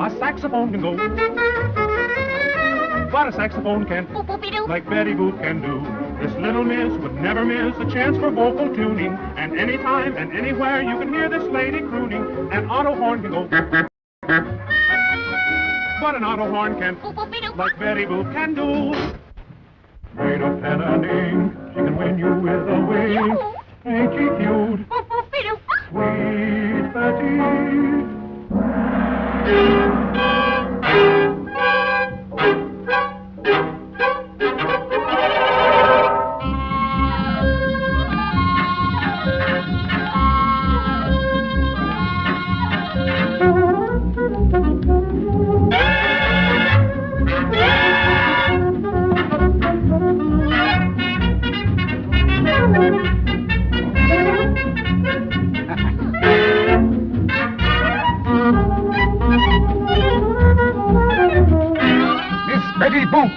A saxophone can go, but a saxophone can't, like Betty Boop can do. This little miss would never miss a chance for vocal tuning, and anytime and anywhere you can hear this lady crooning. An auto horn can go, but an auto horn can't, like Betty Boop can do. Made of pen and ink, she can win you with a wink. Ain't she cute? Sweet Betty. Betty Boop!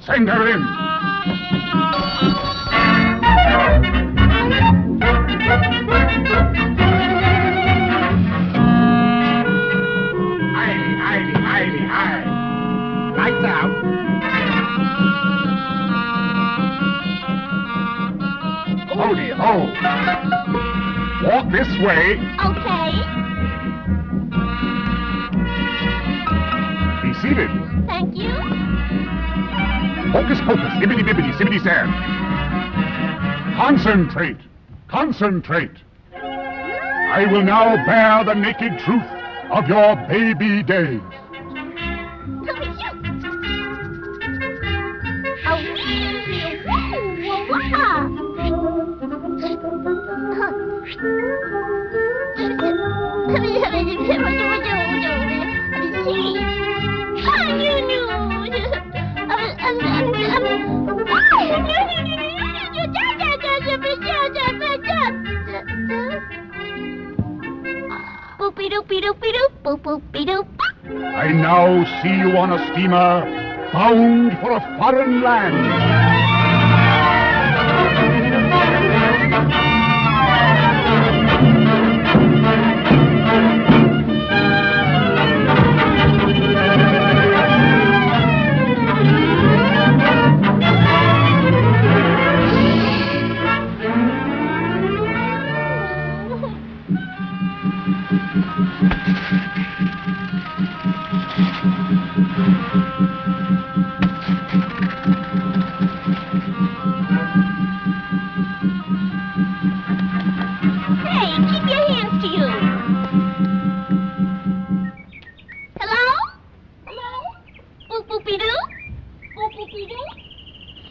Send her in! Aye. Lights out. Howdy ho! Walk this way. Okay. Be seated. Thank you. Hocus pocus, ibbity bibbity, sibbity sand. Concentrate. Concentrate. I will now bear the naked truth of your baby days. I now see you on a steamer bound for a foreign land.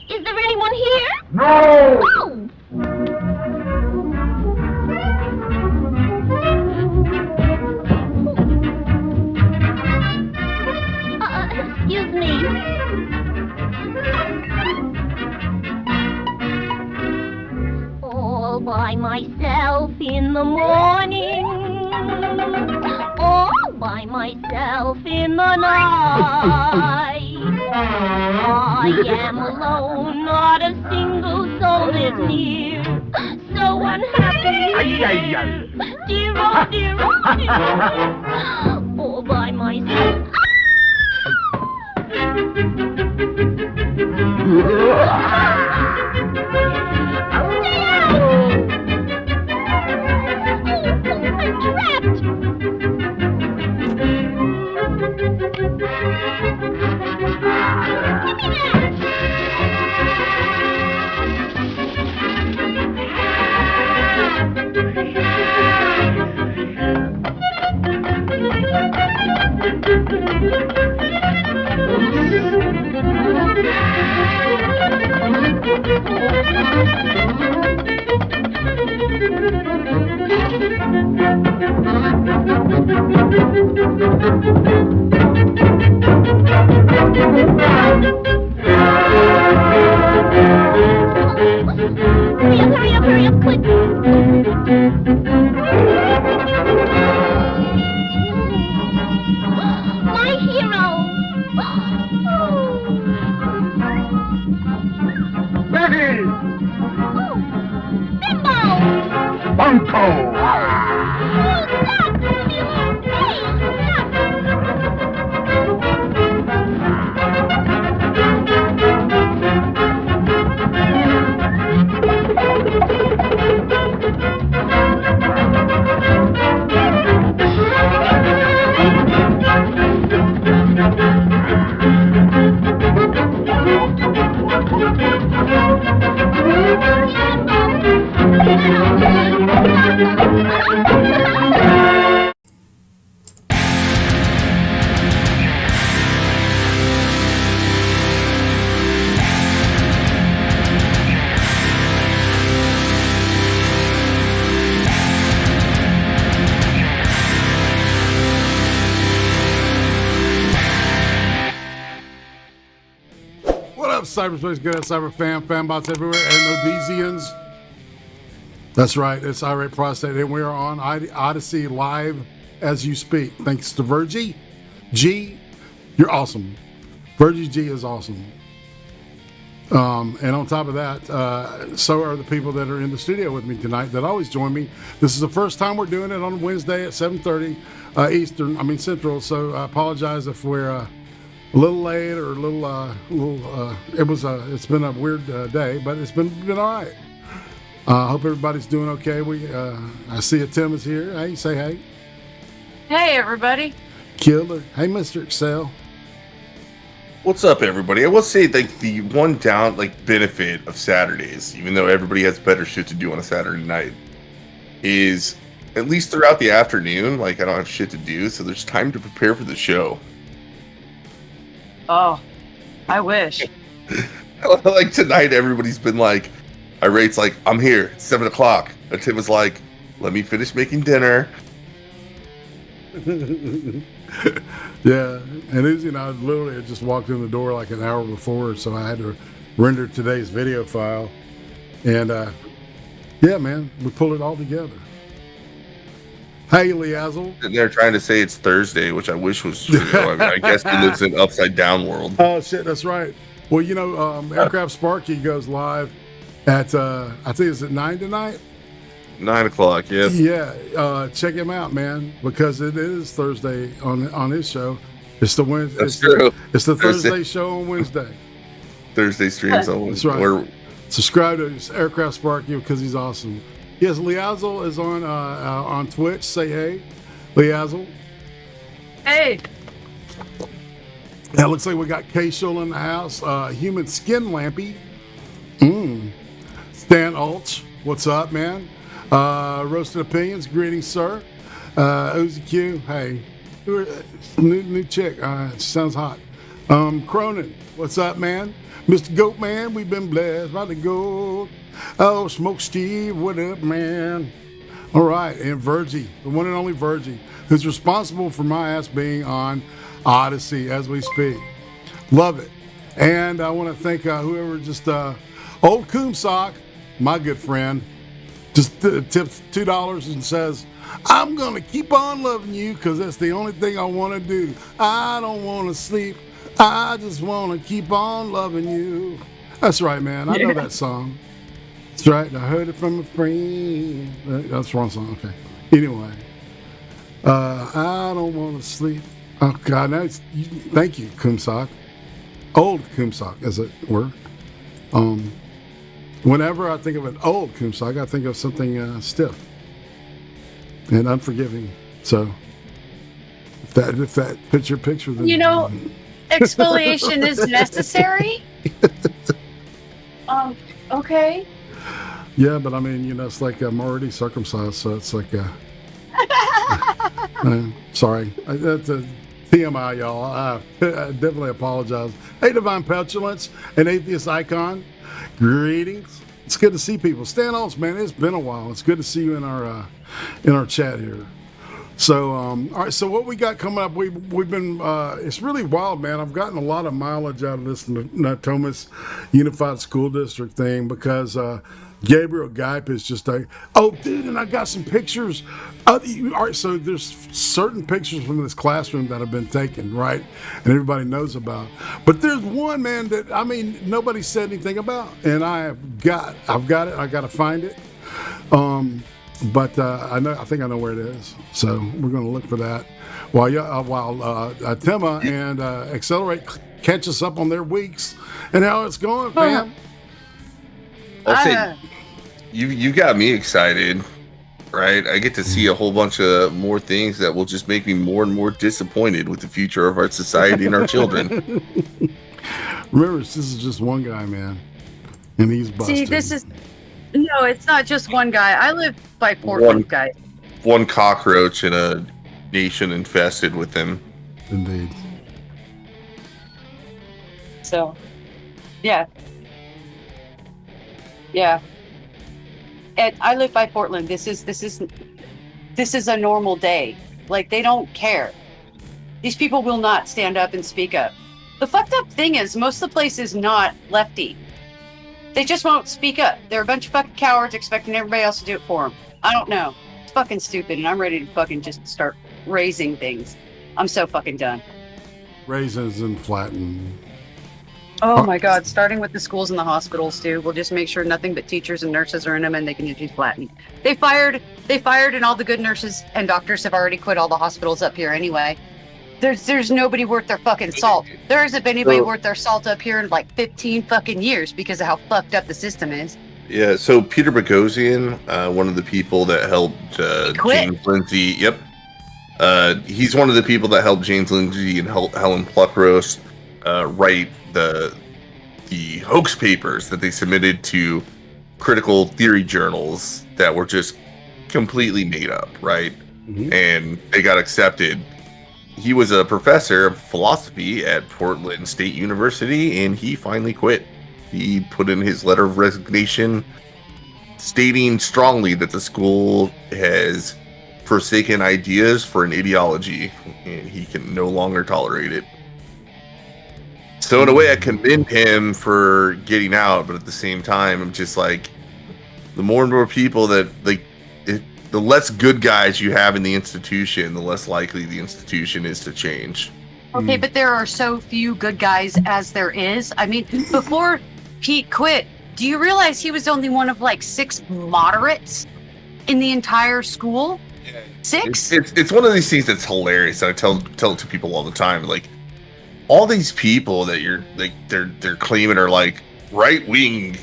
Is there anyone here? No! Oh! Excuse me. All by myself in the morning. All by myself in the night. I am alone, not a single soul is near. So unhappy. Dear, oh, dear, oh, dear. All by myself. I'm trapped. Give me that. Cyberspace, good at cyber fanbots everywhere, and Odesians. That's right, it's Irate Prostate, and we are on Odyssey live as you speak. Thanks to Virgie G. You're awesome. Virgie G is awesome. And on top of that, so are the people that are in the studio with me tonight that always join me. This is the first time we're doing it on Wednesday at 7:30 Central, so I apologize if we're a little late or it's been a weird day, but it's been all right. I hope everybody's doing okay. I see Tim is here. Hey, say hey. Hey, everybody. Killer. Hey, Mr. Excel. What's up, everybody? I will say, the one benefit of Saturdays, even though everybody has better shit to do on a Saturday night, is at least throughout the afternoon, I don't have shit to do, so there's time to prepare for the show. Oh, I wish. Tonight, everybody's been Irate's I'm here, it's 7 o'clock. And Tim was like, let me finish making dinner. Yeah, and Uzi and I literally had just walked in the door an hour before, so I had to render today's video file. And, yeah, man, we pulled it all together. Hey, Liazzle. And they're trying to say it's Thursday, which I wish was true. I guess he lives in an upside down world. Oh, shit, that's right. Well, Aircraft Sparky goes live at, I think it's at 9 tonight? 9 o'clock, yep. Yeah, check him out, man, because it is Thursday on his show. It's the Wednesday. That's true. It's the Thursday show on Wednesday. Thursday streams on Wednesday. That's right. Subscribe to Aircraft Sparky because he's awesome. Yes, Liazzle is on Twitch. Say hey, Liazzle. Hey. That looks like we got K-Shul in the house. Human Skin Lampy. Stan Ulch. What's up, man? Roasted Opinions. Greetings, sir. Uzi Q. Hey. New chick. Sounds hot. Cronin. What's up, man? Mr. Goat Man. We've been blessed by the goat. Oh, Smoke Steve, what up, man? All right, and Virgie, the one and only Virgie, who's responsible for my ass being on Odyssey as we speak. Love it. And I want to thank whoever just, Old Coomsock, my good friend, just tips $2 and says, I'm going to keep on loving you because that's the only thing I want to do. I don't want to sleep. I just want to keep on loving you. That's right, man. I know that song. That's right. I heard it from a friend. That's the wrong song. Okay. Anyway, I don't want to sleep. Oh God! Now thank you, Kumsock. Old Kumsock, as it were. Whenever I think of an old Kumsock, I think of something stiff and unforgiving. So, if that fits your picture, then exfoliation is necessary. Okay. Yeah, but I mean, it's I'm already circumcised, so it's sorry. That's a TMI, y'all. I definitely apologize. Hey, Divine Petulance and Atheist Icon, greetings. It's good to see people. Stan Olds, man, it's been a while. It's good to see you in our chat here. So, all right. So what we got coming up? We've been. It's really wild, man. I've gotten a lot of mileage out of this Natomas Unified School District thing because Gabriel Geip is just oh, dude, and I got some pictures. All right. So there's certain pictures from this classroom that have been taken, right, and everybody knows about. But there's one, man, that nobody said anything about, and I've got it. I got to find it. but I think I know where it is. So we're going to look for that while Tema and Accelerate catch us up on their weeks and how it's going, fam. I'll say you got me excited, right? I get to see a whole bunch of more things that will just make me more and more disappointed with the future of our society and our children. Remember, this is just one guy, man, and he's busted. See, no, it's not just one guy. I live by Portland, guys. One cockroach in a nation infested with them. Indeed. So, yeah. And I live by Portland. This is a normal day. Like, they don't care. These people will not stand up and speak up. The fucked up thing is, most of the place is not lefty. They just won't speak up. They're a bunch of fucking cowards expecting everybody else to do it for them. I don't know. It's fucking stupid, and I'm ready to fucking just start raising things. I'm so fucking done. Raisins and flatten. Oh my God, starting with the schools and the hospitals too. We'll just make sure nothing but teachers and nurses are in them and they can just do flattening. They fired and all the good nurses and doctors have already quit all the hospitals up here anyway. There's nobody worth their fucking salt. There hasn't been anybody worth their salt up here in like 15 fucking years because of how fucked up the system is. Yeah, so Peter Boghossian, one of the people that helped James Lindsay, he's one of the people that helped James Lindsay and Helen Pluckrose write the hoax papers that they submitted to critical theory journals that were just completely made up, right? Mm-hmm. And they got accepted. He was a professor of philosophy at Portland State University, and he finally quit. He put in his letter of resignation, stating strongly that the school has forsaken ideas for an ideology, and he can no longer tolerate it. So in a way, I commend him for getting out, but at the same time, I'm just like, the more and more people that, like, the less good guys you have in the institution, the less likely the institution is to change. Okay, but there are so few good guys as there is. I mean, before Pete quit, do you realize he was only one of like 6 moderates in the entire school? 6? It's one of these things that's hilarious. I tell it to people all the time. Like, all these people that you're like, they're claiming are like right wing.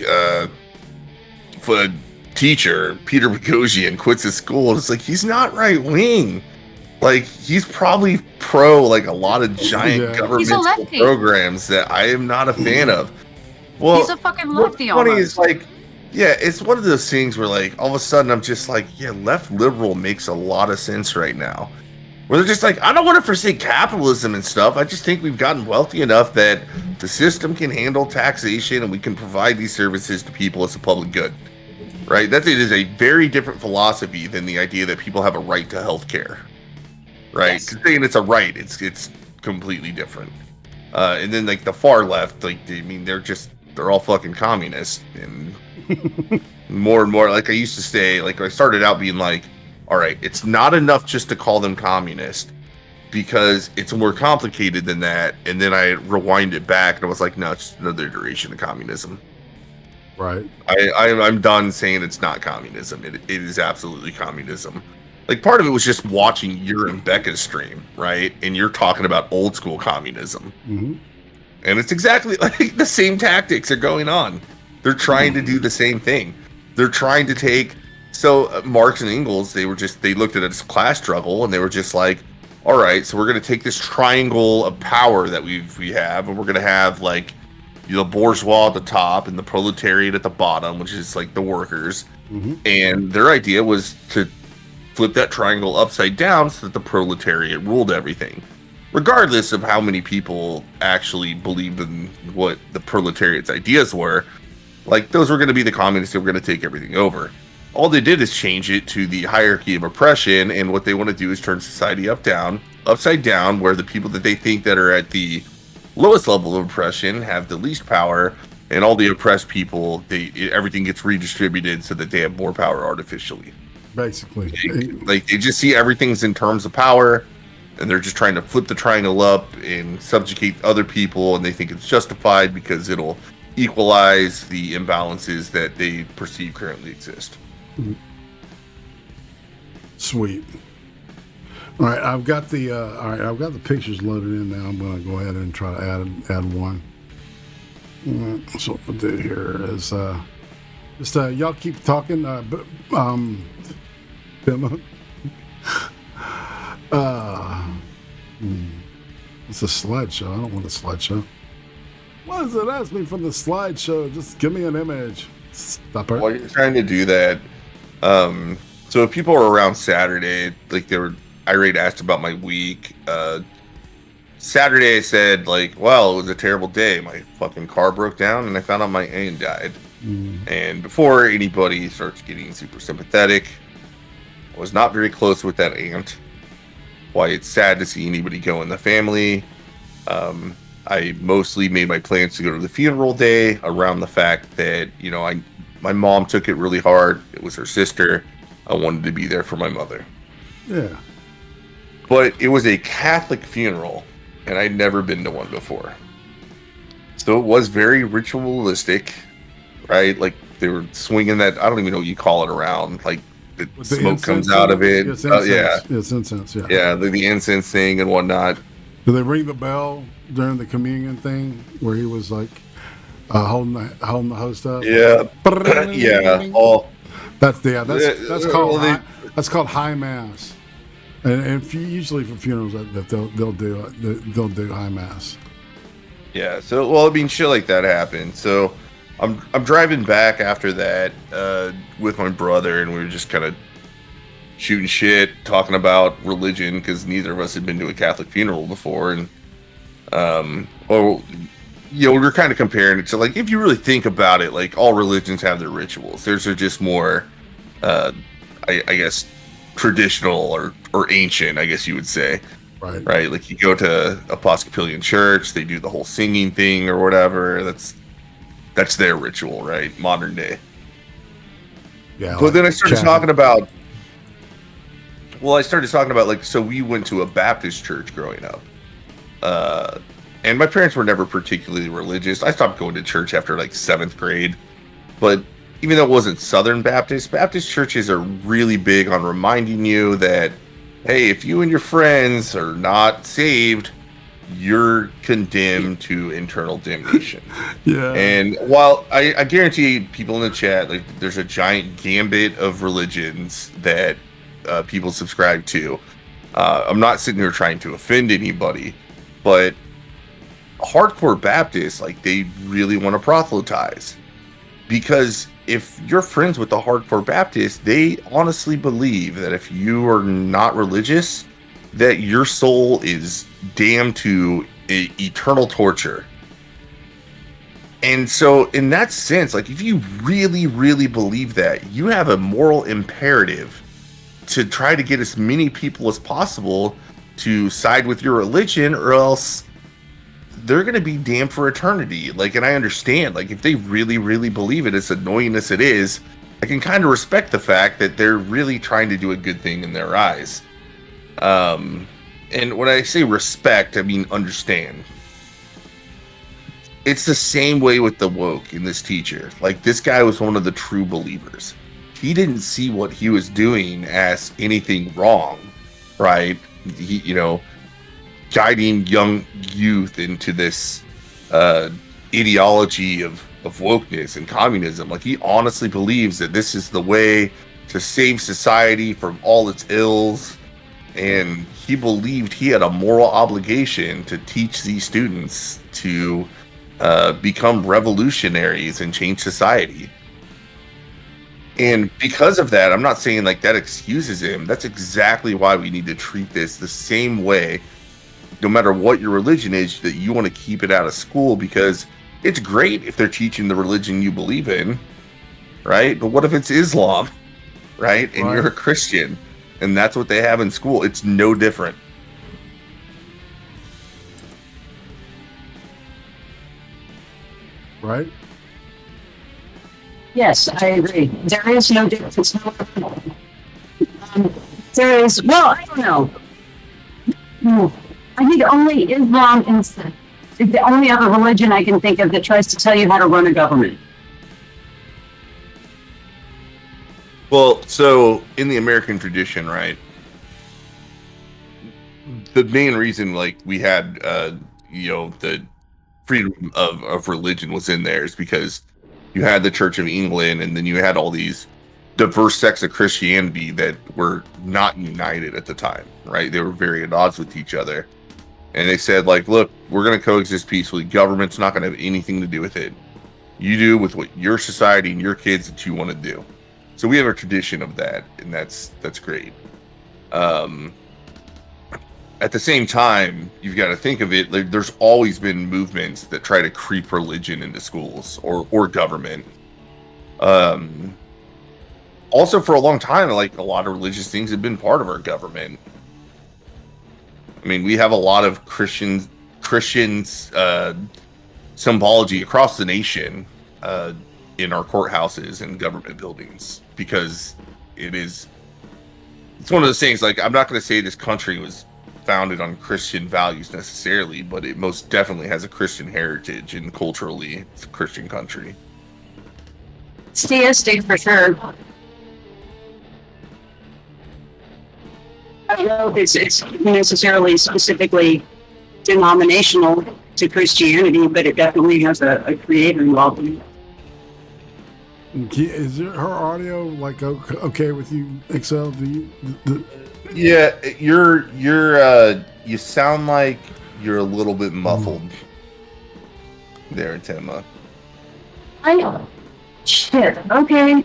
Teacher Peter Boghossian quits his school. It's like, he's not right wing. Like, he's probably pro like a lot of giant governmental programs that I am not a fan of. Well, he's a fucking lefty. What's funny is, like, it's one of those things where, like, all of a sudden I'm just like, left liberal makes a lot of sense right now. Where they're just like, I don't want to forsake capitalism and stuff. I just think we've gotten wealthy enough that the system can handle taxation and we can provide these services to people as a public good. Right? It is a very different philosophy than the idea that people have a right to health care. Right? Yes. Saying it's a right, it's completely different. And then, like, the far left, like, I mean, they're all fucking communists. And more and more, like, I used to say, like, I started out being like, all right, it's not enough just to call them communist because it's more complicated than that. And then I rewind it back and I was like, no, it's just another iteration of communism. Right. I'm done saying it's not communism. It is absolutely communism. Like, part of it was just watching your and BECCA's stream, right? And you're talking about old school communism. Mm-hmm. And it's exactly like the same tactics are going on. They're trying to do the same thing. They're trying to take... So Marx and Engels, they looked at it as a class struggle, and they were just like, all right, so we're going to take this triangle of power that we have, and we're going to have, like, the bourgeois at the top and the proletariat at the bottom, which is like the workers. Mm-hmm. And their idea was to flip that triangle upside down so that the proletariat ruled everything, regardless of how many people actually believed in what the proletariat's ideas were. Like, those were going to be the communists who were going to take everything over. All they did is change it to the hierarchy of oppression, and what they want to do is turn society upside down, where the people that they think that are at the lowest level of oppression have the least power, and all the oppressed people, everything gets redistributed so that they have more power artificially. Basically, they just see everything's in terms of power, and they're just trying to flip the triangle up and subjugate other people, and they think it's justified because it'll equalize the imbalances that they perceive currently exist. Sweet. All right, I've got the pictures loaded in now. I'm going to go ahead and try to add one. So what we'll do here is just y'all keep talking. It's a slideshow. I don't want a slideshow. Why does it ask me for the slideshow? Just give me an image. Stop it. While you're trying to do that, so if people were around Saturday, like they were irate, asked about my week. Saturday I said, like, well, it was a terrible day. My fucking car broke down and I found out my aunt died. And before anybody starts getting super sympathetic, I was not very close with that aunt. Why it's sad to see anybody go in the family. I mostly made my plans to go to the funeral day around the fact that, you know, my mom took it really hard. It was her sister. I wanted to be there for my mother. Yeah. But it was a Catholic funeral, and I'd never been to one before. So it was very ritualistic, right? Like they were swinging that, I don't even know what you call it around, like the smoke comes out of it. Yeah. It's incense, yeah. Yeah, the incense thing and whatnot. Did they ring the bell during the communion thing where he was like holding the host up? Yeah. Yeah. Oh. That's called high mass. And usually for funerals that they'll do high mass. Yeah. So well, I mean, shit like that happened. So I'm driving back after that with my brother, and we were just kind of shooting shit, talking about religion because neither of us had been to a Catholic funeral before, and we were kind of comparing it to, like, if you really think about it, like, all religions have their rituals. Theirs are just more, I guess, traditional or ancient, I guess you would say. Right. Like, you go to Episcopalian church, they do the whole singing thing or whatever. That's their ritual, right? Modern day. Yeah. But then I started talking about. Well, I started talking about, like, so we went to a Baptist church growing up. And my parents were never particularly religious. I stopped going to church after, like, 7th grade. But even though it wasn't Southern Baptist churches are really big on reminding you that, hey, if you and your friends are not saved, you're condemned to eternal damnation. Yeah. And while I guarantee people in the chat, like, there's a giant gambit of religions that people subscribe to. I'm not sitting here trying to offend anybody, but hardcore Baptists, like, they really want to proselytize, because if you're friends with the hardcore Baptists, they honestly believe that if you are not religious, that your soul is damned to eternal torture. And so in that sense, like, if you really, really believe that, you have a moral imperative to try to get as many people as possible to side with your religion, or else they're going to be damned for eternity. Like, and I understand, like, if they really, really believe it, as annoying as it is, I can kind of respect the fact that they're really trying to do a good thing in their eyes. And when I say respect, I mean understand. It's the same way with the woke in this teacher. Like, this guy was one of the true believers. He didn't see what he was doing as anything wrong, right? He, guiding young youth into this ideology of wokeness and communism. Like, he honestly believes that this is the way to save society from all its ills, and he believed he had a moral obligation to teach these students to become revolutionaries and change society. And because of that, I'm not saying, like, that excuses him. That's exactly why we need to treat this the same way, no matter what your religion is, that you want to keep it out of school, because it's great if they're teaching the religion you believe in, right? But what if it's Islam, right? And you're a Christian, and that's what they have in school? It's no different. Right? Yes, I agree. There is no difference. There is, well, I don't know. I think only Islam is the only other religion I can think of that tries to tell you how to run a government. Well, so in the American tradition, right? The main reason, like, we had, the freedom of religion was in there is because you had the Church of England, and then you had all these diverse sects of Christianity that were not united at the time, right? They were very at odds with each other. And they said, like, look, we're going to coexist peacefully. Government's not going to have anything to do with it. You do with what your society and your kids that you want to do. So we have a tradition of that, and that's great. At the same time, you've got to think of it, like, there's always been movements that try to creep religion into schools or government. Also, for a long time, like, a lot of religious things have been part of our government. I mean, we have a lot of Christians symbology across the nation in our courthouses and government buildings, because it's one of those things, like, I'm not going to say this country was founded on Christian values necessarily, but it most definitely has a Christian heritage, and culturally it's a Christian country. It's theistic for sure. I don't know if it's necessarily specifically denominational to Christianity, but it definitely has a creator involved in it. Is her audio like okay with you, Excel? Do you? Yeah, you sound like you're a little bit muffled there, Tema. Shit. Okay.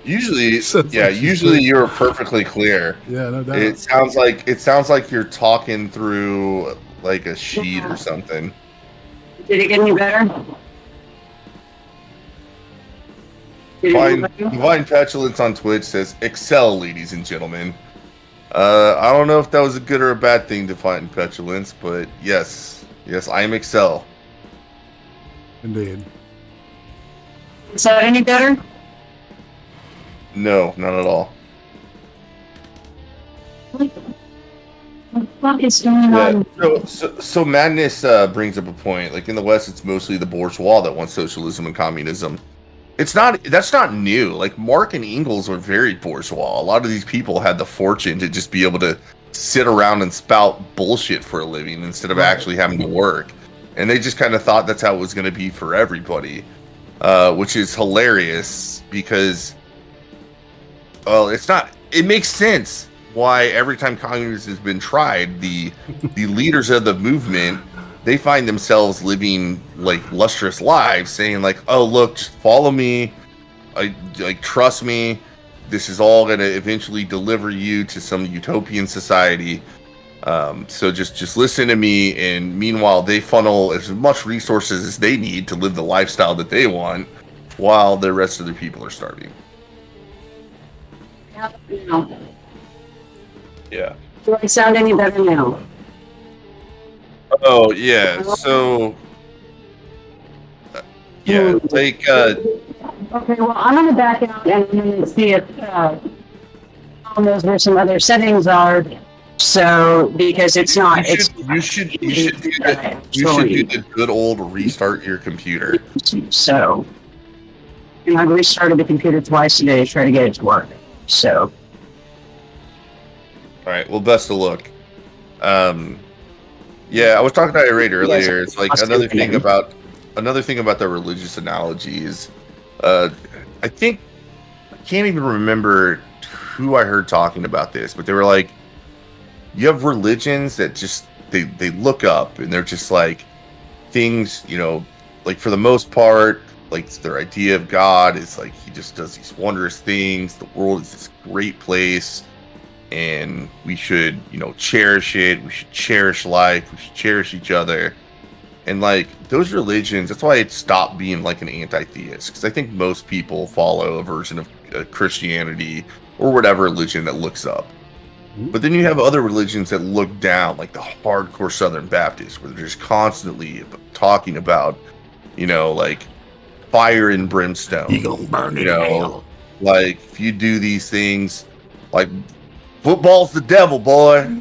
Usually you're perfectly clear. Yeah, no doubt. It sounds like you're talking through like a sheet or something. Did it get any better? Divine Petulance on Twitch says, "Excel, ladies and gentlemen." I don't know if that was a good or a bad thing, Divine Petulance, but yes, I am Excel. Indeed. Is that any better? No, not at all. What the fuck is going on? So Madness brings up a point. Like, in the West, it's mostly the bourgeois that wants socialism and communism. That's not new. Like, Marx and Engels were very bourgeois. A lot of these people had the fortune to just be able to sit around and spout bullshit for a living instead of actually having to work. And they just kind of thought that's how it was going to be for everybody, which is hilarious because, well, it makes sense why every time communism has been tried, the leaders of the movement, they find themselves living like lustrous lives, saying like, "Oh, look, just follow me, trust me. This is all going to eventually deliver you to some utopian society. So just listen to me." And meanwhile, they funnel as much resources as they need to live the lifestyle that they want, while the rest of the people are starving. Yeah. Do I sound any better now? Oh yeah, so Okay, well, I'm gonna back out and see if knows where some other settings are. So because it's not, you should do the good old restart your computer. So, and I've restarted the computer twice today to try to get it to work. So. All right. Well, best of luck. Yeah, I was talking to Irate earlier. It's like another thing about the religious analogy is, I can't even remember who I heard talking about this, but they were like, you have religions that just they look up and they're just like things, like for the most part, like their idea of God is like he just does these wondrous things. The world is this great place. And we should, cherish it. We should cherish life. We should cherish each other. And like those religions, that's why it stopped being like an anti-theist. Because I think most people follow a version of Christianity or whatever religion that looks up. But then you have other religions that look down, like the hardcore Southern Baptists, where they're just constantly talking about, like fire and brimstone. You gonna burn in hell. Like if you do these things, like. Football's the devil, boy.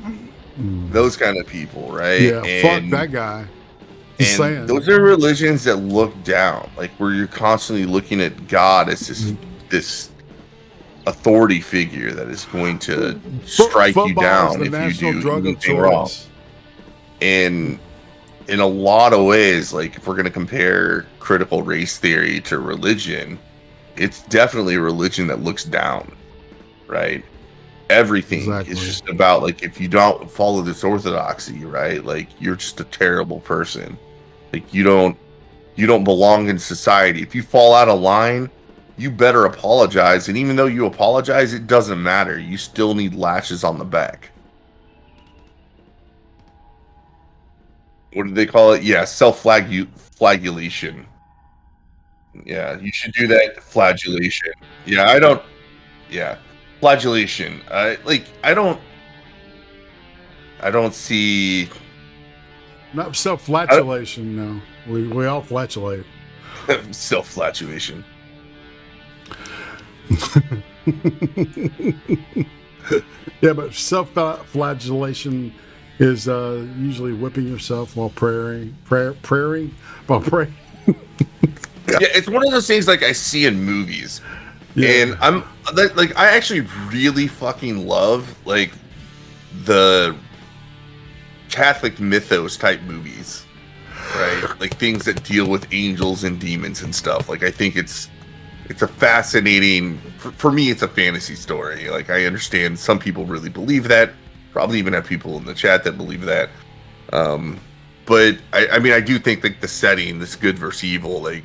Those kind of people, right? Yeah, fuck that guy. And those are religions that look down, like where you're constantly looking at God as this authority figure that is going to strike you down if you do anything wrong. And in a lot of ways, like if we're going to compare critical race theory to religion, it's definitely a religion that looks down, right? Everything is just about, like, if you don't follow this orthodoxy, right, like you're just a terrible person. Like you don't belong in society. If you fall out of line, you better apologize. And even though you apologize, it doesn't matter. You still need lashes on the back. What do they call it? Yeah, self-flagellation. Yeah, you should do that. Flagellation. Yeah, flagellation. I don't see. Not self-flagellation. No, we all flatulate. Self-flagellation. Yeah, but self-flagellation is usually whipping yourself while praying. Yeah, it's one of those things like I see in movies, and I'm like, I actually really fucking love like the Catholic mythos type movies, right? Like things that deal with angels and demons and stuff. Like I think it's a fascinating, for me, it's a fantasy story. Like I understand some people really believe that, probably even have people in the chat that believe that. But I mean, I do think like the setting, this good versus evil, like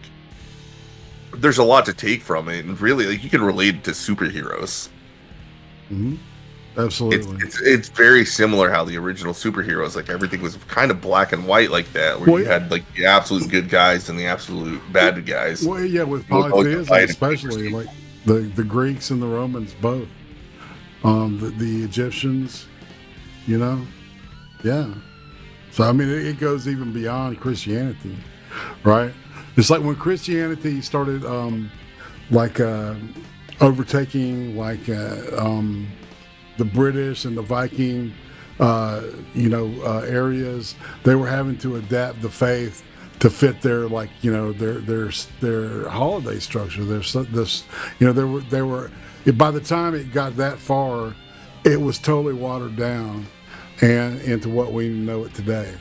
there's a lot to take from it, and really, like you can relate it to superheroes. Mm-hmm. Absolutely, it's very similar how the original superheroes, like everything was kind of black and white like that, where you had like the absolute good guys and the absolute bad guys. Well, yeah, with polytheism, especially like the Greeks and the Romans both, the Egyptians, you know, yeah. So I mean, it goes even beyond Christianity, right? It's like when Christianity started, overtaking the British and the Viking, areas. They were having to adapt the faith to fit their their holiday structure. They were. By the time it got that far, it was totally watered down and into what we know it today.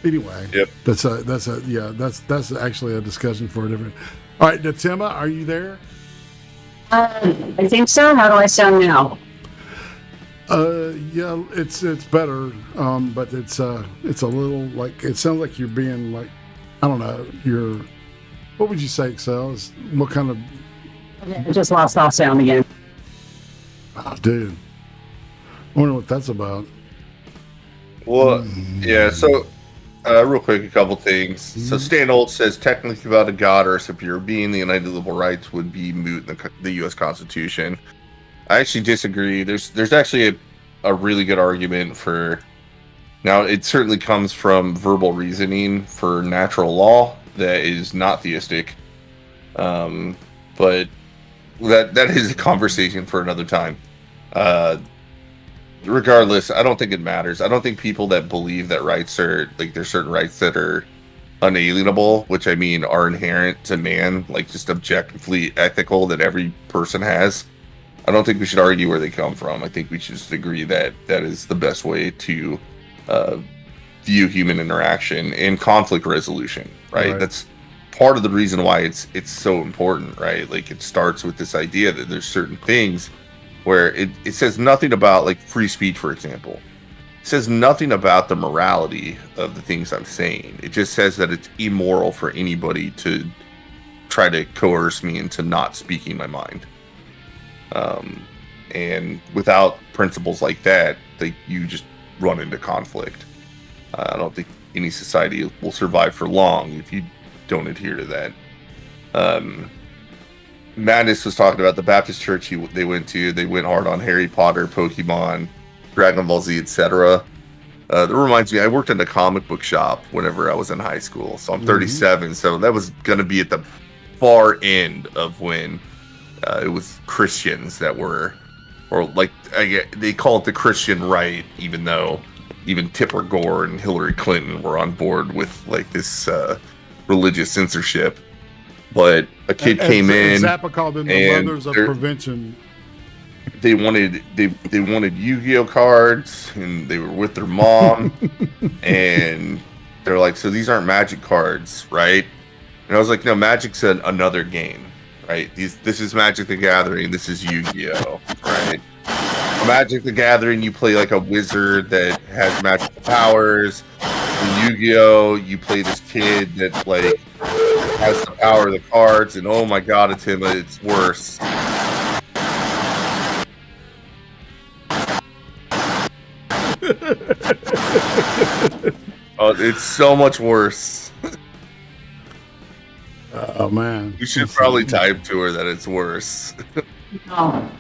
Anyway, yep. That's actually a discussion for a different. All right, Natima, are you there? I think so. How do I sound now? Yeah, it's better, but it's a little like, it sounds like you're being like, I don't know, what would you say, Excel? What kind of? I just lost all sound again. Oh, dude, I wonder what that's about. Well, yeah. So, real quick, a couple things. So, Stan Old says technically without a god or a superior being, the United Liberal Rights would be moot in the U.S. Constitution. I actually disagree. There's actually a really good argument for. Now, it certainly comes from verbal reasoning for natural law that is not theistic, but that is a conversation for another time. Regardless, I don't think it matters. I don't think people that believe that rights are, like, there's certain rights that are unalienable, which I mean are inherent to man, like just objectively ethical that every person has. I don't think we should argue where they come from. I think we should just agree that that is the best way to view human interaction and conflict resolution, right? That's part of the reason why it's so important, right? Like it starts with this idea that there's certain things where it says nothing about, like, free speech, for example. It says nothing about the morality of the things I'm saying. It just says that it's immoral for anybody to try to coerce me into not speaking my mind. And without principles like that, you just run into conflict. I don't think any society will survive for long if you don't adhere to that. Madness was talking about the Baptist church they went to. They went hard on Harry Potter, Pokemon, Dragon Ball Z, etc. That reminds me, I worked in a comic book shop whenever I was in high school. So I'm 37. So that was going to be at the far end of when it was Christians that were, or like, they call it the Christian right, even though even Tipper Gore and Hillary Clinton were on board with like this religious censorship. but a kid came in. Zappa called them the mothers of prevention. They wanted Yu-Gi-Oh cards, and they were with their mom, and they're like, "So these aren't Magic cards, right?" And I was like, "No, Magic's another game, right? This is Magic the Gathering. This is Yu-Gi-Oh, right? Magic the Gathering, you play like a wizard that has magical powers. In Yu-Gi-Oh, you play this kid that like has the power of the cards, and oh my god, it's worse." Oh, it's so much worse. Oh man, you should probably type to her that it's worse. No.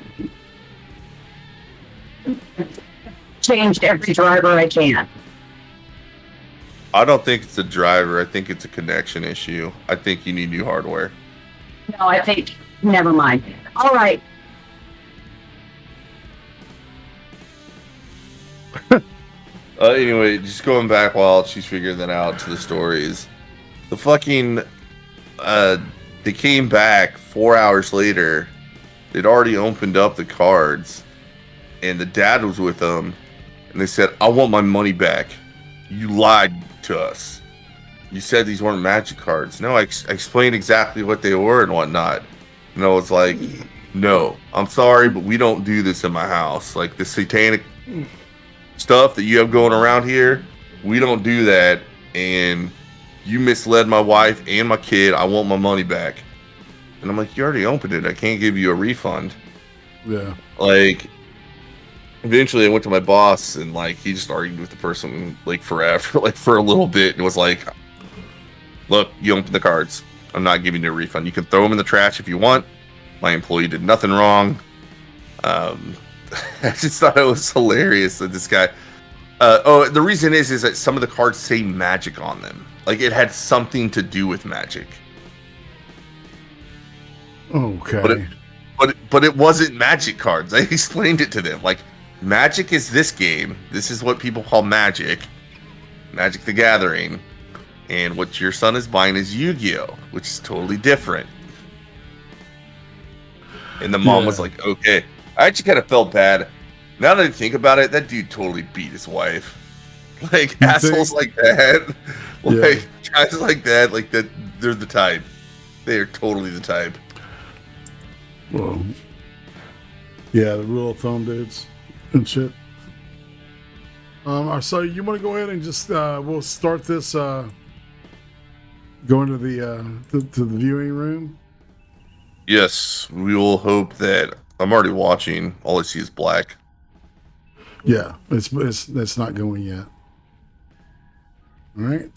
Changed every driver I can. I don't think it's a driver. I think it's a connection issue. I think you need new hardware. No, I think, never mind. All right. Anyway, just going back while she's figuring that out to the stories. The fucking, they came back 4 hours later. They'd already opened up the cards, and the dad was with them, and they said, "I want my money back. You lied to us. You said these weren't Magic cards." No, I explained exactly what they were and whatnot. And I was like, "No, I'm sorry, but we don't do this in my house. Like, the satanic stuff that you have going around here, we don't do that, and you misled my wife and my kid. I want my money back." And I'm like, "You already opened it. I can't give you a refund." Yeah. Like, eventually I went to my boss, and like he just argued with the person like forever, like for a little bit, and was like, "Look, you opened the cards. I'm not giving you a refund. You can throw them in the trash if you want. My employee did nothing wrong." I just thought it was hilarious that this guy. The reason is that some of the cards say Magic on them. Like, it had something to do with Magic. Okay. But it wasn't Magic cards. I explained it to them. Like, Magic is this game. This is what people call Magic. Magic the Gathering. And what your son is buying is Yu-Gi-Oh, which is totally different. And the mom was like, "Okay." I actually kind of felt bad. Now that I think about it, that dude totally beat his wife. Like, assholes like that. Like, guys like that, like, that, they're the type. They are totally the type. Well, yeah, the rule of thumb dudes and shit. So you want to go ahead and just we'll start this go into the viewing room? Yes, we will hope that. I'm already watching. All I see is black. Yeah, it's not going yet. All right,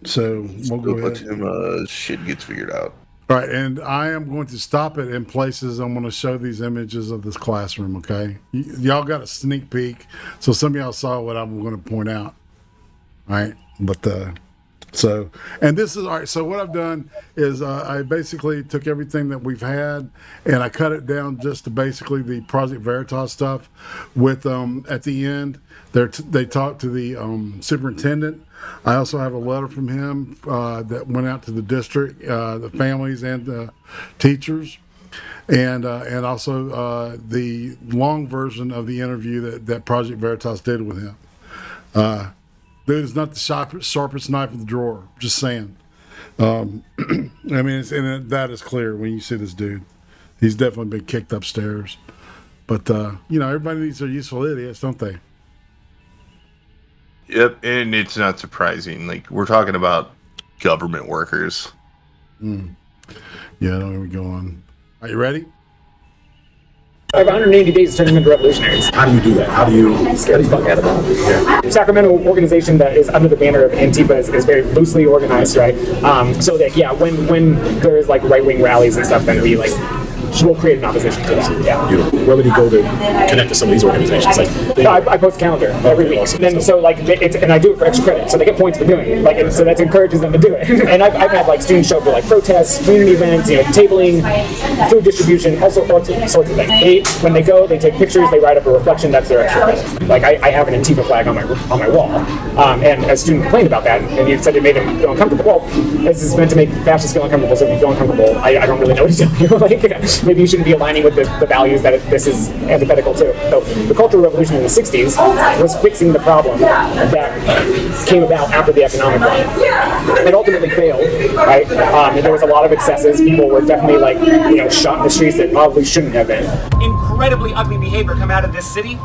so we'll go ahead. Until shit gets figured out. All right, and I am going to stop it in places. I'm going to show these images of this classroom. Okay, y'all got a sneak peek, so some of y'all saw what I'm going to point out. All right, but so, and this is all right. So what I've done is I basically took everything that we've had and I cut it down just to basically the Project Veritas stuff. With at the end, they talked to the superintendent. I also have a letter from him that went out to the district, the families, and the teachers, and also the long version of the interview that Project Veritas did with him. Dude is not the sharpest knife in the drawer. Just saying. I mean, that is clear when you see this dude. He's definitely been kicked upstairs. But, everybody needs their useful idiots, don't they? Yep, and it's not surprising. Like, we're talking about government workers. Yeah, here we go on. Are you ready? I have 180 days to turn them into revolutionaries. How do you do that? How do you scare the fuck out of them? Yeah. Sacramento organization that is under the banner of Antifa is very loosely organized, right? So that when there is like right-wing rallies and stuff, then we like will create an opposition to that. Yeah. Beautiful. Where would he go to connect to some of these organizations? I post a calendar every week. Awesome. And so and I do it for extra credit, so they get points for doing it. And so that encourages them to do it. And I've had students show up for protests, community events, tabling, food distribution, all sorts of things. When they go, they take pictures, they write up a reflection. That's their extra credit. I have an Antifa flag on my wall, and a student complained about that, and he said it made him feel uncomfortable. Well, this is meant to make fascists feel uncomfortable, so if you feel uncomfortable, I don't really know what to tell you. Maybe you shouldn't be aligning with the values that this is antithetical to. So the Cultural Revolution in the 60s was fixing the problem that came about after the economic one. It ultimately failed, right? And there was a lot of excesses. People were definitely shot in the streets that probably shouldn't have been. Incredibly ugly behavior come out of this city,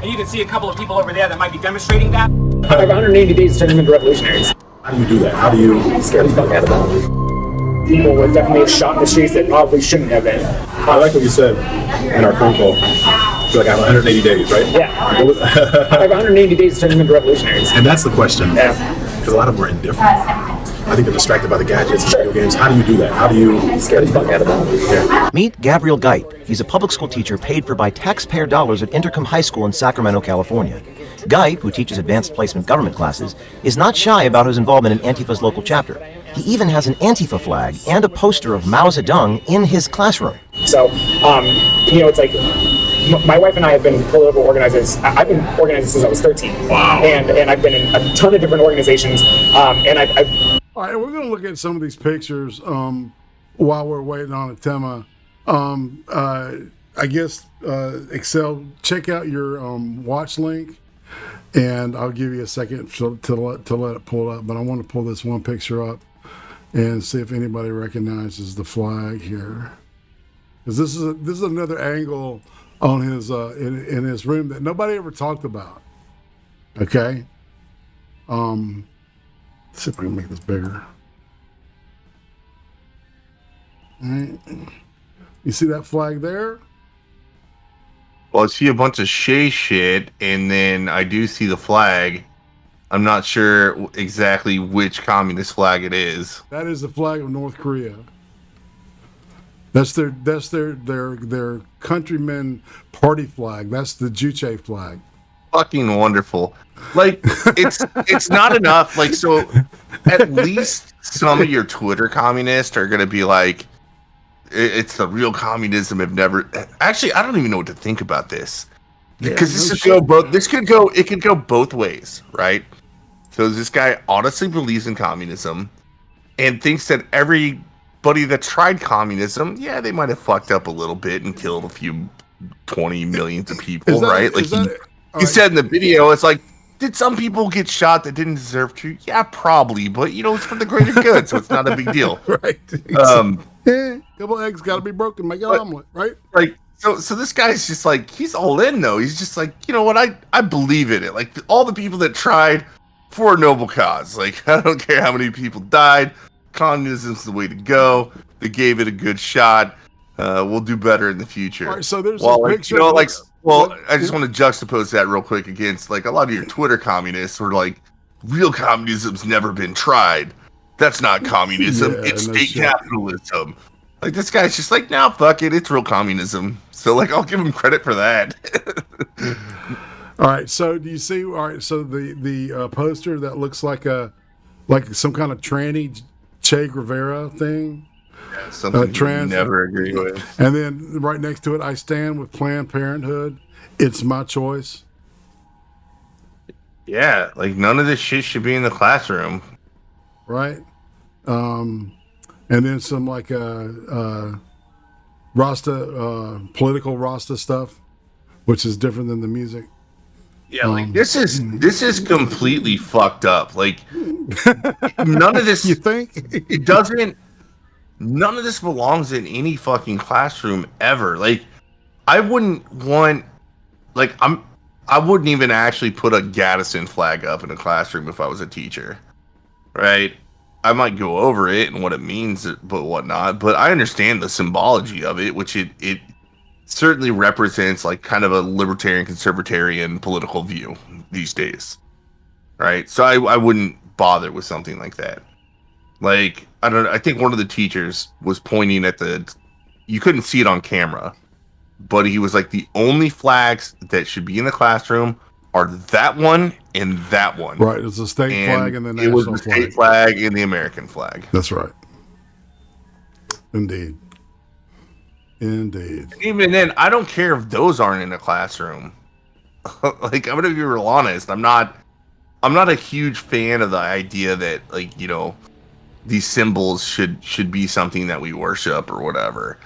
and you can see a couple of people over there that might be demonstrating that. I have 180 days to turn them into revolutionaries. How do you do that? How do you scare the fuck out of them? People were definitely shot in the streets that probably shouldn't have been. I like what you said in our phone call. I have 180 days, right? Yeah. I have 180 days to turn them into revolutionaries. And that's the question. Yeah. Because a lot of them are indifferent. I think they're distracted by the gadgets and video games. How do you do that? How do you scare the fuck out of them? Yeah. Meet Gabriel Geit. He's a public school teacher paid for by taxpayer dollars at Intercom High School in Sacramento, California. Geit, who teaches advanced placement government classes, is not shy about his involvement in Antifa's local chapter. He even has an Antifa flag and a poster of Mao Zedong in his classroom. So, it's like my wife and I have been political organizers. I've been organizing since I was 13. Wow. And I've been in a ton of different organizations. And I've All right, we're going to look at some of these pictures while we're waiting on Atema. I guess, Excel, check out your watch link, and I'll give you a second to let it pull up. But I want to pull this one picture up and see if anybody recognizes the flag here, because this is another angle on his in his room that nobody ever talked about. Okay. Let's see if I can make this bigger. All right. You see that flag there? Well, I see a bunch of Shay shit, and then I do see the flag. I'm not sure exactly which communist flag it is. That is the flag of North Korea. That's their countrymen party flag. That's the Juche flag. Fucking wonderful. It's not enough. So at least some of your Twitter communists are gonna be like, it's the real communism. Actually, I don't even know what to think about this, because it could go both ways, right? So this guy honestly believes in communism and thinks that everybody that tried communism, they might have fucked up a little bit and killed a few 20 millions of people, right? He said in the video, it's like, did some people get shot that didn't deserve to? Yeah, probably, but it's for the greater good, so it's not a big deal. Right. Couple eggs gotta be broken, make an omelet, right? So this guy's just he's all in though. He's just you know what, I believe in it. All the people that tried for a noble cause. I don't care how many people died. Communism's the way to go. They gave it a good shot. We'll do better in the future. All right, so there's a picture. I just want to juxtapose that real quick against a lot of your Twitter communists who are real communism's never been tried. That's not communism. It's state capitalism. This guy's just nah, fuck it. It's real communism. So I'll give him credit for that. All right. So do you see? All right. So the poster that looks like some kind of tranny Che Guevara thing. Yeah, something trans. Never agree with. And then right next to it, I stand with Planned Parenthood. It's my choice. Yeah, none of this shit should be in the classroom. Right. And then some Rasta, political Rasta stuff, which is different than the music. Yeah, this is completely fucked up. None of this. You think? It doesn't. None of this belongs in any fucking classroom ever. I wouldn't want. I wouldn't even actually put a Gaddison flag up in a classroom if I was a teacher, right? I might go over it and what it means, but whatnot. But I understand the symbology of it, which it certainly represents kind of a libertarian, conservatarian political view these days, right? So I wouldn't bother with something like that. I think one of the teachers was pointing at the you couldn't see it on camera, but he was like, the only flags that should be in the classroom are that one and that one. Right, it's a state flag and the national flag. It was the state flag and the American flag. That's right. Indeed. Even then, I don't care if those aren't in the classroom. Like, I'm gonna be real honest. I'm not a huge fan of the idea that, like, you know, these symbols should be something that we worship or whatever.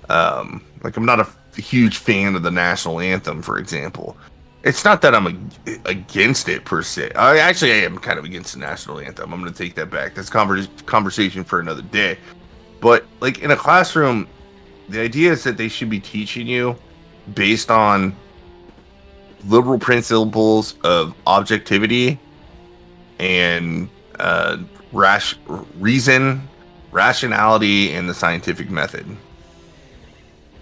Like, I'm not a huge fan of the national anthem, for example. It's not that I'm against it per se. I am kind of against the national anthem. I'm going to take that back. That's conversation for another day. But like in a classroom, the idea is that they should be teaching you based on liberal principles of objectivity and reason, rationality, and the scientific method.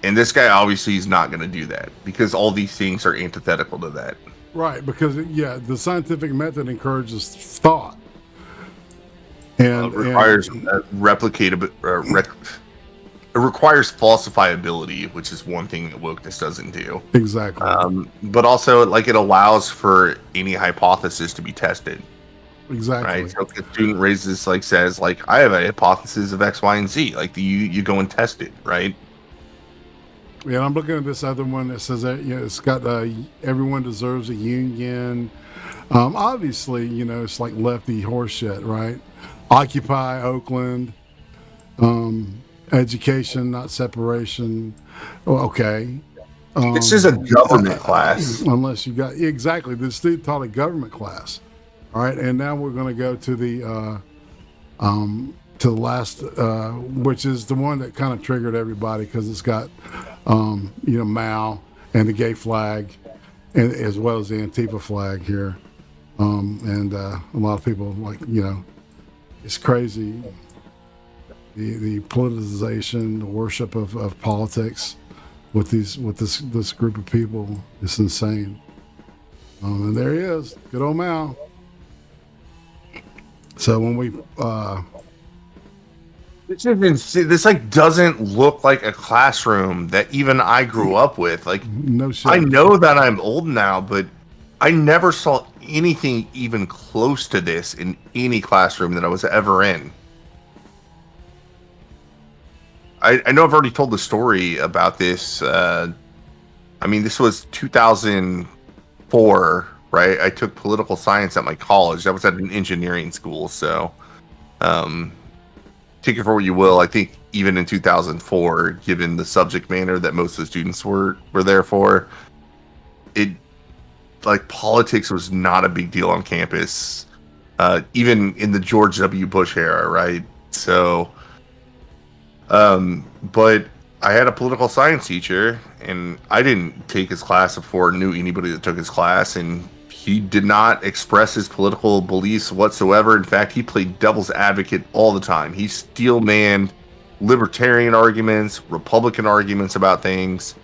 And this guy obviously is not going to do that because all these things are antithetical to that. Right, because the scientific method encourages thought, and requires replicatability. It requires falsifiability, which is one thing that wokeness doesn't do. Exactly. But also, like, it allows for any hypothesis to be tested. Exactly. Right. So if a student raises, like, says, like, I have a hypothesis of X, Y, and Z. Like, you go and test it, right? Yeah, I'm looking at this other one that says that it's got everyone deserves a union. Obviously, it's like lefty horse shit, right? Occupy Oakland, education, not separation. Well, okay. This is a government class. Unless you got exactly, the student taught a government class. All right, and now we're going to go to the last, which is the one that kind of triggered everybody because it's got, Mao and the gay flag, and as well as the Antifa flag here, and a lot of people it's crazy. The politicization, the worship of politics with this group of people is insane. And there he is, good old Mao. So when we this like doesn't look like a classroom that even I grew up with. Like, no shit. I know that I'm old now, but I never saw anything even close to this in any classroom that I was ever in. I know I've already told the story about this. This was 2004, right? I took political science at my college. That was at an engineering school, so take it for what you will. I think even in 2004, given the subject matter that most of the students were there for, politics was not a big deal on campus, even in the George W. Bush era, right? So, but I had a political science teacher, and I didn't take his class before I knew anybody that took his class, and he did not express his political beliefs whatsoever. In fact, he played devil's advocate all the time. He steel-manned libertarian arguments, Republican arguments about things.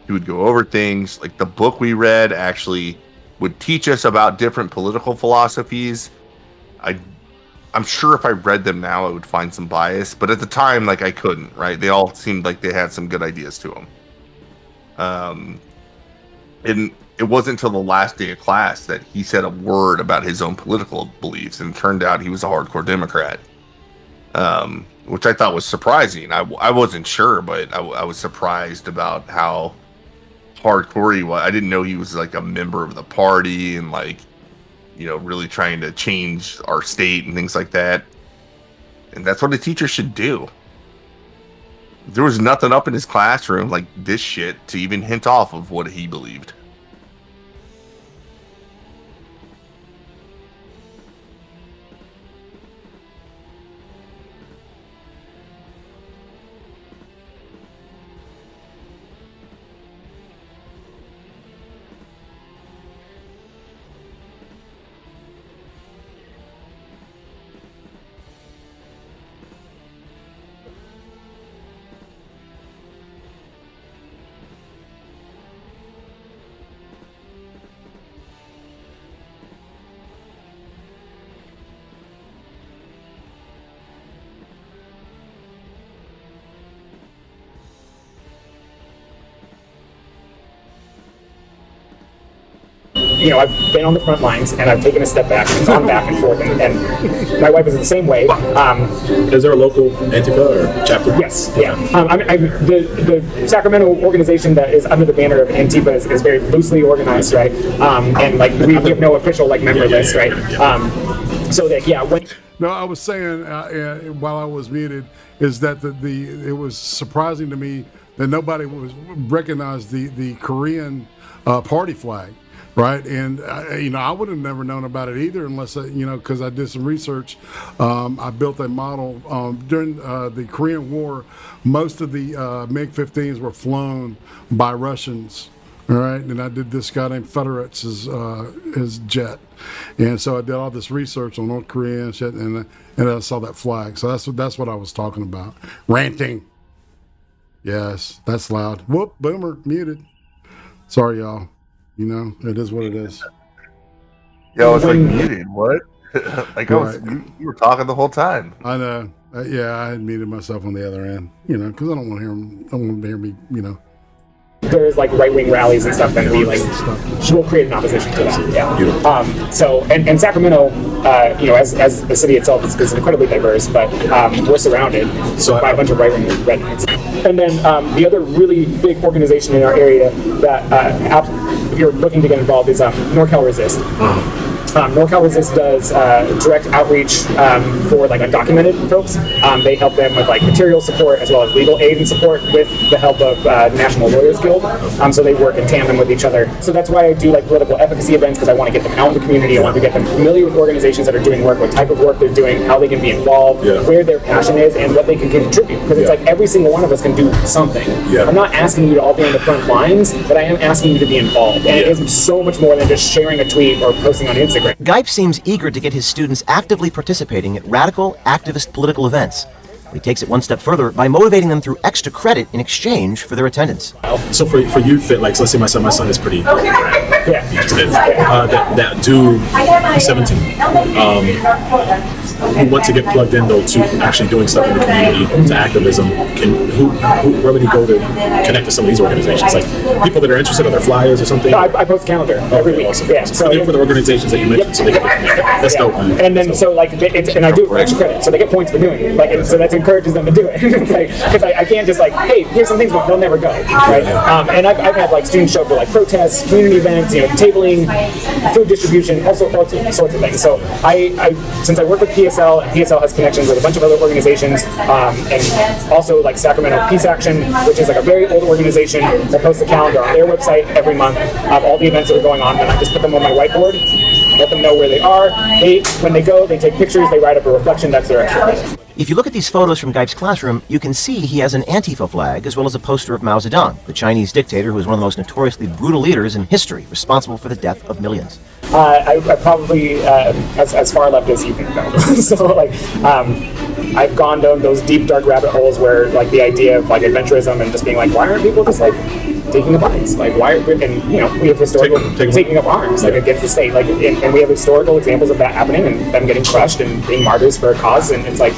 He would go over things. Like, the book we read actually would teach us about different political philosophies. I'm sure if I read them now, I would find some bias. But at the time, I couldn't, right? They all seemed like they had some good ideas to them. And it wasn't until the last day of class that he said a word about his own political beliefs, and it turned out he was a hardcore Democrat, which I thought was surprising. I wasn't sure, but I was surprised about how hardcore he was. I didn't know he was like a member of the party and really trying to change our state and things like that. And that's what a teacher should do. There was nothing up in his classroom like this shit to even hint off of what he believed. I've been on the front lines, and I've taken a step back and gone back and forth, and my wife is the same way. Is there a local Antifa or chapter? Yes, yeah. The Sacramento organization that is under the banner of Antifa is very loosely organized, right? And like we have no official like member list, right? So that when. No, I was saying while I was muted is that it was surprising to me that nobody recognized the Korean party flag, right? And I would have never known about it either unless because I did some research. I built a model during the Korean War. Most of the MiG-15s were flown by Russians. All right, and I did this guy named FERHLE'S his jet, and so I did all this research on North Korea and shit, and I saw that flag. So that's what I was talking about. Ranting. Yes, that's loud. Whoop, boomer, muted. Sorry, y'all. It is what it is. Yeah, I was like muted. What? Like you were talking the whole time. I know. Yeah, I had muted myself on the other end. Because I don't want to hear them. I don't want to hear me. There's like right-wing rallies and stuff, and we will create an opposition to that. Yeah. So and Sacramento, as the city itself is incredibly diverse, but we're surrounded by a bunch of right-wing rednecks. And then the other really big organization in our area that if you're looking to get involved is NorCal Resist. NorCal Resist does direct outreach for like undocumented folks. They help them with like material support as well as legal aid and support with the help of the National Lawyers Guild. So they work in tandem with each other. So that's why I do like political efficacy events, because I want to get them out in the community. I want to get them familiar with organizations that are doing work, what type of work they're doing, how they can be involved, where their passion is, and what they can contribute. Because it's like every single one of us can do something. I'm not asking you to all be on the front lines, but I am asking you to be involved. And it is so much more than just sharing a tweet or posting on Instagram. Guyp seems eager to get his students actively participating at radical, activist political events. But he takes it one step further by motivating them through extra credit in exchange for their attendance. So for youth that, like, so let's say my son is pretty, he just is, that do 17, who want to get plugged in though to actually doing stuff in the community, to activism, where would he go to connect to some of these organizations? Like people that are interested in their flyers or something? No, I post a calendar every week. Awesome. Yeah. So for the organizations that you mentioned, so they can get connected. That's dope. And then so like and I do it for extra credit, so they get points for doing it. So that encourages them to do it. Because I can't just like, hey, here's some things, but they'll never go, right? And I've had like students show up for like protests, community events, tabling, food distribution, all sorts of things. So I since I work with PSL, and PSL has connections with a bunch of other organizations, and also like Sacramento Peace Action, which is like a very old organization that posts a calendar on their website every month of all the events that are going on, and I just put them on my whiteboard, let them know where they are. When they go, they take pictures, they write up a reflection, that's their extra credit. If you look at these photos from Guyp's classroom, you can see he has an Antifa flag as well as a poster of Mao Zedong, the Chinese dictator who was one of the most notoriously brutal leaders in history, responsible for the death of millions. I probably as far left as you can go. So like I've gone down those deep dark rabbit holes where like the idea of like adventurism and just being like, why aren't people just like taking up arms? Like why? And we have historical taking up arms like against the state. Like and we have historical examples of that happening and them getting crushed and being martyrs for a cause. And it's like,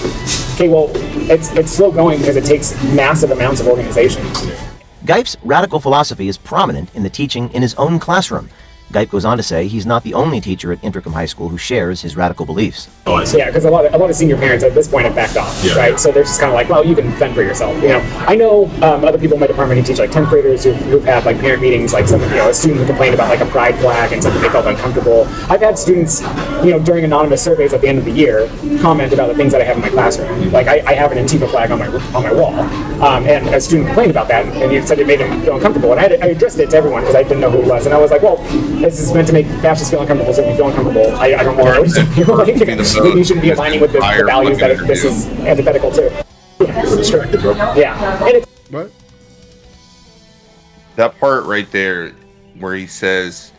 okay, well, it's slow going because it takes massive amounts of organization. Guyp's radical philosophy is prominent in the teaching in his own classroom. Guyp goes on to say he's not the only teacher at Intricom High School who shares his radical beliefs. Oh, I see. Yeah, because a lot of senior parents at this point have backed off, right? So they're just kind of like, well, you can fend for yourself. I know other people in my department who teach like 10th graders who've had like parent meetings, like some a student who complained about like a pride flag and something they felt uncomfortable. I've had students, during anonymous surveys at the end of the year, comment about the things that I have in my classroom. Like I have an Antifa flag on my wall, and a student complained about that, and he said it made him feel uncomfortable. And I addressed it to everyone because I didn't know who it was, and I was like, well, this is meant to make fascists feel uncomfortable, so if you feel uncomfortable, I don't want to you shouldn't be aligning with the values that this is antithetical to. We're distracted, bro. Yeah. And what? That part right there where he says,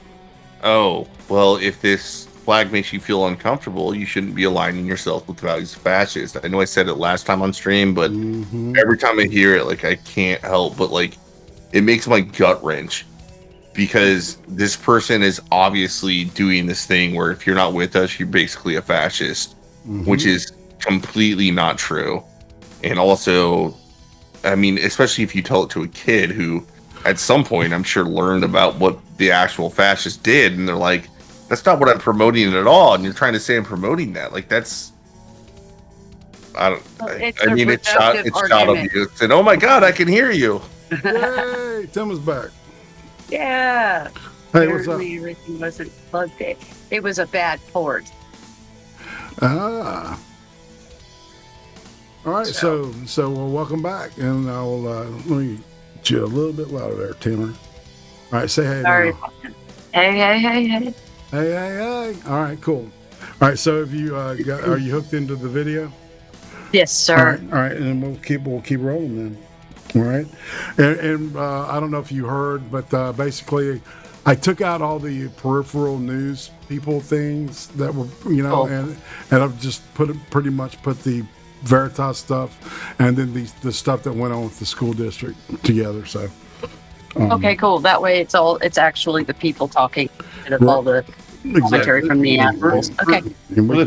oh, well, if this flag makes you feel uncomfortable, you shouldn't be aligning yourself with the values of fascists. I know I said it last time on stream, but every time I hear it, like, I can't help but, like, it makes my gut wrench. Because this person is obviously doing this thing where if you're not with us, you're basically a fascist, which is completely not true. And also, I mean, especially if you tell it to a kid who at some point, I'm sure, learned about what the actual fascists did, and they're like, "That's not what I'm promoting at all." And you're trying to say I'm promoting that? Like that's, I don't. I mean, it's shot of you. It said, "Oh my God, I can hear you." Yay! Tim was back. Yeah. Hey, what's up? Everything wasn't plugged in. It was a bad port. Ah. All right, so well, welcome back, and I'll let me get you a little bit louder there, Timmer. All right, say hey. Sorry. Now. Hey. Hey. All right, cool. All right, so have you are you hooked into the video? Yes, sir. All right, and we'll keep rolling then. All right, and I don't know if you heard, but basically, I took out all the peripheral news people things that were, and I've just pretty much put the Veritas stuff and then the stuff that went on with the school district together. So okay, cool. That way it's actually the people talking instead of all the commentary from the admirals. Okay. For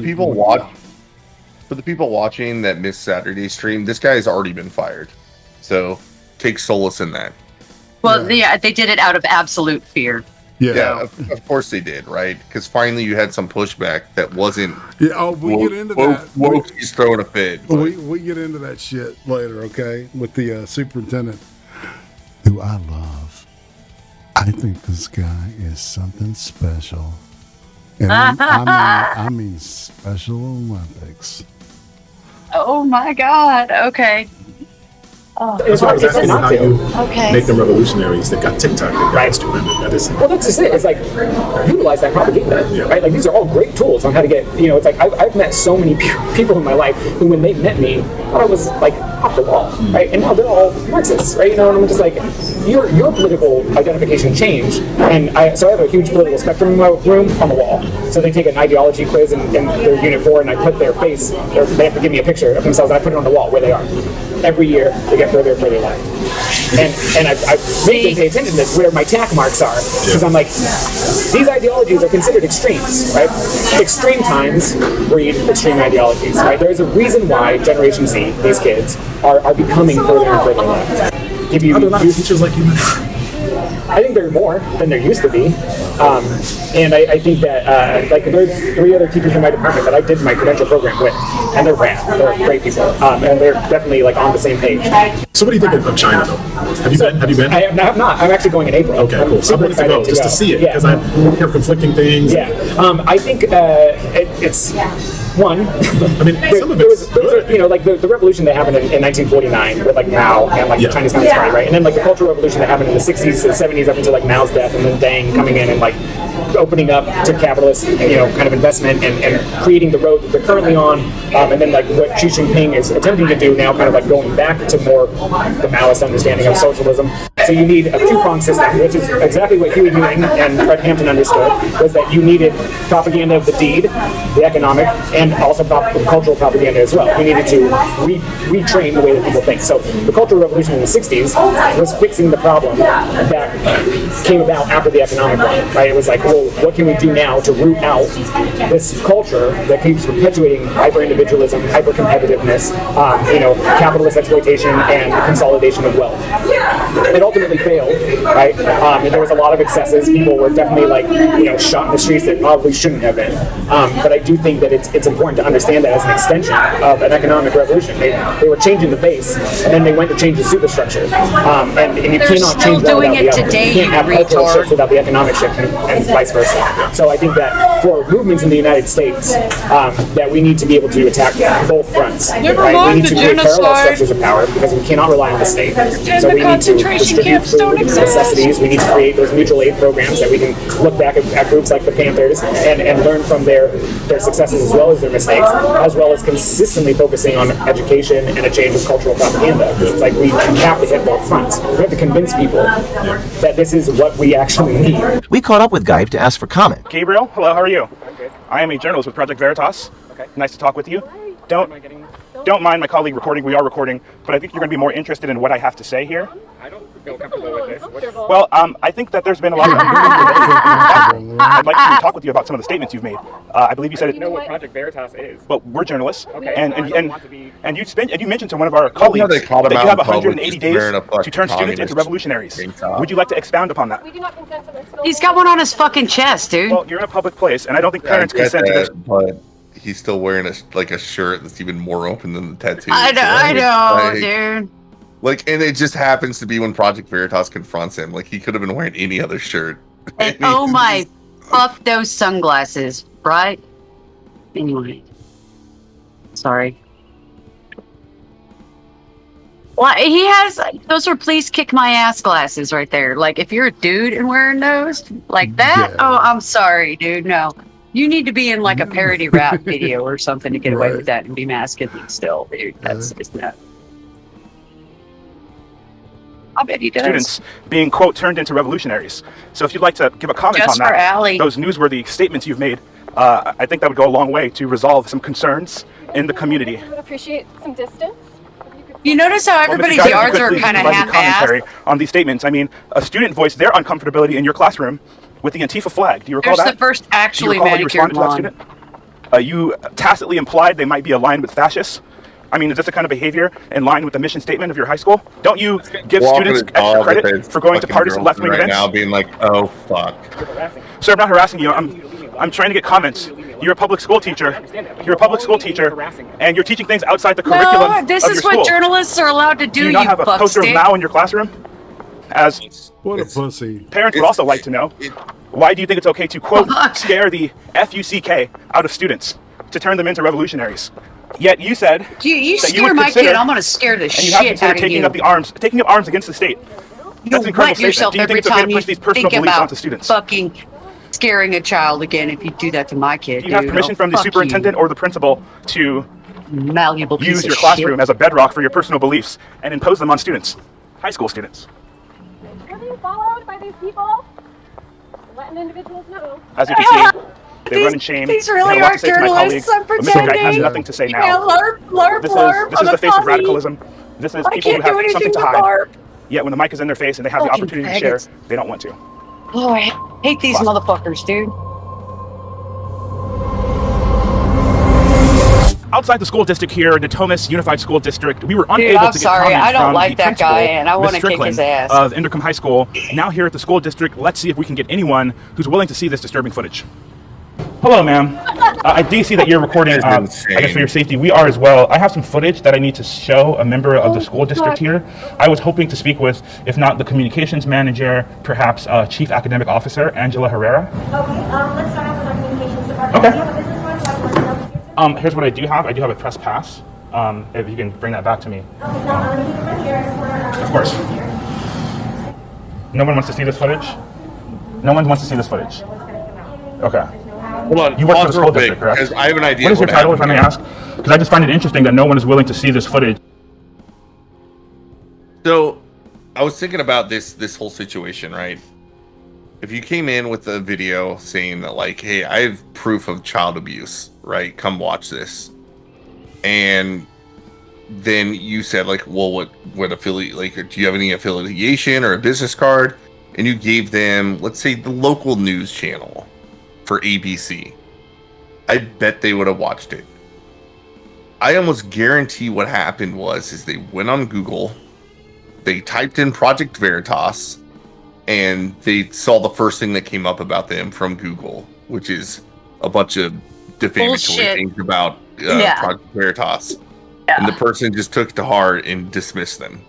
the people watching that missed Saturday's stream, this guy has already been fired. So take solace in that. Well, yeah, they did it out of absolute fear. Yeah, of course they did, right? Because finally you had some pushback that wasn't. Yeah, we get into that. He's throwing a fit. We get into that shit later, okay? With the superintendent, who I love. I think this guy is something special, and I mean Special Olympics. Oh my God! Okay. Oh, that's why I was asking how you make them revolutionaries that got TikTok that got Instagram. Well, that's just it. It's like, utilize that propaganda, right? Like, these are all great tools on how to get, it's like, I've met so many people in my life who, when they met me, thought I was, like, off the wall, right? And now they're all Marxists, right? And I'm just like, your political identification changed. And so I have a huge political spectrum in my room on the wall. So they take an ideology quiz in their Unit 4, and I put their face, or they have to give me a picture of themselves, and I put it on the wall where they are. Every year, they get further and further left. And I make them pay attention to this, where my tack marks are. Because I'm like, these ideologies are considered extremes, right? Extreme times breed extreme ideologies, right? There's a reason why Generation Z, these kids, are becoming further and further left. Are there a lot of teachers like you? I think there are more than there used to be. And I think that, like, there's 3 other teachers in my department that I did my credential program with, and they're rad. They're great people. And they're definitely, like, on the same page. So what do you think of China, though? Have you been? I have not. I'm actually going in April. Okay, cool. So I wanted to go just to see it, because I hear conflicting things. Yeah. I think it's... One, I mean, some of it's good. Like the revolution that happened in 1949 with like Mao and like the Chinese Communist Party, right? And then like the Cultural Revolution that happened in the 60s and 70s up until like Mao's death, and then Deng coming in and like opening up to capitalist, kind of investment and creating the road that they're currently on, and then like what Xi Jinping is attempting to do now, kind of like going back to more the Maoist understanding of socialism. So you need a two-pronged system, which is exactly what Huey Newton and Fred Hampton understood, was that you needed propaganda of the deed, the economic, and also cultural propaganda as well. You needed to retrain the way that people think. So the Cultural Revolution in the 60s was fixing the problem that came about after the economic one, right? It was like, well, what can we do now to root out this culture that keeps perpetuating hyper-individualism, hyper-competitiveness, capitalist exploitation, and consolidation of wealth. It ultimately failed, right? And there was a lot of excesses. People were definitely shot in the streets that probably shouldn't have been. But I do think that it's important to understand that as an extension of an economic revolution. They were changing the base, and then they went to change the superstructure. And you cannot change that without the other. You can't have cultural shift without the economic shift, and vice versa. So I think that for movements in the United States, that we need to be able to attack both fronts. Right? We need to create parallel structures of power because we cannot rely on the state. So we need to distribute food, necessities. We need to create those mutual aid programs that we can look back at groups like the Panthers and learn from their successes as well as their mistakes, as well as consistently focusing on education and a change of cultural propaganda. It's like we have to hit both fronts. We have to convince people that this is what we actually need. We caught up with Guy to ask for comment. Gabriel, hello, how are you? I'm good. I am a journalist with Project Veritas. Okay. Nice to talk with you. Don't don't mind my colleague recording, we are recording, but I think you're going to be more interested in what I have to say here. I don't feel comfortable with this. Well, I think that there's been a lot of I'd like to talk with you about some of the statements you've made. I believe you said it. You know what Project Veritas is. Well, we're journalists, Okay. and you mentioned to one of our colleagues that you have 180 days to turn students into revolutionaries. Would you like to expound upon that? He's got one on his fucking chest, dude. Well, you're in a public place, and I don't think parents consent to this. But he's still wearing a shirt that's even more open than the tattoo. I know, dude. Like, and it just happens to be when Project Veritas confronts him. Like, he could have been wearing any other shirt. And oh my, fuck those sunglasses, right? Anyway. Sorry. Well, he has, those are please kick my ass glasses right there. Like, if you're a dude and wearing those, like that, oh, I'm sorry, dude, no. You need to be in, like, a parody rap video or something to get away with that and be masculine still, dude. That's just not. I bet he does. Students being, quote, turned into revolutionaries. So if you'd like to give a comment Just on for that, Allie. those newsworthy statements you've made, I think that would go a long way to resolve some concerns in the community. I would appreciate some distance. You notice how everybody's Well, Mr. yards are Please kind of provide your commentary half-assed? on these statements. I mean, a student voiced their uncomfortability in your classroom with the Antifa flag. Do you recall There's that? the first actually Do you recall how you manicured responded to that student? You tacitly implied they might be aligned with fascists. I mean, is this the kind of behavior in line with the mission statement of your high school? Don't you give students extra credit for going to partisan left-wing events? Now being like, oh fuck. Sir, I'm not harassing you. I'm trying to get comments. You're a public school teacher. You're a public school teacher, and you're teaching things outside the curriculum No, this of is your school. what journalists are allowed to do, Do you not have a poster of fuckstick. Mao in your classroom? As what a pussy. Parents would also like to know, why do you think it's okay to, quote, scare the FUCK out of students to turn them into revolutionaries? Yet you said You that scare would my consider, kid, I'm gonna scare the and you have shit considered out of taking you. up arms against the state. That's an incredible wet statement. yourself Do you think every it's okay time to you push these personal think beliefs about onto students? fucking scaring a child again if you do that to my kid. Do you have dude. permission Oh, from the fuck superintendent or the principal to malleable piece use of your classroom shit. as a bedrock for your personal beliefs and impose them on students, high school students? We're being followed by these people. Letting individuals know. As you can see, they run in shame. These They really have a lot are to say to my journalists. I'm colleagues, but Mr. Guy has pretending. nothing to say Yeah, now. larp, This larp is on the a face of phony. radicalism. This is I people who can't do have something anything to but hide. larp. Yet when the mic is in their face and they have the Fucking opportunity to share, faggots. they don't want to. Oh, I hate these motherfuckers, dude. Outside the school district here, Natomas Unified School District, we were Dude, unable I'm to get sorry. comments I don't from like the that principal, guy, and I Ms. want to kick Strickland his ass. of Intercom High School. Now here at the school district, let's see if we can get anyone who's willing to see this disturbing footage. Hello, ma'am. I do see that you're recording, I guess for your safety. We are as well. I have some footage that I need to show a member of the school district here. I was hoping to speak with, if not the communications manager, perhaps Chief Academic Officer, Angela Herrera. Okay, let's start off with our communications department. Do you have a business one? So I can let you know. Here's what I do have. I do have a press pass. If you can bring that back to me. Okay, now let me keep it right here. I just wanna, Of course. No one wants to see this footage? No one wants to see this footage. Okay. Hold on. You work for the pause school real quick, district, correct? because I have an idea. What is your what title, if I may happened ask? Because I just find it interesting that no one is willing to see this footage. So, I was thinking about this whole situation, right? If you came in with a video saying that, like, hey, I have proof of child abuse, right? Come watch this. And then you said, like, well, what affiliate, like, do you have any affiliation or a business card? And you gave them, let's say, the local news channel for ABC. I bet they would have watched it. I almost guarantee what happened is they went on Google, they typed in Project Veritas, and they saw the first thing that came up about them from Google, which is a bunch of defamatory Bullshit. things about Yeah. Project Veritas. Yeah. And the person just took it to heart and dismissed them.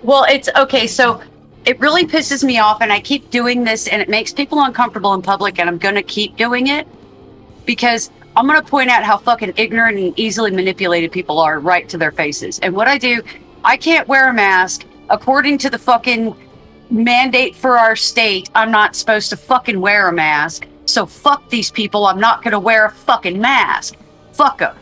Well, it's okay. So it really pisses me off, and I keep doing this, and it makes people uncomfortable in public, and I'm going to keep doing it because I'm going to point out how fucking ignorant and easily manipulated people are right to their faces. And what I do, I can't wear a mask. According to the fucking mandate for our state, I'm not supposed to fucking wear a mask. So fuck these people. I'm not going to wear a fucking mask. Fuck them.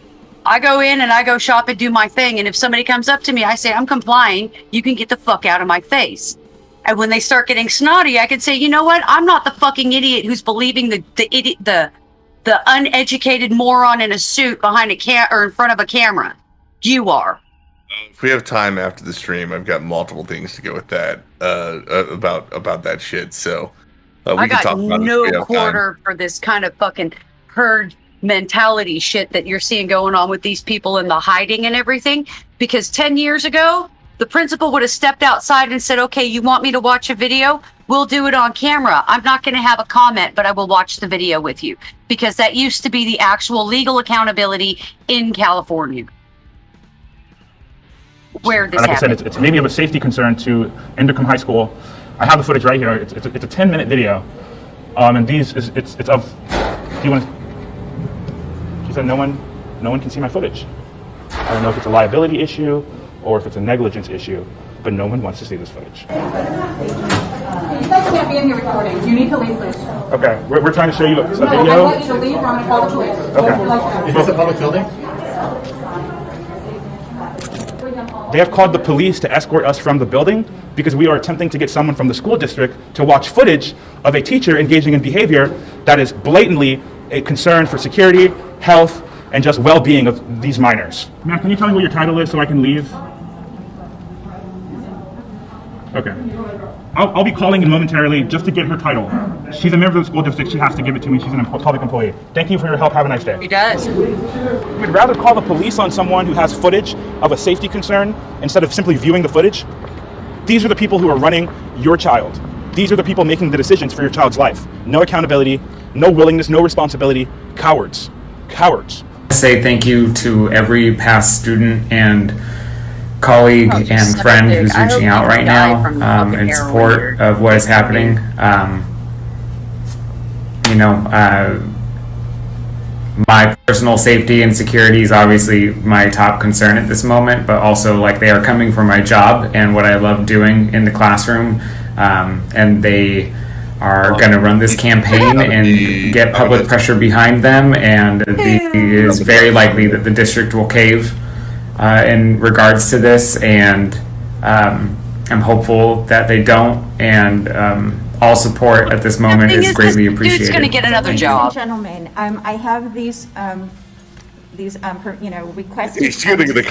I go in and I go shop and do my thing. And if somebody comes up to me, I say, I'm complying. You can get the fuck out of my face. And when they start getting snotty, I can say, you know what? I'm not the fucking idiot who's believing the the uneducated moron in a suit behind or in front of a camera. You are. If we have time after the stream, I've got multiple things to go with that about that shit. So we I can got talk about no it if we have quarter for this kind of fucking herd mentality shit that you're seeing going on with these people and the hiding and everything. Because 10 years ago, the principal would have stepped outside and said, okay, you want me to watch a video? We'll do it on camera. I'm not going to have a comment, but I will watch the video with you. Because that used to be the actual legal accountability in California. Where this like happened. I said, it's maybe of a safety concern to Indercombe High School. I have the footage right here. It's a 10-minute video. And these, it's of, do you want to, she said no one can see my footage. I don't know if it's a liability issue or if it's a negligence issue, but no one wants to see this footage. You guys can't be in here recording. You need to leave, please. Okay, we're trying to show you a video. I want you to leave or I'm going to call the police. Okay. Is this a public building? They have called the police to escort us from the building because we are attempting to get someone from the school district to watch footage of a teacher engaging in behavior that is blatantly a concern for security, health, and just well-being of these minors. Ma'am, can you tell me what your title is so I can leave? Okay. I'll be calling in momentarily just to get her title. She's a member of the school district. She has to give it to me. She's a public employee. Thank you for your help. Have a nice day. He does. We'd rather call the police on someone who has footage of a safety concern instead of simply viewing the footage. These are the people who are running your child. These are the people making the decisions for your child's life. No accountability, no willingness, no responsibility. Cowards. Cowards. Say thank you to every past student and colleague and friend who's reaching out right now in support of what is happening. My personal safety and security is obviously my top concern at this moment, but also like they are coming from my job and what I love doing in the classroom, and they are going to run this campaign and get public pressure behind them, and it is very likely that the district will cave in regards to this, and I'm hopeful that they don't, and all support at this moment is greatly appreciated. Dude's going to get another job. Gentlemen, I have these requests. He's going to get a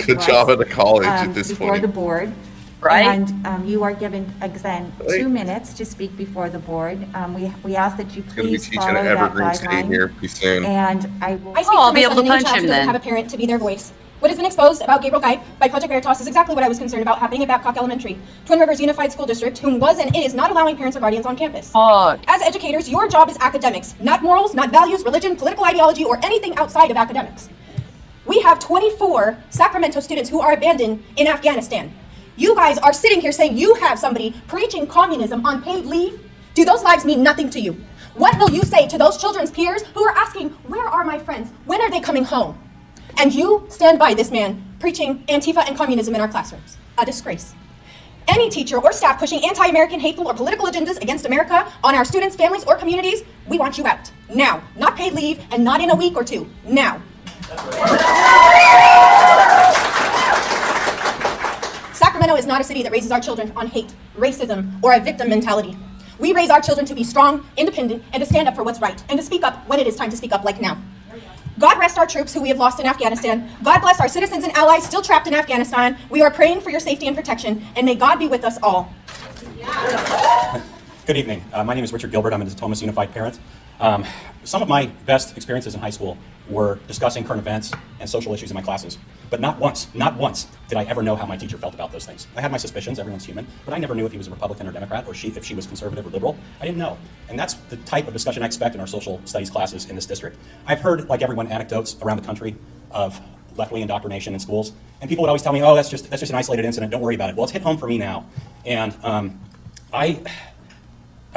good job at a college at this before point. the board. Right. And you are given, again, 2 minutes to speak before the board. We ask that you please follow that guideline. Here pretty soon. And I will. I speak I'll for be my able son to and any punch child him who doesn't then. have a parent to be their voice. What has been exposed about Gabriel Guy by Project Veritas is exactly what I was concerned about happening at Babcock Elementary, Twin Rivers Unified School District, whom was and is not allowing parents or guardians on campus. As educators, your job is academics, not morals, not values, religion, political ideology, or anything outside of academics. We have 24 Sacramento students who are abandoned in Afghanistan. You guys are sitting here saying you have somebody preaching communism on paid leave. Do those lives mean nothing to you? What will you say to those children's peers who are asking, where are my friends? When are they coming home? And you stand by this man preaching Antifa and communism in our classrooms. A disgrace. Any teacher or staff pushing anti-American, hateful, or political agendas against America on our students, families, or communities, we want you out. Now. Not paid leave, and not in a week or two. Now. Sacramento is not a city that raises our children on hate, racism, or a victim mentality. We raise our children to be strong, independent, and to stand up for what's right, and to speak up when it is time to speak up, like now. God rest our troops who we have lost in Afghanistan. God bless our citizens and allies still trapped in Afghanistan. We are praying for your safety and protection, and may God be with us all. Good evening. My name is Richard Gilbert. I'm a Natomas Unified parent. Some of my best experiences in high school were discussing current events and social issues in my classes. But not once did I ever know how my teacher felt about those things. I had my suspicions, everyone's human, but I never knew if he was a Republican or Democrat, or if she was conservative or liberal. I didn't know. And that's the type of discussion I expect in our social studies classes in this district. I've heard, like everyone, anecdotes around the country of left-wing indoctrination in schools, and people would always tell me, oh, that's just an isolated incident, don't worry about it. Well, it's hit home for me now. And I'd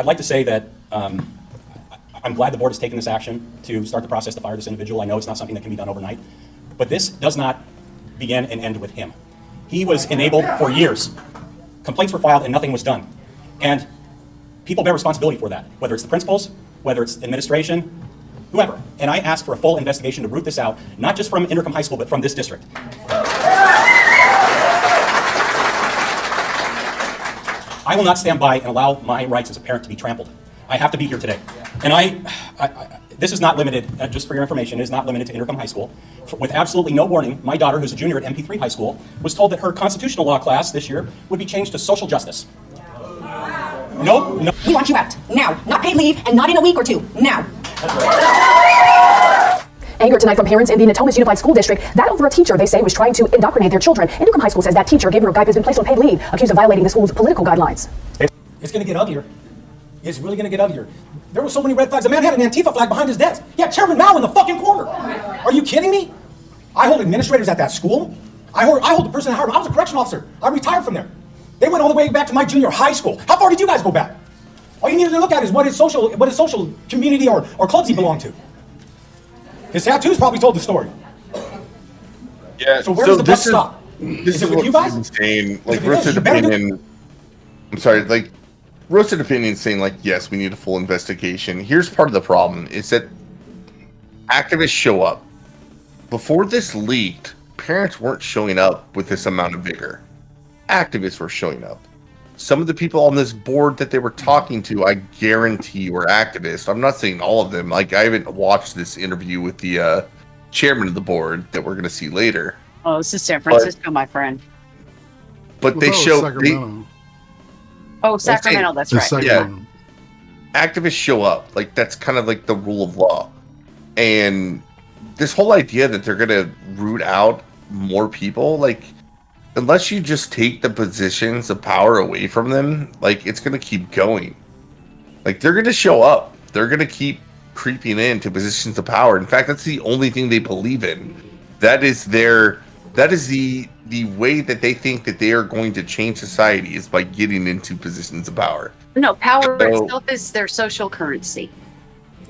like to say that I'm glad the board has taken this action to start the process to fire this individual. I know it's not something that can be done overnight, but this does not begin and end with him. He was enabled for years. Complaints were filed and nothing was done. And people bear responsibility for that, whether it's the principals, whether it's administration, whoever. And I ask for a full investigation to root this out, not just from Indercombe High School, but from this district. I will not stand by and allow my rights as a parent to be trampled. I have to be here today. And This is not limited, just for your information, it is not limited to Intercom High School. With absolutely no warning, my daughter, who's a junior at MP3 High School, was told that her constitutional law class this year would be changed to social justice. No. We want you out. Now. Not paid leave and not in a week or two. Now. Anger tonight from parents in the Natomas Unified School District. That over a teacher they say was trying to indoctrinate their children. Intercom High School says that teacher, Gabriel Geip, has been placed on paid leave, accused of violating the school's political guidelines. It's going to get uglier. It's really going to get uglier. There were so many red flags. A man had an Antifa flag behind his desk. Yeah, Chairman Mao in the fucking corner. Are you kidding me? I hold administrators at that school. I hold the person that hired me. I was a correction officer. I retired from there. They went all the way back to my junior high school. How far did you guys go back? All you need to look at is what his social community or clubs he belonged to. His tattoos probably told the story. Yeah. So where does the buck stop? This is it with you guys? Insane. Like roasted opinion. I'm sorry. Like roasted opinion saying like, yes, we need a full investigation. Here's part of the problem: is that activists show up. Before this leaked, parents weren't showing up with this amount of vigor. Activists were showing up. Some of the people on this board that they were talking to, I guarantee were activists. I'm not saying all of them. Like, I haven't watched this interview with the chairman of the board that we're going to see later. Oh, this is San Francisco, my friend. But they show... Sacramento. Sacramento, that's right. Sacramento. Yeah. Activists show up. Like, that's kind of like the rule of law. And this whole idea that they're going to root out more people, like... Unless you just take the positions of power away from them, like, it's going to keep going. Like, they're going to show up. They're going to keep creeping into positions of power. In fact, that's the only thing they believe in. That is the way that they think that they are going to change society is by getting into positions of power. No, power itself is their social currency.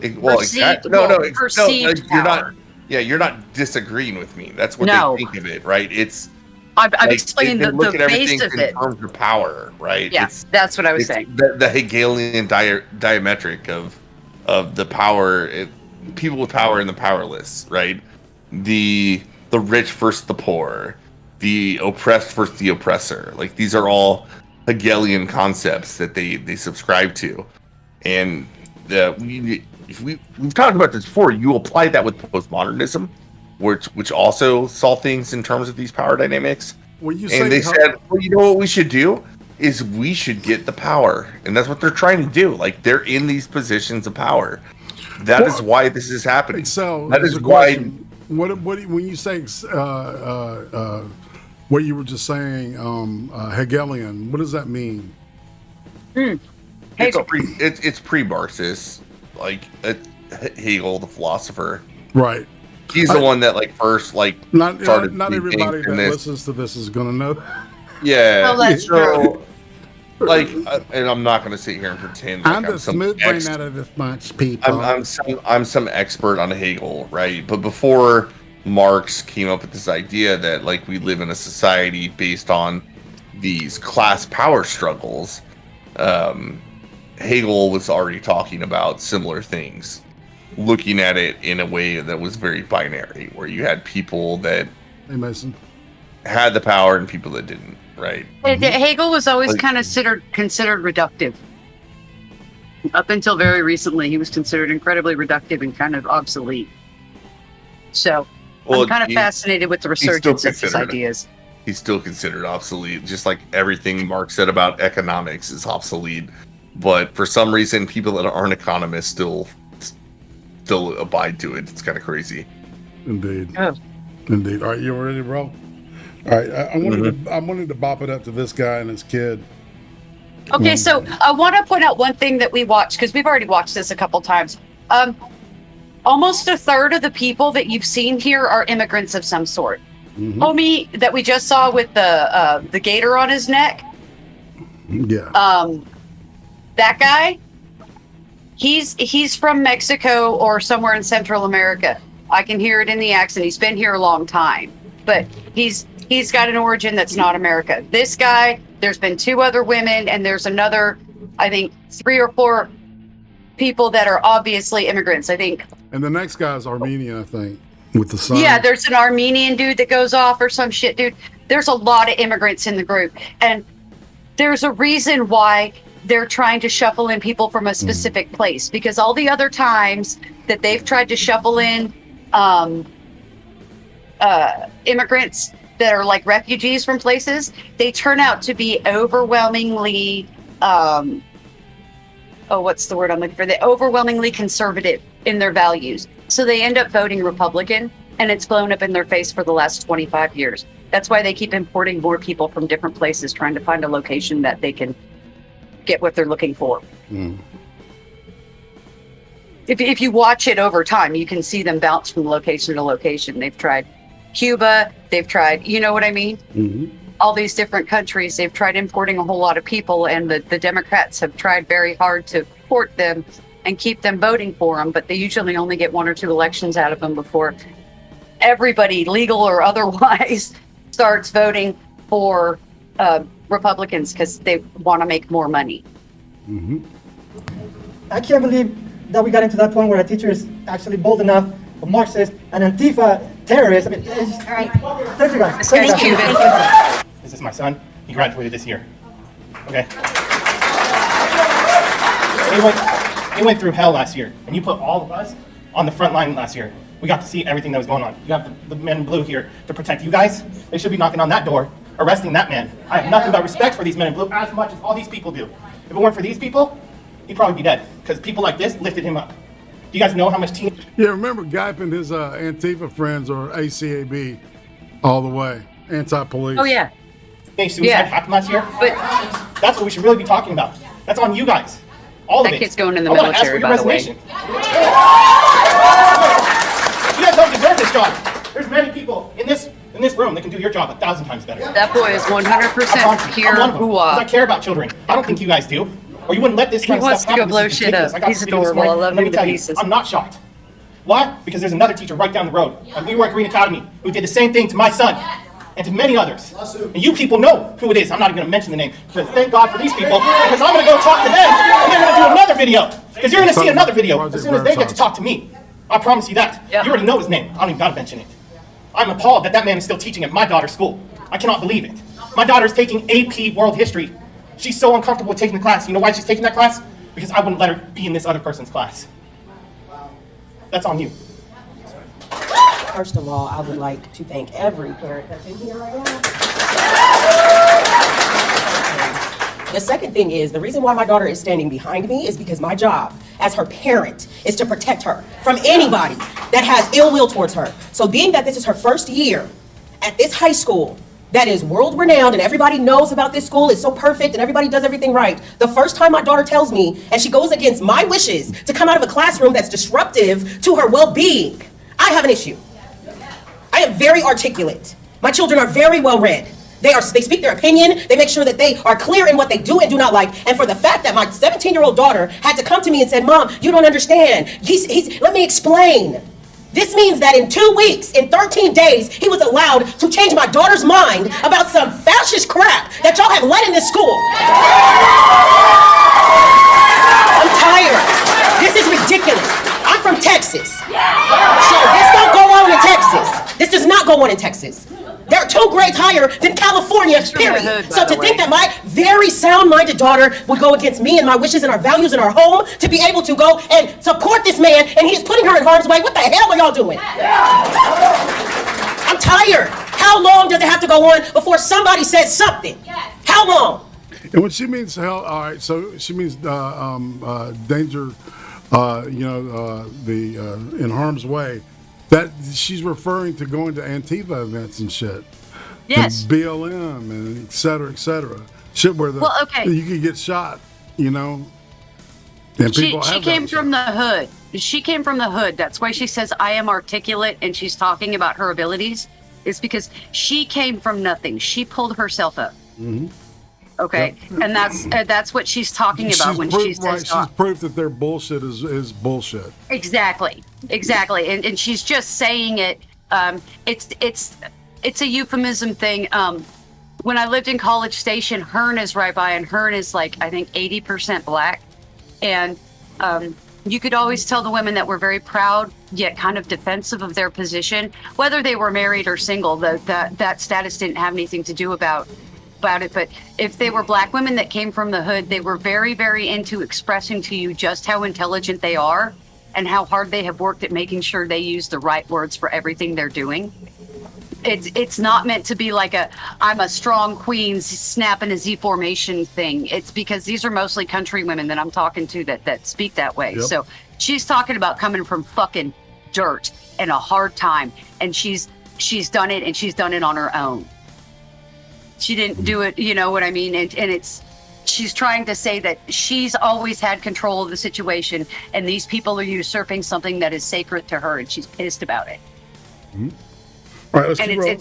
Exactly. Perceived power. You're not disagreeing with me. That's what they think of it, right? It's... I'm explaining the base of it. In terms of power, right? Yes, that's what I was saying. The Hegelian diametric of the power, people with power and the powerless, right? The rich versus the poor, the oppressed versus the oppressor. Like, these are all Hegelian concepts that they subscribe to, and we've talked about this before. You apply that with postmodernism, which also saw things in terms of these power dynamics. And they said, well, you know what we should do is we should get the power. And that's what they're trying to do. Like, they're in these positions of power. That is why this is happening. So that is why... What when you say what you were just saying, Hegelian, what does that mean? Hegel. It's pre-Marxist. Like, Hegel, the philosopher. Right. He's the one that first started. Not everybody that listens to this is gonna know. Yeah, well, that's true. And I'm not gonna sit here and pretend like I'm the smooth brain out of this bunch, people. I'm some expert on Hegel, right? But before Marx came up with this idea that we live in a society based on these class power struggles, Hegel was already talking about similar things. Looking at it in a way that was very binary, where you had people that had the power and people that didn't, right? Hegel was always kind of considered reductive. Up until very recently, he was considered incredibly reductive and kind of obsolete. So I'm kind of fascinated with the resurgence of his ideas. He's still considered obsolete, just like everything Marx said about economics is obsolete. But for some reason, people that aren't economists still abide to it. It's kind of crazy. Indeed. Oh. Indeed. All right, you ready, bro? All right, I wanted to bop it up to this guy and his kid. Okay, so I want to point out one thing that we watched, because we've already watched this a couple times. Almost a third of the people that you've seen here are immigrants of some sort. Homie that we just saw with the gator on his neck. Yeah. That guy. He's from Mexico or somewhere in Central America. I can hear it in the accent. He's been here a long time, but he's got an origin that's not America. This guy, there's been 2 other women, and there's another, I think, 3 or 4 people that are obviously immigrants, I think. And the next guy's Armenian, I think, with the son. Yeah, there's an Armenian dude that goes off or some shit, dude. There's a lot of immigrants in the group, and there's a reason why they're trying to shuffle in people from a specific place, because all the other times that they've tried to shuffle in immigrants that are like refugees from places, they turn out to be overwhelmingly what's the word I'm looking for? They're overwhelmingly conservative in their values. So they end up voting Republican, and it's blown up in their face for the last 25 years. That's why they keep importing more people from different places, trying to find a location that they can get what they're looking for. If you watch it over time, you can see them bounce from location to location. They've tried Cuba, they've tried, you know what I mean? All these different countries, they've tried importing a whole lot of people, and the Democrats have tried very hard to port them and keep them voting for them, but they usually only get 1 or 2 elections out of them before everybody, legal or otherwise, starts voting for Republicans because they want to make more money. I can't believe that we got into that point where a teacher is actually bold enough, a Marxist, an Antifa terrorist. I mean, all right. Thank you guys. Thank you. This is my son. He graduated this year. Okay. He went through hell last year, and you put all of us on the front line last year. We got to see everything that was going on. You have the men in blue here to protect you guys. They should be knocking on that door, arresting that man. I have nothing but respect for these men in blue as much as all these people do. If it weren't for these people, he'd probably be dead, because people like this lifted him up. Do you guys know how much team? Yeah, remember Guype and his Antifa friends are ACAB all the way, anti-police. Oh yeah. Suicide happened last year. But that's what we should really be talking about. That's on you guys. All of it. That kid's going in the I want to ask for military, your by the way. You guys don't deserve this job. There's many people in this room that can do your job 1,000 times better. That boy is 100% pure I'm one of them, 'cause hoo-ah. I care about children. I don't think you guys do. Or you wouldn't let this He kind of wants stuff to go happen. blow This is shit ridiculous. up. I got He's this video this adorable. I morning, love and let him me to tell you, pieces. I'm not shocked. Why? Because there's another teacher right down the road. And we were at Green Academy who did the same thing to my son and to many others. And you people know who it is. I'm not even going to mention the name, because thank God for these people, because I'm going to go talk to them and they're going to do another video. Because you're going to see another video as soon as they get to talk to me. I promise you that. You already know his name. I don't even got to mention it. I'm appalled that that man is still teaching at my daughter's school. I cannot believe it. My daughter is taking AP World History. She's so uncomfortable with taking the class. You know why she's taking that class? Because I wouldn't let her be in this other person's class. That's on you. First of all, I would like to thank every parent that's in here right now. The second thing is, the reason why my daughter is standing behind me is because my job as her parent is to protect her from anybody that has ill will towards her. So being that this is her first year at this high school that is world renowned and everybody knows about this school, is so perfect and everybody does everything right, the first time my daughter tells me, and she goes against my wishes to come out of a classroom that's disruptive to her well-being, I have an issue. I am very articulate. My children are very well read. They speak their opinion. They make sure that they are clear in what they do and do not like. And for the fact that my 17-year-old daughter had to come to me and said, "Mom, you don't understand. Let me explain." This means that in 2 weeks, in 13 days, he was allowed to change my daughter's mind about some fascist crap that y'all have let in this school. I'm tired. This is ridiculous. I'm from Texas. So this don't go on in Texas. This does not go on in Texas. They're 2 grades higher than California, period. So to think that my very sound-minded daughter would go against me and my wishes and our values in our home to be able to go and support this man, and he's putting her in harm's way, what the hell are y'all doing? I'm tired. How long does it have to go on before somebody says something? How long? And when she means hell, all right, so she means danger, in harm's way. That she's referring to going to Antifa events and shit. Yes. And BLM and et cetera, shit where you could get shot, And She came from the hood. She came from the hood. That's why she says I am articulate, and she's talking about her abilities. It's because she came from nothing. She pulled herself up. Mm-hmm. Okay, yep. And that's what she's talking about when she says she's proof that their bullshit is bullshit. Exactly, and she's just saying it. It's a euphemism thing. When I lived in College Station, Hearn is right by, and Hearn is like I think 80% black, and you could always tell the women that were very proud yet kind of defensive of their position, whether they were married or single. That status didn't have anything to do about about it, but if they were black women that came from the hood, they were very, very into expressing to you just how intelligent they are and how hard they have worked at making sure they use the right words for everything they're doing. It's not meant to be like I'm a strong queen snap in a Z formation thing. It's because these are mostly country women that I'm talking to that speak that way. Yep. So she's talking about coming from fucking dirt and a hard time, and she's done it, and she's done it on her own. She didn't do it, you know what I mean? And she's trying to say that she's always had control of the situation, and these people are usurping something that is sacred to her, and she's pissed about it. Mm-hmm. All right, let's And keep rolling.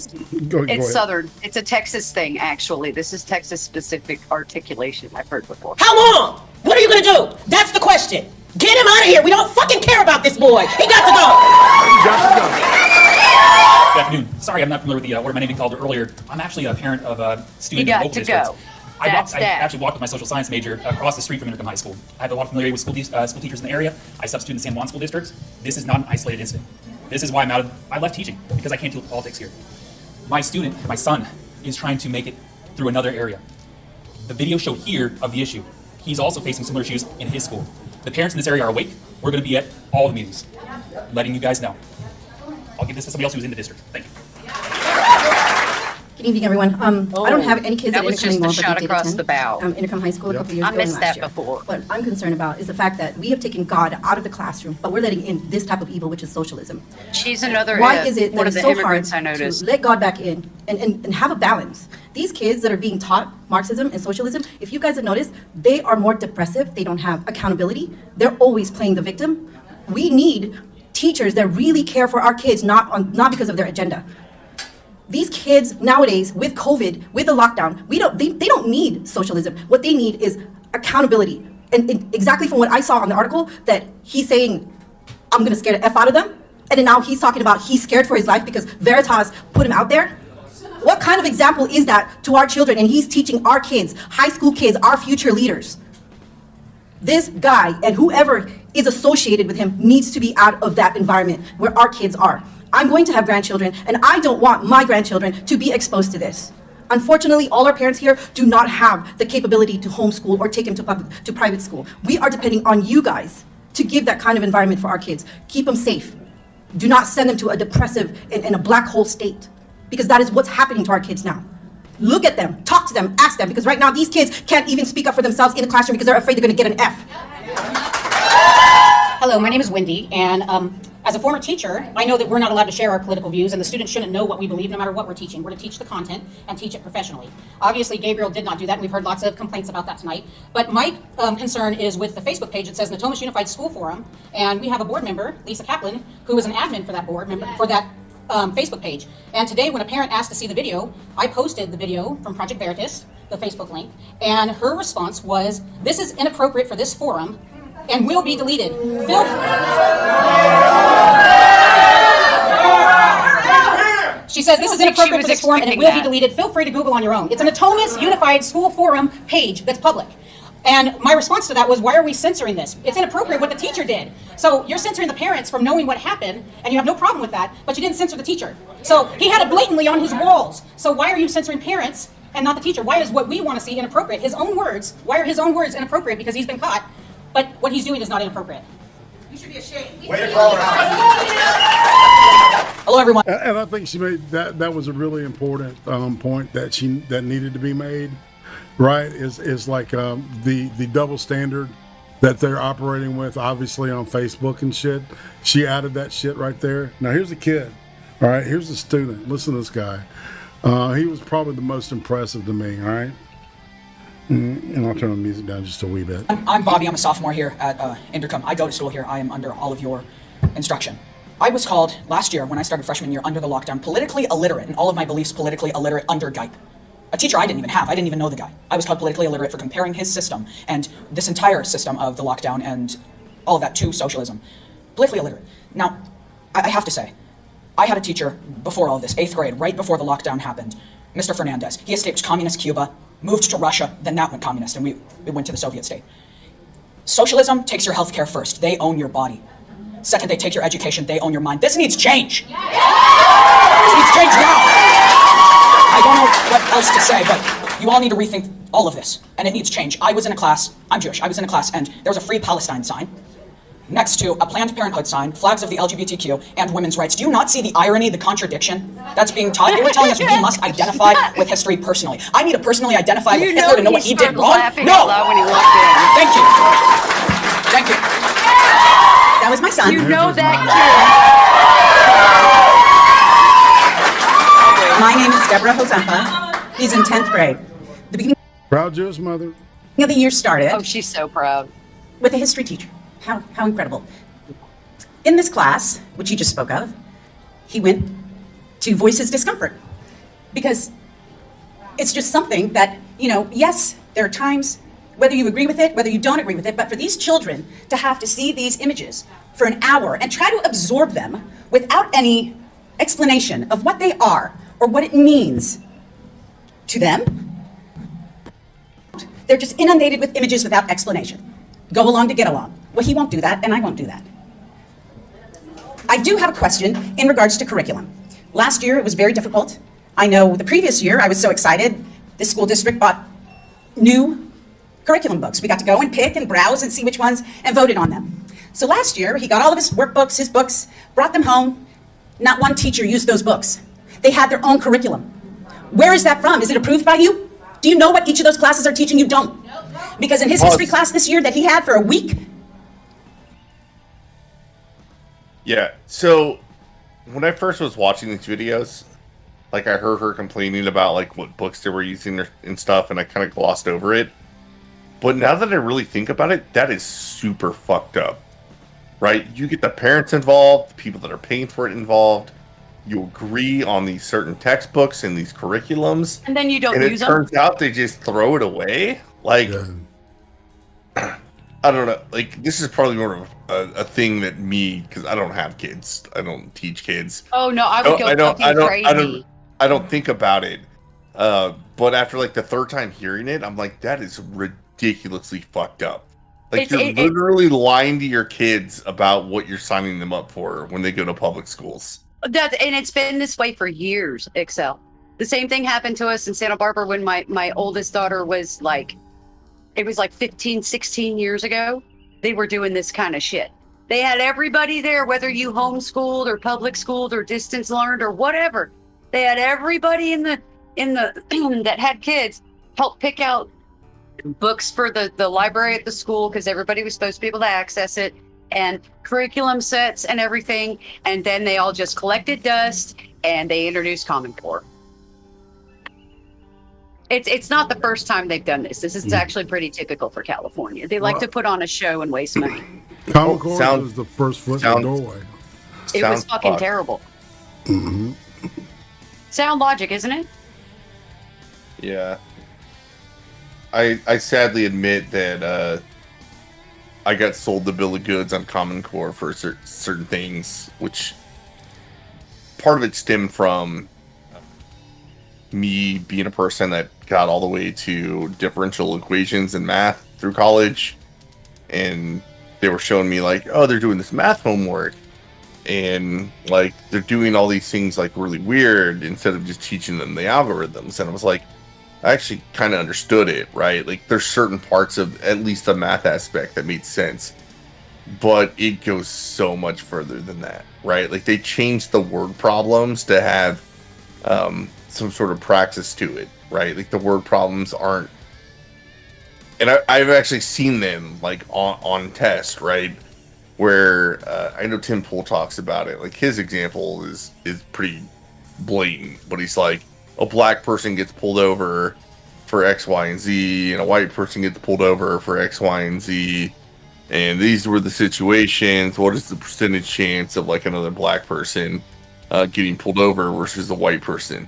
Go ahead. Southern. It's a Texas thing, actually. This is Texas-specific articulation I've heard before. How long? What are you gonna do? That's the question. Get him out of here. We don't fucking care about this boy. He got to go. Good afternoon. Sorry, I'm not familiar with the order my name being called earlier. I'm actually a parent of a student in You got local to districts. go. I That's actually walked with my social science major across the street from Intercom High School. I have a lot of familiarity with school teachers in the area. I substitute in the San Juan school districts. This is not an isolated incident. This is why I left teaching, because I can't deal with politics here. My son, is trying to make it through another area. The video showed here of the issue. He's also facing similar issues in his school. The parents in this area are awake. We're going to be at all the meetings, letting you guys know. I'll give this to somebody else who's in the district. Thank you. Good evening, everyone. I don't have any kids that at was Intercom just a anymore, shot but they did across attend the bow. Intercom High School a couple years I ago and missed last that year. before. What I'm concerned about is the fact that we have taken God out of the classroom, but we're letting in this type of evil, which is socialism. She's another Why is it that one of it's the so hard immigrants I noticed. to let God back in and have a balance? These kids that are being taught Marxism and socialism, if you guys have noticed, they are more depressive. They don't have accountability. They're always playing the victim. We need teachers that really care for our kids, not because of their agenda. These kids nowadays, with COVID, with the lockdown, they don't need socialism. What they need is accountability. And exactly from what I saw on the article, that he's saying, I'm going to scare the F out of them. And then now he's talking about he's scared for his life because Veritas put him out there. What kind of example is that to our children? And he's teaching our kids, high school kids, our future leaders. This guy and whoever is associated with him needs to be out of that environment where our kids are. I'm going to have grandchildren, and I don't want my grandchildren to be exposed to this. Unfortunately, all our parents here do not have the capability to homeschool or take them to private school. We are depending on you guys to give that kind of environment for our kids. Keep them safe. Do not send them to a depressive and a black hole state, because that is what's happening to our kids now. Look at them, talk to them, ask them, because right now these kids can't even speak up for themselves in the classroom because they're afraid they're going to get an F. Hello, my name is Wendy, and as a former teacher, I know that we're not allowed to share our political views, and the students shouldn't know what we believe no matter what we're teaching. We're to teach the content and teach it professionally. Obviously, Gabriel did not do that, and we've heard lots of complaints about that tonight. But my concern is with the Facebook page. It says Natomas Unified School Forum, and we have a board member, Lisa Kaplan, who is an admin for that board member, for that Facebook page. And today, when a parent asked to see the video, I posted the video from Project Veritas, the Facebook link, and her response was, "This is inappropriate for this forum and will be deleted." She says, "This is inappropriate for this forum and it will be deleted. Feel free to Google on your own." It's a Natomas Unified School Forum page that's public. And my response to that was, why are we censoring this? It's inappropriate what the teacher did. So you're censoring the parents from knowing what happened, and you have no problem with that, but you didn't censor the teacher. So he had it blatantly on his walls. So why are you censoring parents and not the teacher? Why is what we want to see inappropriate? His own words, why are his own words inappropriate? Because he's been caught, but what he's doing is not inappropriate. You should be ashamed. Way to call her out. Hello, everyone. And I think she made that was a really important point that needed to be made. Right, is like the double standard that they're operating with, obviously on Facebook and shit. She added that shit right there. Now here's a kid. All right, here's a student. Listen to this guy. He was probably the most impressive to me. All right, and I'll turn the music down just a wee bit. I'm Bobby. I'm a sophomore here at Intercom. I go to school here. I am under all of your instruction. I was called last year when I started freshman year under the lockdown politically illiterate, and all of my beliefs politically illiterate under GYPE. A teacher I didn't even have. I didn't even know the guy. I was called politically illiterate for comparing his system and this entire system of the lockdown and all of that to socialism. Politically illiterate. Now, I have to say, I had a teacher before all of this, 8th grade, right before the lockdown happened, Mr. Fernandez. He escaped communist Cuba, moved to Russia, then that went communist, and we went to the Soviet state. Socialism takes your healthcare first. They own your body. Second, they take your education. They own your mind. This needs change. This needs change now. I don't know what else to say, but You all need to rethink all of this, and it needs change. I was in a class, I'm Jewish, I was in a class, and there was a Free Palestine sign next to a Planned Parenthood sign, flags of the LGBTQ, and women's rights. Do you not see the irony, the contradiction that's being taught? They were telling us we must identify with history personally. I need to personally identify with Hitler to know what he did wrong? No! When he walked in. Thank you. Thank you. That was my son. You know that kid. My name is Deborah Hozempa. He's in 10th grade. The beginning Proud Jewish mother. of the year started. Oh, she's so proud. With a history teacher. How incredible. In this class, which he just spoke of, he went to voice his discomfort. Because it's just something that, yes, there are times, whether you agree with it, whether you don't agree with it, but for these children to have to see these images for an hour and try to absorb them without any explanation of what they are or what it means to them, they're just inundated with images without explanation. Go along to get along. Well, he won't do that, and I won't do that. I do have a question in regards to curriculum. Last year, it was very difficult. I know the previous year, I was so excited. The school district bought new curriculum books. We got to go and pick and browse and see which ones and voted on them. So last year, he got all of his workbooks, his books, brought them home. Not one teacher used those books. They had their own curriculum. Where is that from? Is it approved by you? Do you know what each of those classes are teaching? You don't. Because in his history class this year that he had for a week. Yeah, so when I first was watching these videos, I heard her complaining about what books they were using and stuff, and I kind of glossed over it. But now that I really think about it, that is super fucked up, right? You get the parents involved, the people that are paying for it involved. You agree on these certain textbooks and these curriculums, and then you don't use them. And it turns out they just throw it away. I don't know. This is probably more of a thing that because I don't have kids. I don't teach kids. Oh no, I would go crazy. I don't think about it. But after the third time hearing it, I'm like, that is ridiculously fucked up. You're literally lying to your kids about what you're signing them up for when they go to public schools. And it's been this way for years, Excel. The same thing happened to us in Santa Barbara when my oldest daughter was it was 15, 16 years ago. They were doing this kind of shit. They had everybody there, whether you homeschooled or public schooled or distance learned or whatever. They had everybody in the that had kids help pick out books for the library at the school, because everybody was supposed to be able to access it, and curriculum sets and everything. And then they all just collected dust and they introduced Common Core. It's not the first time they've done this. This is actually pretty typical for California. They like to put on a show and waste money. Common Core was the first foot in the doorway. It was fucking terrible. Mm-hmm. Sound logic, isn't it? Yeah. I sadly admit that I got sold the bill of goods on Common Core for certain things, which part of it stemmed from me being a person that got all the way to differential equations and math through college, and they were showing me they're doing this math homework, and they're doing all these things really weird instead of just teaching them the algorithms. And I was like, I actually kind of understood it, right? There's certain parts of at least the math aspect that made sense, but it goes so much further than that, right? They changed the word problems to have some sort of praxis to it, right? The word problems aren't, and I've actually seen them on test, right? Where I know Tim Pool talks about it. His example is pretty blatant, but he's a black person gets pulled over for X, Y, and Z, and a white person gets pulled over for X, Y, and Z, and these were the situations. What is the percentage chance of another black person getting pulled over versus a white person?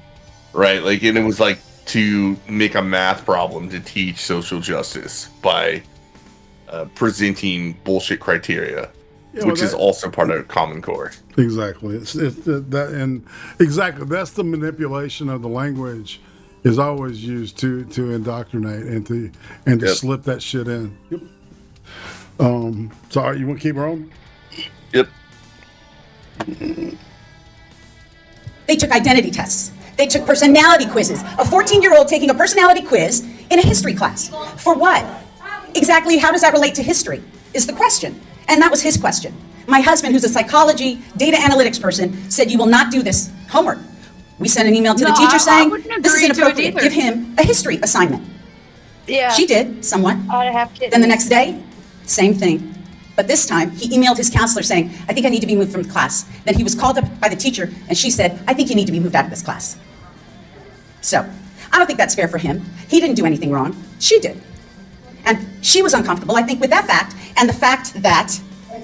Right, and it was to make a math problem to teach social justice by presenting bullshit criteria, which is also part of Common Core. Exactly, it's that, and exactly that's the manipulation of the language is always used to indoctrinate and to slip that shit in. Yep. Sorry, you want to keep rolling? Yep. They took identity tests. They took personality quizzes. A 14-year-old taking a personality quiz in a history class. For what? Exactly how does that relate to history is the question. And that was his question. My husband, who's a psychology, data analytics person, said you will not do this homework. We sent an email to the teacher saying, this is inappropriate. Give him a history assignment. Yeah. She did, somewhat. I'd have kids. Then the next day, same thing. But this time, he emailed his counselor saying, I think I need to be moved from the class. Then he was called up by the teacher, and she said, I think you need to be moved out of this class. So, I don't think that's fair for him. He didn't do anything wrong. She did. And she was uncomfortable, I think, with that fact, and the fact that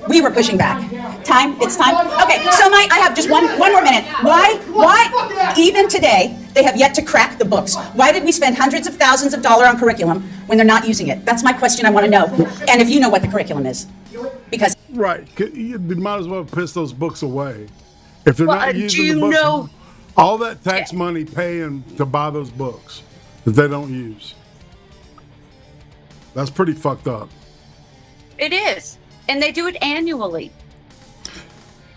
we were pushing back. It's time? Okay, so I have just one more minute. Why, even today, they have yet to crack the books? Why did we spend hundreds of thousands of dollars on curriculum when they're not using it? That's my question I want to know. And if you know what the curriculum is. Because right, you might as well piss those books away. If they're not using the books, all that tax money paying to buy those books that they don't use. That's pretty fucked up. It is. And they do it annually.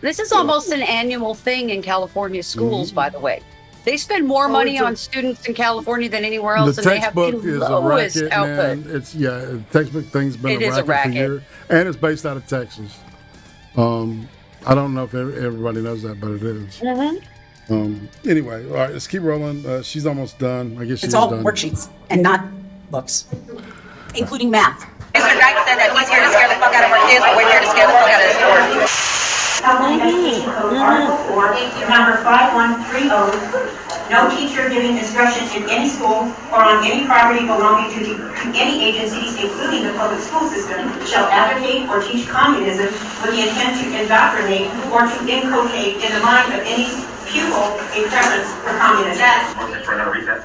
This is almost an annual thing in California schools, by the way. They spend more money on students in California than anywhere else, and they have the lowest output. Man. The textbook thing's been a racket for years, and it's based out of Texas. I don't know if everybody knows that, but it is. Anyway, all right, let's keep rolling. She's almost done. I guess she's all done. Worksheets and not books, including math. Mr. Dyke said that he's here to scare the fuck out of our kids, but we're here to scare the fuck out of his board. Number 5130, no teacher giving instruction in any school or on any property belonging to any agencies, including the public school system, shall advocate or teach communism with the intent to indoctrinate or to inculcate in the mind of any pupil a preference for communism. For another recess.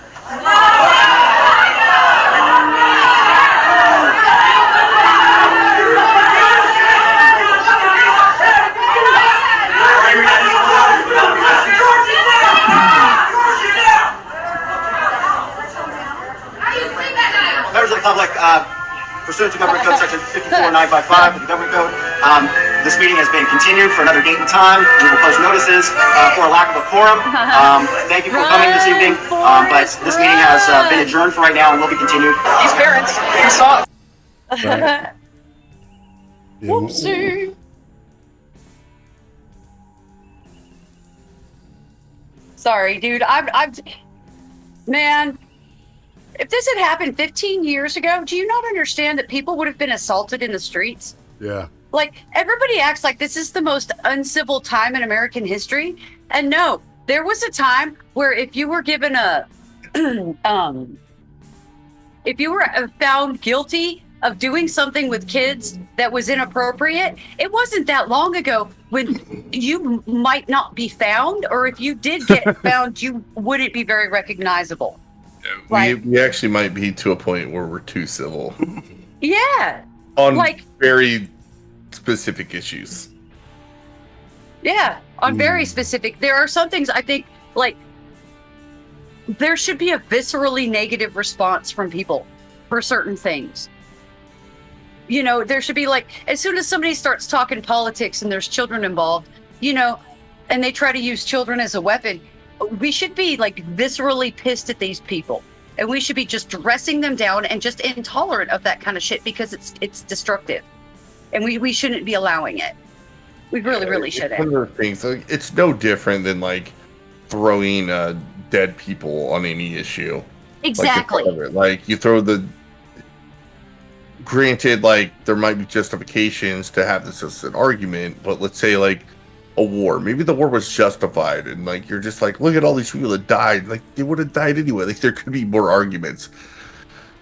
Members of the public, pursuant to Government Code Section 54955 of the Government Code, this meeting has been continued for another date and time. We will post notices for a lack of a quorum. Thank you for coming this evening, but this meeting has been adjourned for right now and will be continued. These parents, you saw. Whoopsie. Sorry, dude. Man, if this had happened 15 years ago, do you not understand that people would have been assaulted in the streets? Yeah. Like, everybody acts like this is the most uncivil time in American history. And no, there was a time where if you were given if you were found guilty of doing something with kids that was inappropriate, it wasn't that long ago when you might not be found, or if you did get found, you wouldn't be very recognizable. We actually might be to a point where we're too civil. Yeah. On very specific issues. Yeah, on very specific. There are some things I think, like, there should be a viscerally negative response from people for certain things. You know, there should be, like, as soon as somebody starts talking politics and there's children involved, you know, and they try to use children as a weapon, we should be, like, viscerally pissed at these people. And we should be just dressing them down and just intolerant of that kind of shit because it's destructive. And we shouldn't be allowing it. We really shouldn't. One of the things, like, it's no different than, like, throwing dead people on any issue. Exactly. Like you throw the... Granted, like, there might be justifications to have this as an argument, but let's say, like, a war. Maybe the war was justified, and, like, you're just like, look at all these people that died. Like, they would have died anyway. Like, there could be more arguments.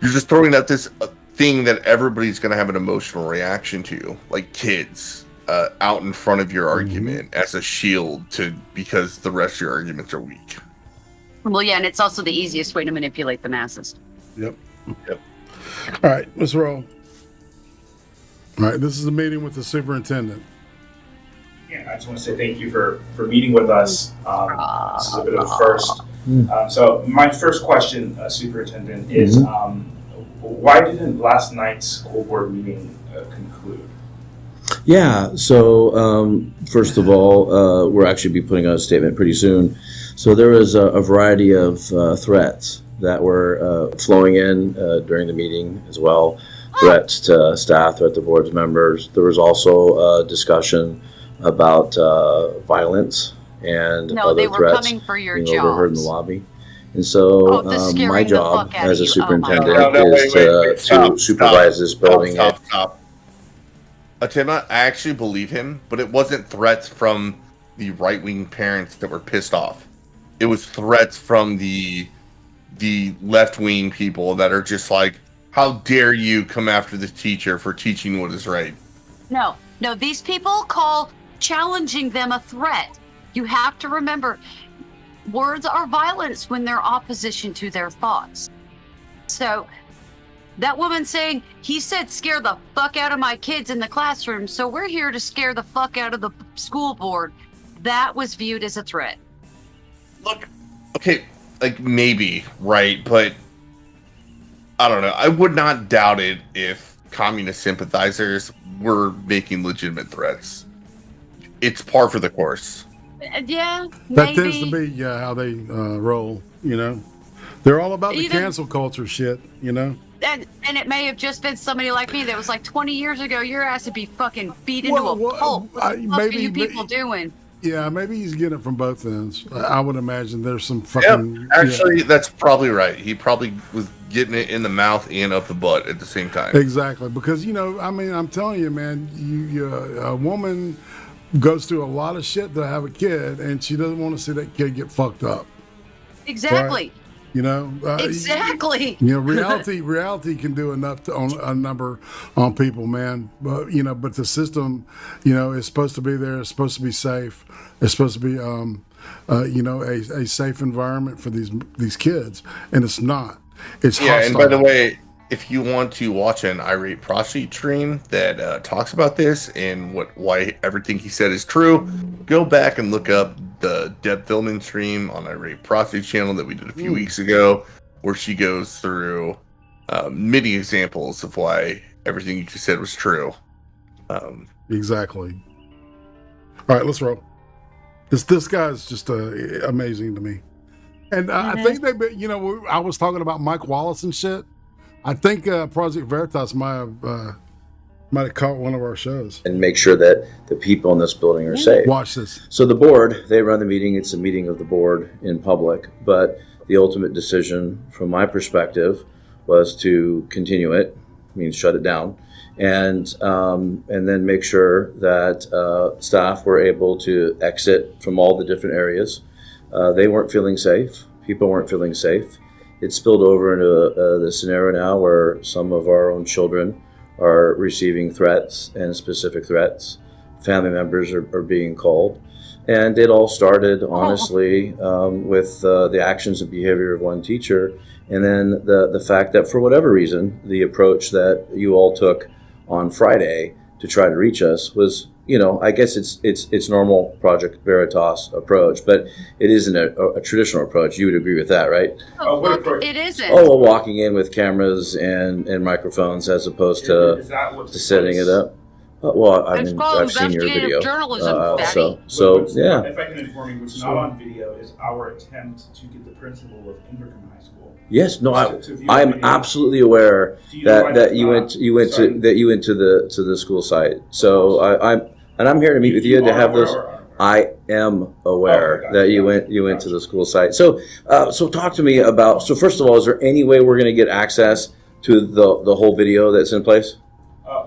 You're just throwing out this thing that everybody's going to have an emotional reaction to, like kids, out in front of your argument as a shield because the rest of your arguments are weak. Well, yeah, and it's also the easiest way to manipulate the masses. Yep. All right, let's roll. All right, this is a meeting with the superintendent. Yeah, I just want to say thank you for meeting with us. This is a bit of a first. So my first question, Superintendent, is why didn't last night's school board meeting conclude? Yeah, so first of all, we're actually be putting out a statement pretty soon. So there was a variety of threats that were flowing in during the meeting as well. Threats to staff, threat to board members. There was also a discussion about violence and No, other they were threats coming for your being overheard in the jobs. lobby. And so my job as a superintendent is to supervise this building. Stop. Atima, I actually believe him, but it wasn't threats from the right-wing parents that were pissed off. It was threats from the left-wing people that are just like, how dare you come after the teacher for teaching what is right? No, these people call challenging them a threat. You have to remember, words are violence when they're opposition to their thoughts. So that woman saying, he said scare the fuck out of my kids in the classroom, so we're here to scare the fuck out of the school board. That was viewed as a threat. Look, okay, like maybe, right? But I don't know. I would not doubt it if communist sympathizers were making legitimate threats. It's par for the course. Yeah, That maybe. tends to be how they roll, you know. They're all about the cancel culture shit, you know. And it may have just been somebody like me that was like 20 years ago, your ass would be fucking beat into a pulp. What the fuck are you people doing? Yeah, maybe he's getting it from both ends. I would imagine there's some fucking... Actually, that's probably right. He probably was getting it in the mouth and up the butt at the same time. Exactly, because, you know, I mean, I'm telling you, man, a woman goes through a lot of shit to have a kid, and she doesn't want to see that kid get fucked up. Exactly. Right? You know, exactly. You know, reality can do enough on a number on people, man. But you know, but the system, you know, is supposed to be there. It's supposed to be safe. It's supposed to be, you know, a safe environment for these kids, and it's not. It's hostile. And by the way, if you want to watch an irate prostitute stream that talks about this and why everything he said is true, go back and look up the Deb Filming stream on Irate Prostitute channel that we did a few weeks ago, where she goes through many examples of why everything you just said was true. Exactly. All right, let's roll. This guy's just amazing to me, and I think you know, I was talking about Mike Wallace and shit. I think Project Veritas might have caught one of our shows. And make sure that the people in this building are safe. Watch this. So the board, they run the meeting. It's a meeting of the board in public. But the ultimate decision, from my perspective, was to continue it, means shut it down, and then make sure that staff were able to exit from all the different areas. They weren't feeling safe. People weren't feeling safe. It spilled over into the scenario now where some of our own children are receiving threats and specific threats. Family members are being called. And it all started, honestly, with the actions and behavior of one teacher. And then the fact that, for whatever reason, the approach that you all took on Friday to try to reach us was, you know, I guess it's normal Project Veritas approach, but it isn't a traditional approach. You would agree with that, right? It isn't. Oh, well, walking in with cameras and microphones as opposed to setting it up. Well, I mean, I've seen your video. So yeah. If I can inform you, what's not on video is our attempt to get the principal of Invercombe High School. Yes, no, I'm absolutely aware that you went to the school site. So I'm here to meet with you to have this. I am aware that you went to the school site. So talk to me about. So first of all, is there any way we're going to get access to the whole video that's in place?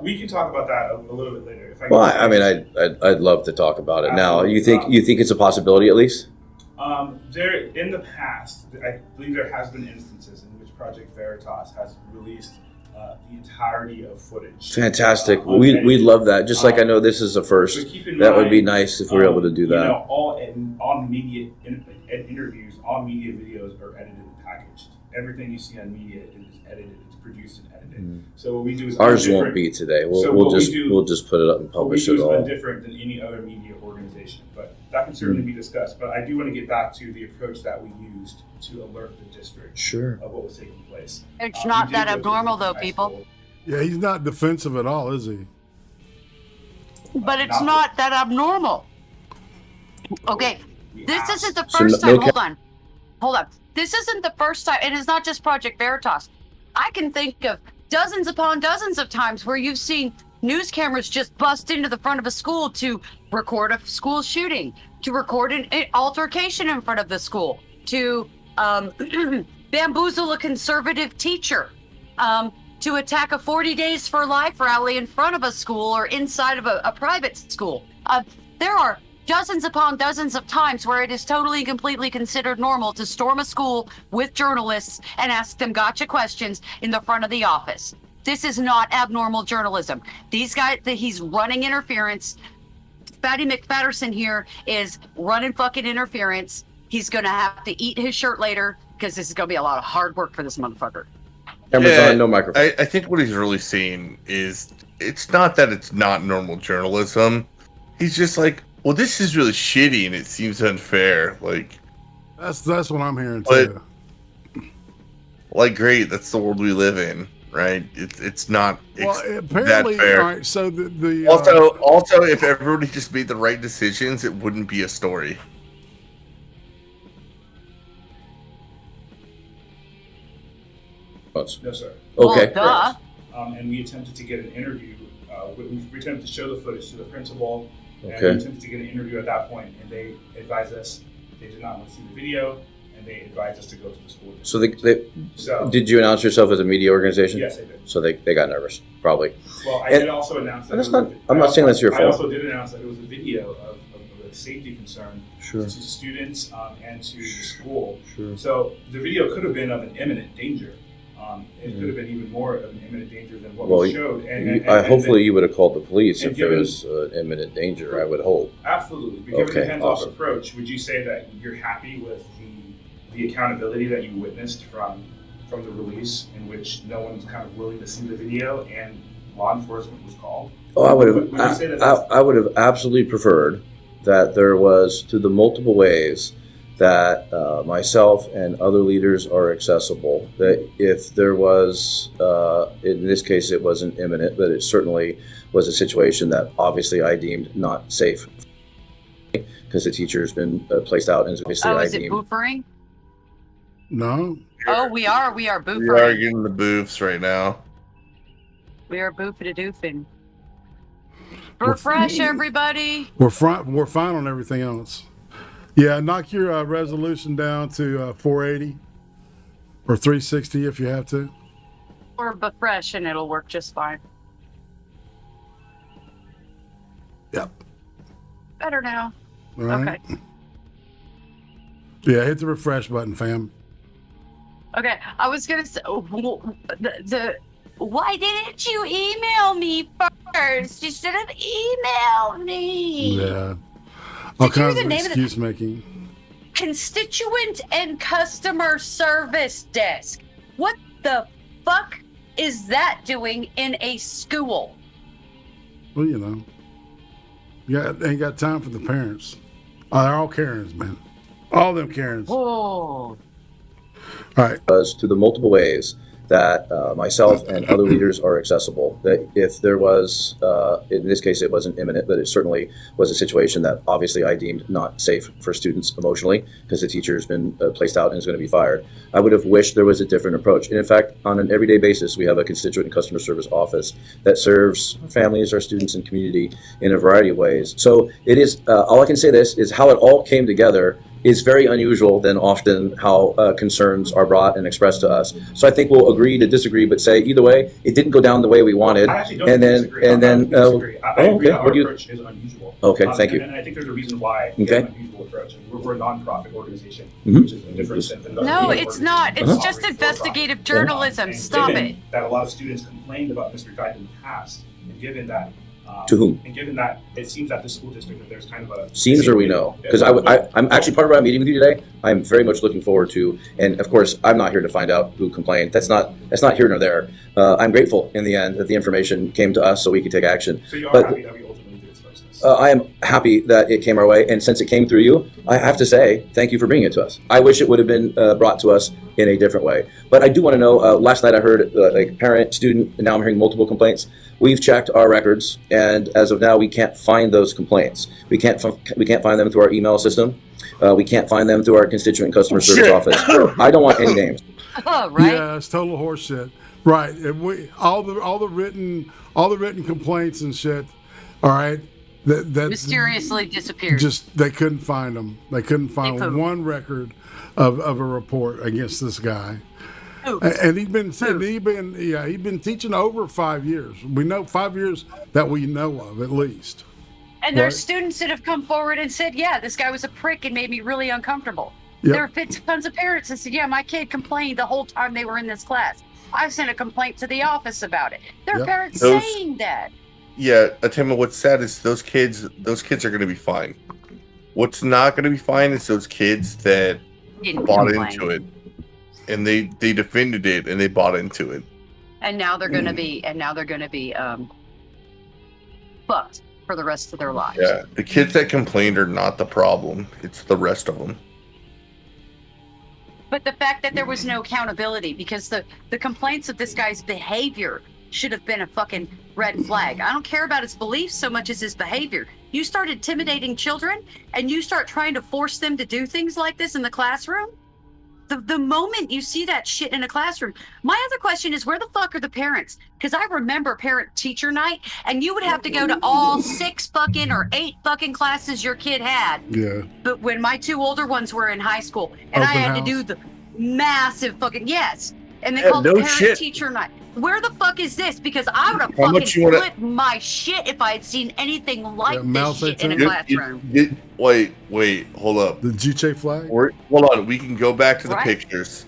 We can talk about that a little bit later. Well, I mean, I'd love to talk about it now. You think it's a possibility at least? There in the past, I believe there has been instances in which Project Veritas has released the entirety of footage. Fantastic. We'd love that. Just like I know this is a first. That would be nice if we were able to do that. You know, all media interviews, all media videos are edited and packaged. Everything you see on media is edited. It's produced and edited. So what we do is ours won't be today. We'll just put it up and publish it all. What we do is different than any other media organization, but that can certainly be discussed. But I do want to get back to the approach that we used to alert the district of what was taking place. It's not that abnormal, though, people. Yeah, he's not defensive at all, is he? But it's not that abnormal. Okay, this isn't the So first no time. Hold on. This isn't the first time, and it's not just Project Veritas. I can think of dozens upon dozens of times where you've seen news cameras just bust into the front of a school to record a school shooting, to record an altercation in front of the school, to bamboozle a conservative teacher, to attack a 40 Days for Life rally in front of a school or inside of a private school. There are dozens upon dozens of times where it is totally and completely considered normal to storm a school with journalists and ask them gotcha questions in the front of the office. This is not abnormal journalism. These guys, he's running interference. Fatty McFatterson here is running fucking interference. He's going to have to eat his shirt later because this is going to be a lot of hard work for this motherfucker. Cameras on, no microphone. I think what he's really saying is it's not that it's not normal journalism. He's just like, well, this is really shitty and it seems unfair. Like that's what I'm hearing too. Like, great, that's the world we live in, right? It's not apparently, that fair. All right, so the also, if everybody just made the right decisions, it wouldn't be a story. No, sir. Okay. Well, And we attempted to get an interview. We attempted to show the footage to the principal. And Okay. we attempted to get an interview at that point, and they advised us they did not want to see the video, and they advised us to go to the school district. So did you announce yourself as a media organization? Yes, I did. So they got nervous, probably. Well, I And- did also announce that. and that's not. I'm not saying that's your I fault. also did announce that it was a video of a safety concern Sure. to students and to the school. Sure. So the video could have been of an imminent danger. It could have been even more of an imminent danger than what Well, we showed. hopefully you would have called the police and if there given- was imminent danger. I would hope. Absolutely. But given Okay, the hands-off awesome. approach, would you say that you're happy with the accountability that you witnessed from the release, in which no one's kind of willing to see the video and law enforcement was called? Oh, I would have. Would you say that that's- I would have absolutely preferred that there was, through the multiple ways that myself and other leaders are accessible. That if there was, in this case, it wasn't imminent, but it certainly was a situation that obviously I deemed not safe because the teacher has been placed out, and obviously I is it deemed. boofering? No. Oh, we are boofering. We are getting the boofs right now. We are boofing-a-doofing. Refresh, everybody. We're fine on everything else. Yeah, knock your resolution down to 480 or 360 if you have to. Or refresh, and it'll work just fine. Yep. Better now. All right. Okay. Yeah, hit the refresh button, fam. Okay, I was gonna say, why didn't you email me first? You should have emailed me. Yeah. All Did you hear kinds the of name of the- excuse making. Constituent and Customer Service Desk. What the fuck is that doing in a school? Well, you know, ain't got time for the parents. They're all Karens, man. All them Karens. Oh. All right. Was to the multiple ways that myself and other leaders are accessible. That if there was, in this case, it wasn't imminent, but it certainly was a situation that obviously I deemed not safe for students emotionally because the teacher has been placed out and is going to be fired. I would have wished there was a different approach. And in fact, on an everyday basis, we have a constituent and customer service office that serves families, our students, and community in a variety of ways. So it is, all I can say this is how it all came together is very unusual than often how concerns are brought and expressed to us. So I think we'll agree to disagree, but say either way, it didn't go down the way we wanted. I actually don't And then, disagree. and then, I agree okay. that our What do you? approach is unusual. Okay, thank you. And I think there's a reason why we Okay. have an unusual approach. We're a non-profit organization, Mhm. which is a different than the No, media it's not. It's organizations. just investigative journalism. And Stop given it. That a lot of students complained about Mr. Guide in the past, and given that. To whom? And given that it seems that the school district, that there's kind of a. Seems or we know? Because I'm actually part of our meeting with you today. I'm very much looking forward to, and of course, I'm not here to find out who complained. That's not here nor there. I'm grateful in the end that the information came to us so we could take action. So you are But happy that we ultimately did expose this? I am happy that it came our way, and since it came through you, I have to say thank you for bringing it to us. I wish it would have been brought to us in a different way. But I do want to know, last night I heard like parent, student, and now I'm hearing multiple complaints. We've checked our records, and as of now, we can't find those complaints. We can't find them through our email system. We can't find them through our constituent customer service office. I don't want any names. Oh, right. Yeah, it's total horseshit. Right. And all the written complaints and shit. All right. That mysteriously disappeared. Just they couldn't find them. They couldn't find one record of a report against this guy. And he's been teaching over 5 years. We know 5 years that we know of at least. And there's students that have come forward and said, yeah, this guy was a prick and made me really uncomfortable. Yep. There have been tons of parents that said, yeah, my kid complained the whole time they were in this class. I sent a complaint to the office about it. There are parents saying that. Yeah, Atima, what's sad is those kids are going to be fine. What's not going to be fine is those kids that bought into it. And they defended it and they bought into it. And now they're going to be, fucked for the rest of their lives. Yeah, the kids that complained are not the problem. It's the rest of them. But the fact that there was no accountability, because the complaints of this guy's behavior should have been a fucking red flag. I don't care about his beliefs so much as his behavior. You start intimidating children and you start trying to force them to do things like this in the classroom. The moment you see that shit in a classroom. My other question is, where the fuck are the parents? Because I remember parent-teacher night, and you would have to go to all 6 fucking or 8 fucking classes your kid had. Yeah. But when my 2 older ones were in high school, and I had to do the massive fucking, and they called it parent-teacher night. Where the fuck is this? Because I would have fucking flipped my shit if I had seen anything like this shit in a classroom. Wait, hold up. The GJ flag? Hold on, we can go back to the pictures.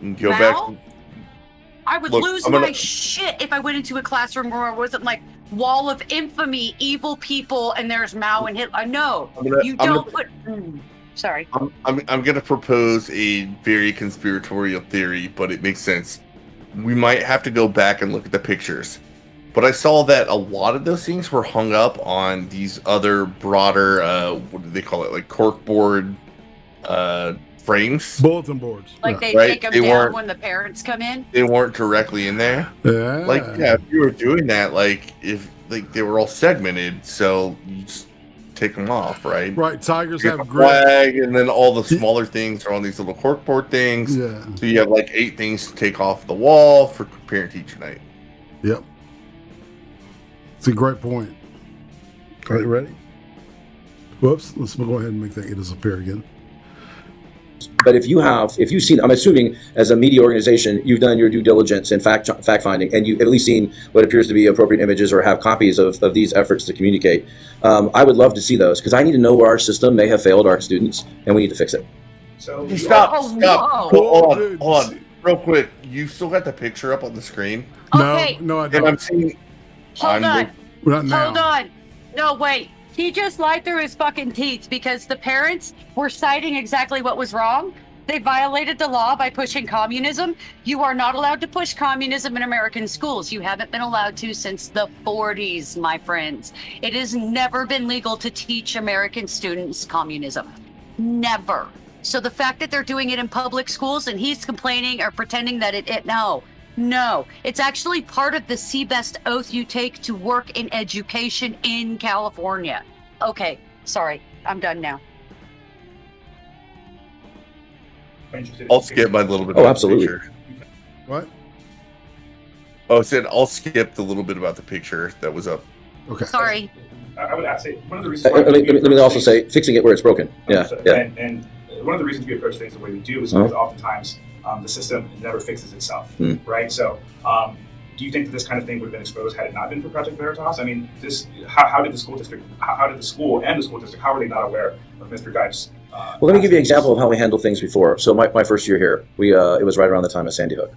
I would lose my shit if I went into a classroom where it wasn't like wall of infamy, evil people, and there's Mao and Hitler. No, sorry. I'm gonna propose a very conspiratorial theory, but it makes sense. We might have to go back and look at the pictures. But I saw that a lot of those things were hung up on these other broader, what do they call it, like corkboard frames? Bulletin boards. Like they take them down when the parents come in? They weren't directly in there. Yeah. If you were doing that, if they were all segmented, so you just take them off, right? Right, tigers you have flag, and then all the smaller things are on these little corkboard things. Yeah. So you have 8 things to take off the wall for parent-teacher night. Yep. It's a great point. Are you ready? Whoops, let's go ahead and make that disappear again. But if you've seen, I'm assuming as a media organization, you've done your due diligence and fact finding, and you've at least seen what appears to be appropriate images or have copies of these efforts to communicate. I would love to see those, because I need to know where our system may have failed our students, and we need to fix it. So stop. Hold on, real quick. You still got the picture up on the screen? Okay. No, I don't. And I'm seeing. Hold on. Not now. Hold on. No, wait. He just lied through his fucking teeth because the parents were citing exactly what was wrong. They violated the law by pushing communism. You are not allowed to push communism in American schools. You haven't been allowed to since the 40s, my friends. It has never been legal to teach American students communism. Never. So the fact that they're doing it in public schools and he's complaining or pretending that No, it's actually part of the CBEST oath you take to work in education in California. Okay, sorry, I'm done now. I'll skip my little bit. Oh, absolutely. The picture. What? Oh, I said I'll skip the little bit about the picture that was up. Okay. Sorry. I would say one of the reasons. Let me also say fixing it where it's broken. Yeah. And one of the reasons we approach things the way we do is because oftentimes the system never fixes itself, right? So, do you think that this kind of thing would have been exposed had it not been for Project Veritas? I mean, how did the school district, how did the school and the school district, how were they not aware of Mr. Geip's? Well, let me give you an example of how we handled things before. So my first year here, it was right around the time of Sandy Hook.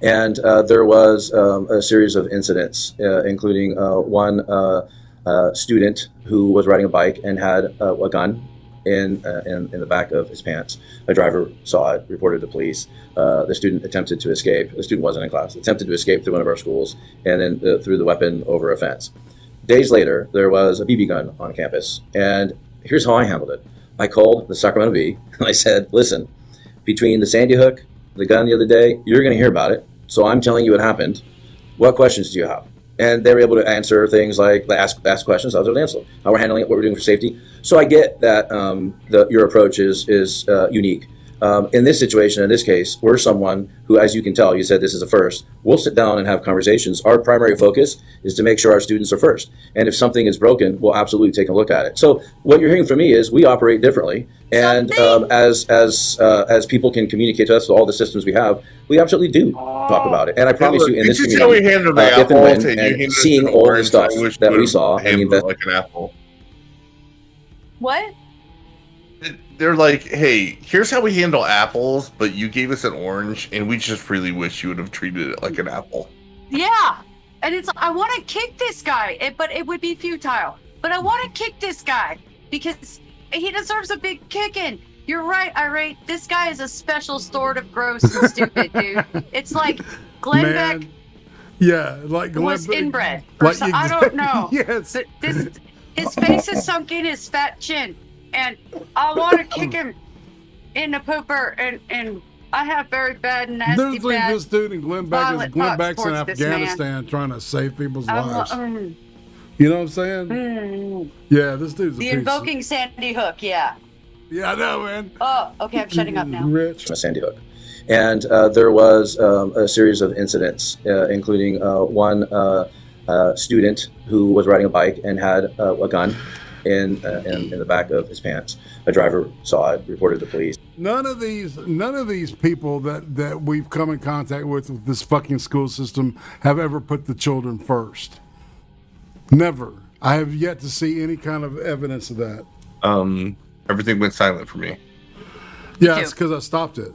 And there was a series of incidents, including one student who was riding a bike and had a gun in the back of his pants. A driver saw it, reported to police. The student attempted to escape. The student wasn't in class. Attempted to escape through one of our schools and then threw the weapon over a fence. Days later, there was a BB gun on campus, and here's how I handled it. I called the Sacramento Bee, and I said, listen, between the Sandy Hook, the gun the other day, you're going to hear about it, so I'm telling you what happened. What questions do you have? And they were able to answer things like, ask questions, I was able to answer them. How we're handling it, what we're doing for safety. So I get that your approach is unique. In this situation, in this case, we're someone who, as you can tell, you said this is a first. We'll sit down and have conversations. Our primary focus is to make sure our students are first. And if something is broken, we'll absolutely take a look at it. So what you're hearing from me is we operate differently. And as people can communicate to us with all the systems we have, we absolutely do talk about it. And I promise you, in this community, if and when, and seeing all the stuff that we saw, and like an apple. What? They're like, hey, here's how we handle apples, but you gave us an orange, and we just really wish you would have treated it like an apple. Yeah, and it's I want to kick this guy, but it would be futile. But I want to kick this guy because he deserves a big kicking. You're right, Irate. This guy is a special sort of gross and stupid, dude. It's like Glenn Beck. Yeah, like Glenn was Beck. inbred. Like I don't know. Yes. But his face is sunk in his fat chin. And I want to kick him in the pooper, and I have very bad, nasty, There's like bad, this dude in Glenn Beck's in Afghanistan trying to save people's lives. You know what I'm saying? Yeah, this dude's a the piece. invoking Sandy Hook, yeah. Yeah, I know, man. Oh, okay, I'm shutting up now. Rich. Sandy Hook. And there was a series of incidents, including one student who was riding a bike and had a gun in the back of his pants. A driver saw it, reported to the police. None of these people that we've come in contact with this fucking school system have ever put the children first. Never. I have yet to see any kind of evidence of that. Everything went silent for me. Yeah, it's because I stopped it.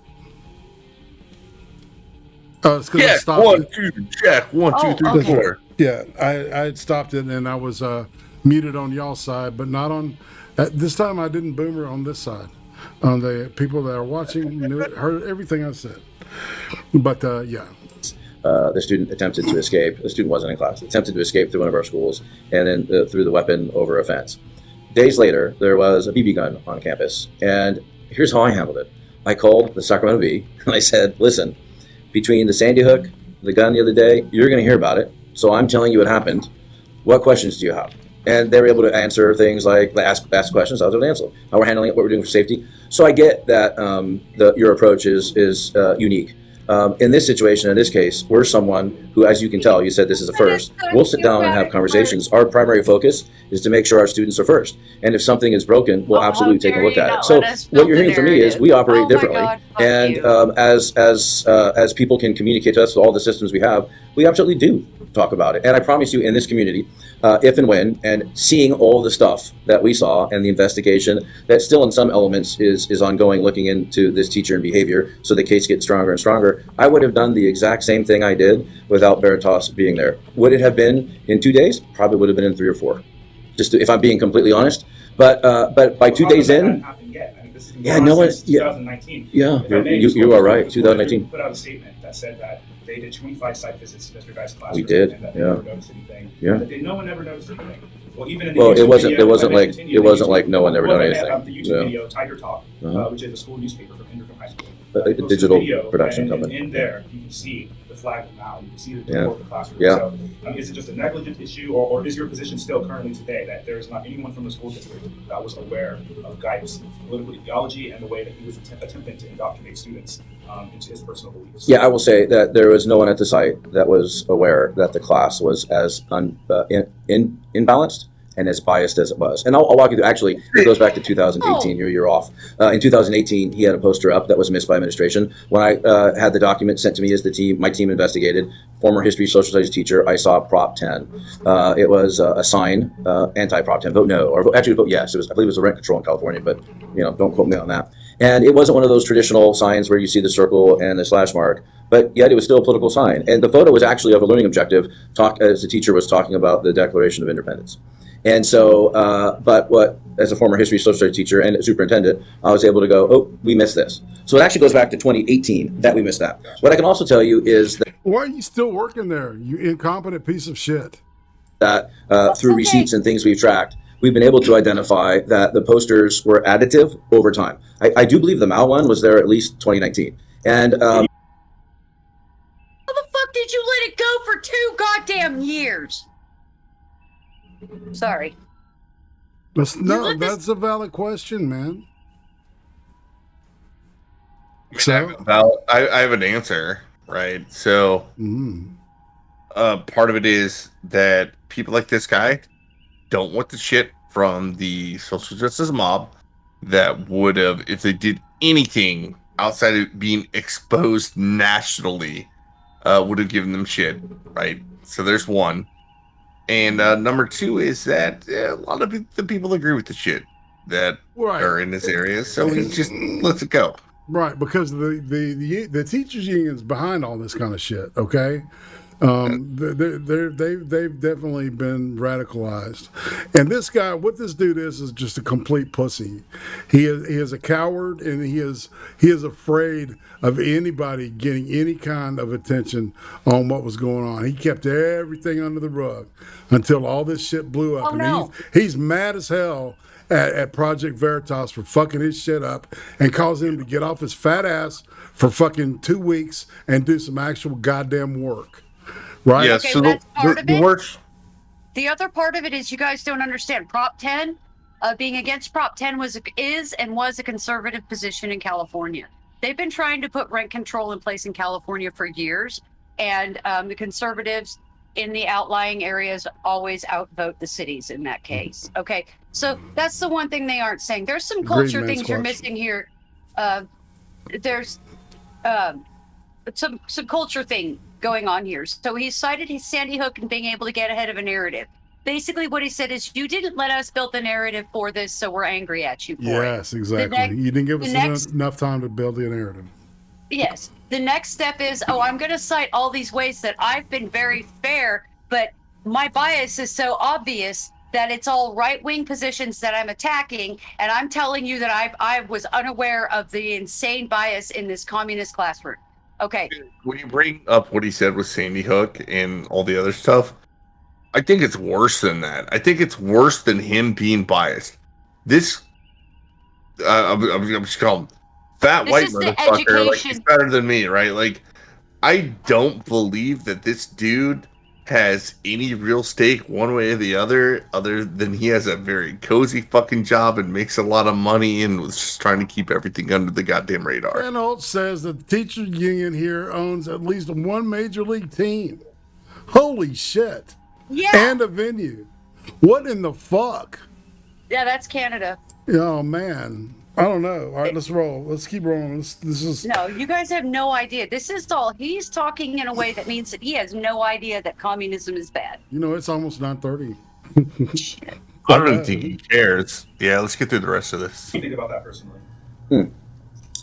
It's because I stopped one, it. two, check. 1, 2, 3, 4. Yeah, I had stopped it and I was muted on y'all's side, but not on. This time I didn't boomer on this side. On the people that are watching, heard everything I said. But yeah. The student attempted to escape. The student wasn't in class. Attempted to escape through one of our schools and then threw the weapon over a fence. Days later, there was a BB gun on campus. And here's how I handled it. I called the Sacramento Bee and I said, listen, between the Sandy Hook, the gun the other day, you're going to hear about it. So I'm telling you what happened. What questions do you have? And they were able to answer things like ask questions. I was able to answer them. How we're handling it, what we're doing for safety. So I get that your approach is unique. In this situation, in this case, we're someone who, as you can tell, you said this is a first. We'll sit down and have conversations. Our primary focus is to make sure our students are first. And if something is broken, we'll absolutely take a look at it. So what you're hearing from me is we operate differently. And as people can communicate to us with all the systems we have, we absolutely do talk about it. And I promise you, in this community, if and when, and seeing all the stuff that we saw and the investigation that still in some elements is ongoing, looking into this teacher and behavior, so the case gets stronger and stronger, I would have done the exact same thing I did without Veritas being there. Would it have been in 2 days? Probably would have been in 3 or 4. Just if I'm being completely honest. But by 2 days in, yeah, no one. Yeah, 2019. Yeah, you are right. 2019. Put out a statement that said that they did 25 site visits to Mr. Guy's classroom. We did. And that they never noticed anything. Yeah. That no one ever noticed anything. Well, even in the it wasn't like no one ever done anything. The YouTube video Tiger Talk, which is a school newspaper from Indercom High School. A digital production company. In there, you can see the flag of Mao. You can see the door of the classroom. Yeah. So, is it just a negligent issue, or is your position still currently today that there is not anyone from the school district that was aware of Guy's political ideology and the way that he was attempting to indoctrinate students into his personal beliefs? Yeah, I will say that there was no one at the site that was aware that the class was as imbalanced and as biased as it was. And I'll walk you through, actually, it goes back to 2018, you're off. In 2018, he had a poster up that was missed by administration. When I had the document sent to me as my team investigated, former history social studies teacher, I saw Prop 10. It was a sign, anti-Prop 10, vote no, or actually vote yes. I believe it was a rent control in California, but don't quote me on that. And it wasn't one of those traditional signs where you see the circle and the slash mark, but yet it was still a political sign. And the photo was actually of a learning objective, as the teacher was talking about the Declaration of Independence. And so, as a former history social studies teacher and superintendent, I was able to go, oh, we missed this. So it actually goes back to 2018 that we missed that. What I can also tell you is that. Why are you still working there, you incompetent piece of shit? that through receipts and things we've tracked, we've been able to identify that the posters were additive over time. I do believe the Mao one was there at least 2019. And how the fuck did you let it go for 2 goddamn years? Sorry. That's a valid question, man. So I have an answer, right? So part of it is that people like this guy don't want the shit from the social justice mob that would have, if they did anything outside of being exposed nationally, would have given them shit, right? So there's one. And number 2 is that a lot of the people agree with the shit that are in this area, so he just lets it go. Right, because the teachers unions behind all this kind of shit. Okay, they've definitely been radicalized, and this guy, what this dude is just a complete pussy. He is a coward, and he is afraid of anybody getting any kind of attention on what was going on. He kept everything under the rug until all this shit blew up. He's mad as hell at Project Veritas for fucking his shit up and causing him to get off his fat ass for fucking 2 weeks and do some actual goddamn work. Right? Yeah, Okay, so that's part of it. worst. The other part of it is you guys don't understand. Prop 10, being against Prop 10 was a conservative position in California. They've been trying to put rent control in place in California for years, and the conservatives in the outlying areas always outvote the cities in that case. Okay, so that's the one thing they aren't saying. There's some culture things you're missing here. There's some culture thing going on here. So he cited his Sandy Hook and being able to get ahead of a narrative. Basically what he said is, you didn't let us build the narrative for this, so we're angry at you for it. Yes, exactly. You didn't give us enough time to build the narrative. Yes. The next step is, I'm going to cite all these ways that I've been very fair, but my bias is so obvious that it's all right-wing positions that I'm attacking, and I'm telling you that I was unaware of the insane bias in this communist classroom. Okay. When you bring up what he said with Sandy Hook and all the other stuff, I think it's worse than that. I think it's worse than him being biased. This, I'm just calling him fat white motherfucker. Like, he's better than me, right? Like, I don't believe that this dude has any real stake one way or the other than he has a very cozy fucking job and makes a lot of money and was just trying to keep everything under the goddamn radar. Reynolds says that the teachers union here owns at least one major league team. Holy shit. Yeah. And a venue. What in the fuck? Yeah, that's Canada. Oh, man. I don't know. All right, let's roll. Let's keep rolling. This is... No, you guys have no idea. This is all... He's talking in a way that means that he has no idea that communism is bad. You know, it's almost 9:30. Shit. I don't think he cares. Yeah, let's get through the rest of this. What do you think about that personally?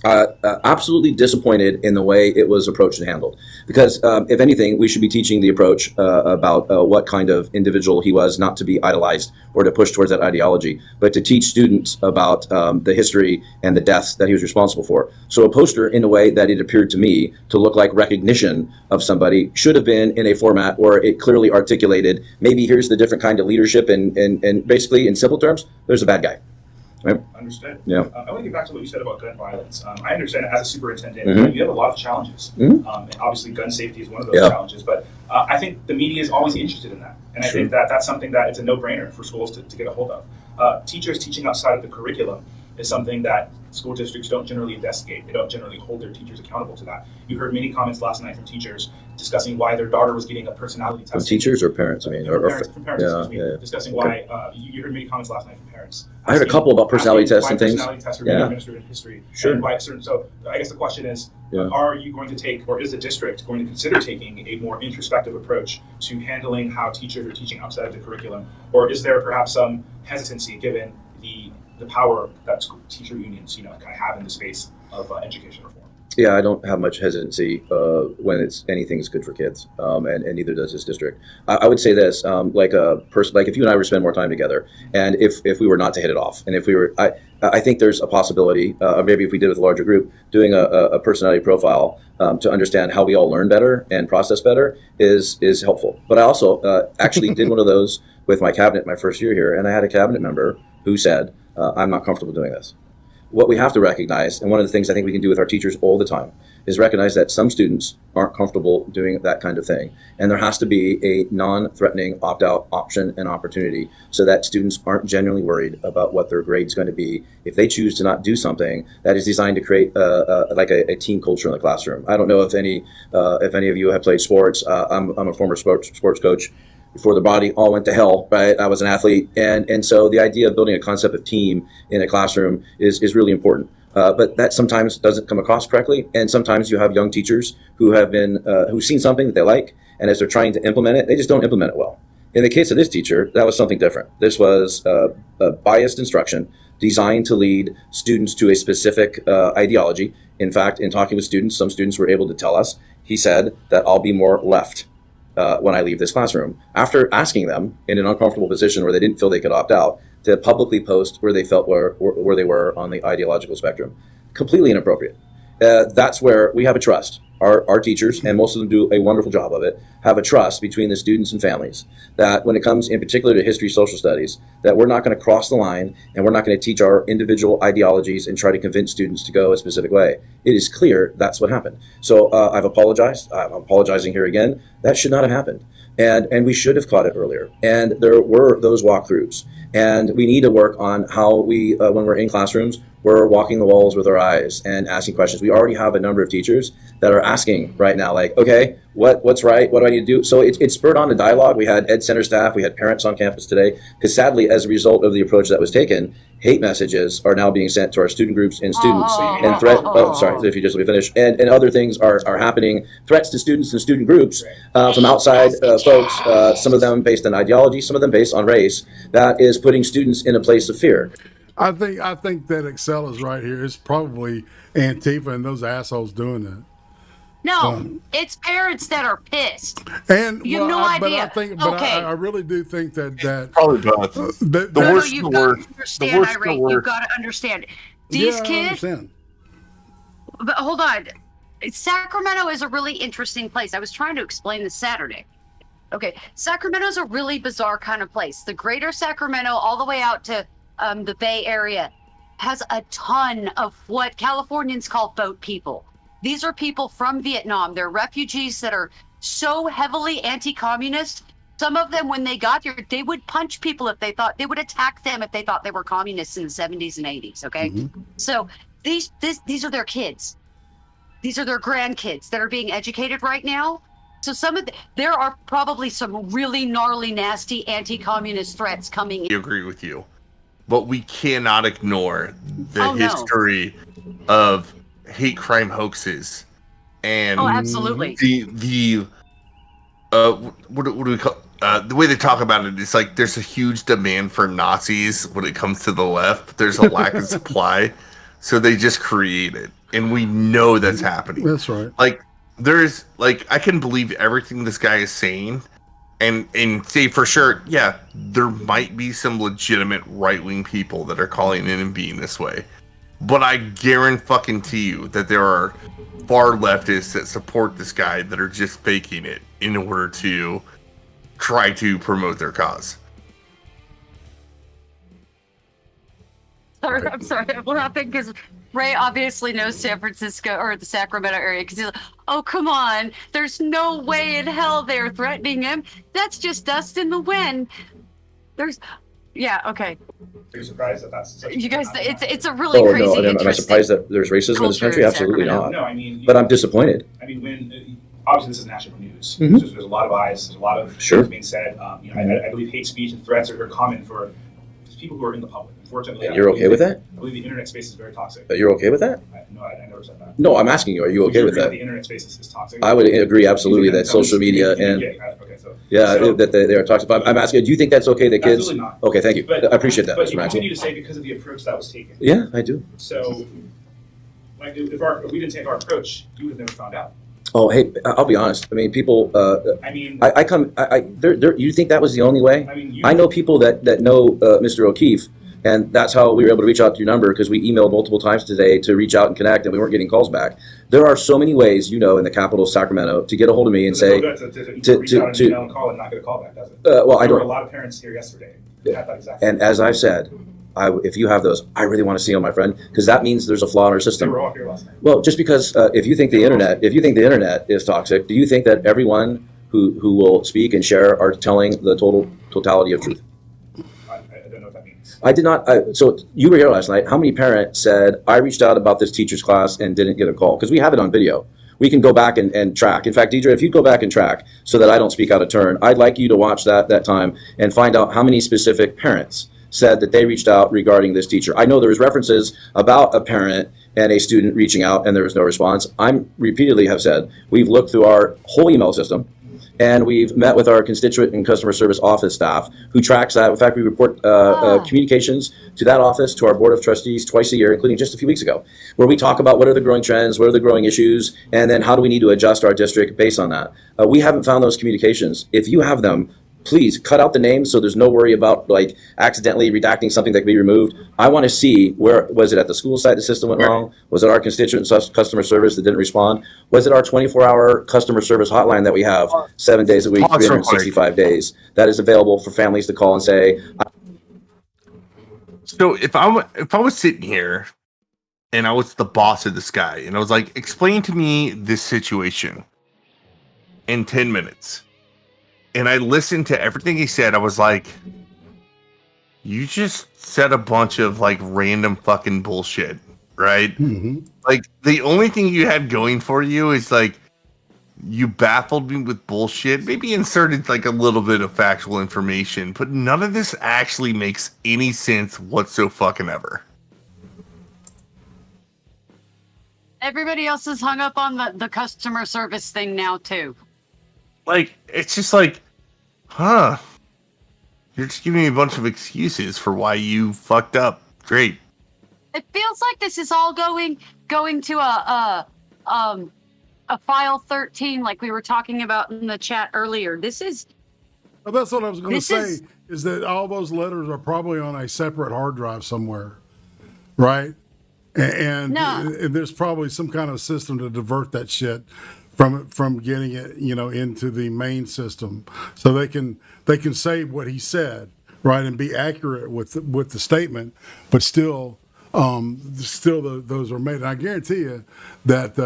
Absolutely disappointed in the way it was approached and handled. Because if anything, we should be teaching the approach about what kind of individual he was, not to be idolized or to push towards that ideology, but to teach students about the history and the deaths that he was responsible for. So a poster, in a way that it appeared to me to look like recognition of somebody, should have been in a format where it clearly articulated, maybe here's the different kind of leadership, and basically, in simple terms, there's a bad guy. Right. Understood. Yeah. I want to get back to what you said about gun violence. I understand as a superintendent, Mm-hmm. you have a lot of challenges. Mm-hmm. And obviously, gun safety is one of those challenges. But I think the media is always interested in that. And I think that that's something that it's a no-brainer for schools to get a hold of. Teachers teaching outside of the curriculum is something that school districts don't generally investigate. They don't generally hold their teachers accountable to that. You heard many comments last night from teachers discussing why their daughter was getting a personality test. From teachers or parents? I mean, from parents, discussing why you heard many comments last night from parents. I heard a couple about personality tests and things. Personality tests are being administered in history. Sure. And why certain, so I guess the question is, are you going to take, or is the district going to consider taking a more introspective approach to handling how teachers are teaching outside of the curriculum? Or is there perhaps some hesitancy given the power that teacher unions, kind of have in the space of education reform? Yeah, I don't have much hesitancy when anything's good for kids, and neither does this district. I would say this, like a person, like if you and I were to spend more time together, and if we were not to hit it off, and if we were, I think there's a possibility, maybe if we did with a larger group, doing a personality profile to understand how we all learn better and process better is helpful. But I also actually did one of those with my cabinet my first year here, and I had a cabinet member who said, I'm not comfortable doing this. What we have to recognize, and one of the things I think we can do with our teachers all the time, is recognize that some students aren't comfortable doing that kind of thing. And there has to be a non-threatening opt-out option and opportunity so that students aren't genuinely worried about what their grade's going to be if they choose to not do something that is designed to create a team culture in the classroom. I don't know if any of you have played sports. I'm a former sports coach. Before the body all went to hell, right? I was an athlete. And so the idea of building a concept of team in a classroom is really important. But that sometimes doesn't come across correctly. And sometimes you have young teachers who have been, who've seen something that they like, and as they're trying to implement it, they just don't implement it well. In the case of this teacher, that was something different. This was a biased instruction designed to lead students to a specific ideology. In fact, in talking with students, some students were able to tell us, he said that I'll be more left when I leave this classroom, after asking them in an uncomfortable position where they didn't feel they could opt out, to publicly post where they felt where they were on the ideological spectrum. Completely inappropriate. That's where we have a trust. Our teachers, and most of them do a wonderful job of it, have a trust between the students and families that when it comes in particular to history, social studies, that we're not going to cross the line and we're not going to teach our individual ideologies and try to convince students to go a specific way. It is clear that's what happened. So I've apologized. I'm apologizing here again. That should not have happened. And we should have caught it earlier. And there were those walkthroughs. And we need to work on how we, when we're in classrooms, we're walking the walls with our eyes and asking questions. We already have a number of teachers that are asking right now, like, okay, what's right? What do I need to do? So it spurred on a dialogue. We had Ed Center staff, we had parents on campus today, because sadly, as a result of the approach that was taken, hate messages are now being sent to our student groups and students, and sorry, if you just let me finish, and other things are happening, threats to students and student groups from outside folks, some of them based on ideology, some of them based on race, that is putting students in a place of fear. I think that Excel is right here. It's probably Antifa and those assholes doing that. No, it's parents that are pissed. And you have no idea. I really do think that probably both. The worst, the worst, the worst, the worst. You've got to understand. These kids. But hold on, Sacramento is a really interesting place. I was trying to explain this Saturday. Okay, Sacramento's a really bizarre kind of place. The greater Sacramento, all the way out to the Bay Area, has a ton of what Californians call boat people. These are people from Vietnam. They're refugees that are so heavily anti-communist. Some of them, when they got here, they would punch people if they thought, they would attack them if they thought they were communists in the 70s and 80s, okay? Mm-hmm. So these are their kids. These are their grandkids that are being educated right now. So there are probably some really gnarly, nasty anti-communist threats coming in. I agree with you. But we cannot ignore the history of hate crime hoaxes and absolutely the what do we call the way they talk about it is like there's a huge demand for Nazis when it comes to the left, but there's a lack of supply, so they just create it, and we know that's happening. That's right. Like there's like I can believe everything this guy is saying and say for sure, yeah, there might be some legitimate right-wing people that are calling in and being this way. But I guarantee you that there are far leftists that support this guy that are just faking it in order to try to promote their cause. I'm sorry, I'm laughing because Ray obviously knows San Francisco or the Sacramento area because he's like, oh, come on. There's no way in hell they're threatening him. That's just dust in the wind. Yeah, okay. Are you surprised that that's such you guys? It's a really crazy. No, am I surprised that there's racism in this country? Absolutely not. No, I mean, but I'm disappointed. I mean, when obviously this is national news. Mm-hmm. There's a lot of eyes. There's a lot of things being said. I believe hate speech and threats are common for people who are in the public. Unfortunately, you're okay with that? I believe the internet space is very toxic. You're okay with that? No, I never said that. No, I'm asking you. Are you okay with that? The internet space is toxic. I would agree absolutely that social media and that they are toxic. But I'm asking, do you think that's okay that kids? Absolutely not. Okay, thank you. I appreciate that, But Mr. you Maxwell. continue to say because of the approach that was taken. Yeah, I do. So Like if we didn't take our approach, you would have never found out. Oh, hey, I'll be honest. I mean, people. You think that was the only way? I know people that know Mr. O'Keefe, and that's how we were able to reach out to your number, because we emailed multiple times today to reach out and connect, and we weren't getting calls back. There are so many ways, in the capital of Sacramento, to get a hold of me and say to reach out an email and call and not get a call back, does it? Well, I There were don't. a lot of parents here yesterday who had that exact. And as I've said, if you have those, I really want to see them, my friend, because that means there's a flaw in our system. They were all here last night. Well, just because if you think the internet is toxic, do you think that everyone who will speak and share are telling the totality of truth? I don't know what that means. I did not. So you were here last night. How many parents said, I reached out about this teacher's class and didn't get a call? Because we have it on video. We can go back and track. In fact, Deidre, if you go back and track so that I don't speak out of turn, I'd like you to watch that time and find out how many specific parents said that they reached out regarding this teacher. I know there was references about a parent and a student reaching out and there was no response. I'm repeatedly have said, we've looked through our whole email system and we've met with our constituent and customer service office staff who tracks that. In fact, we report communications to that office, to our board of trustees twice a year, including just a few weeks ago, where we talk about what are the growing trends, what are the growing issues, and then how do we need to adjust our district based on that. We haven't found those communications. If you have them, please cut out the names so there's no worry about accidentally redacting something that can be removed. I want to see, where was it at the school site the system went wrong? Was it our constituent customer service that didn't respond? Was it our 24-hour customer service hotline that we have 7 days a week, 365 days, that is available for families to call and say? So if I was sitting here and I was the boss of this guy and I was like, explain to me this situation in 10 minutes. And I listened to everything he said. I was like, you just said a bunch of random fucking bullshit, right? Mm-hmm. The only thing you had going for you is you baffled me with bullshit, maybe inserted a little bit of factual information, but none of this actually makes any sense whatsoever. Everybody else is hung up on the customer service thing now too. It's just huh? You're just giving me a bunch of excuses for why you fucked up. Great. It feels like this is all going to a file 13, like we were talking about in the chat earlier. This is. Well, that's what I was going to say. Is that all those letters are probably on a separate hard drive somewhere, right? And there's probably some kind of system to divert that shit from getting it, into the main system, so they can say what he said, right, and be accurate with the statement, but still those are made. And I guarantee you that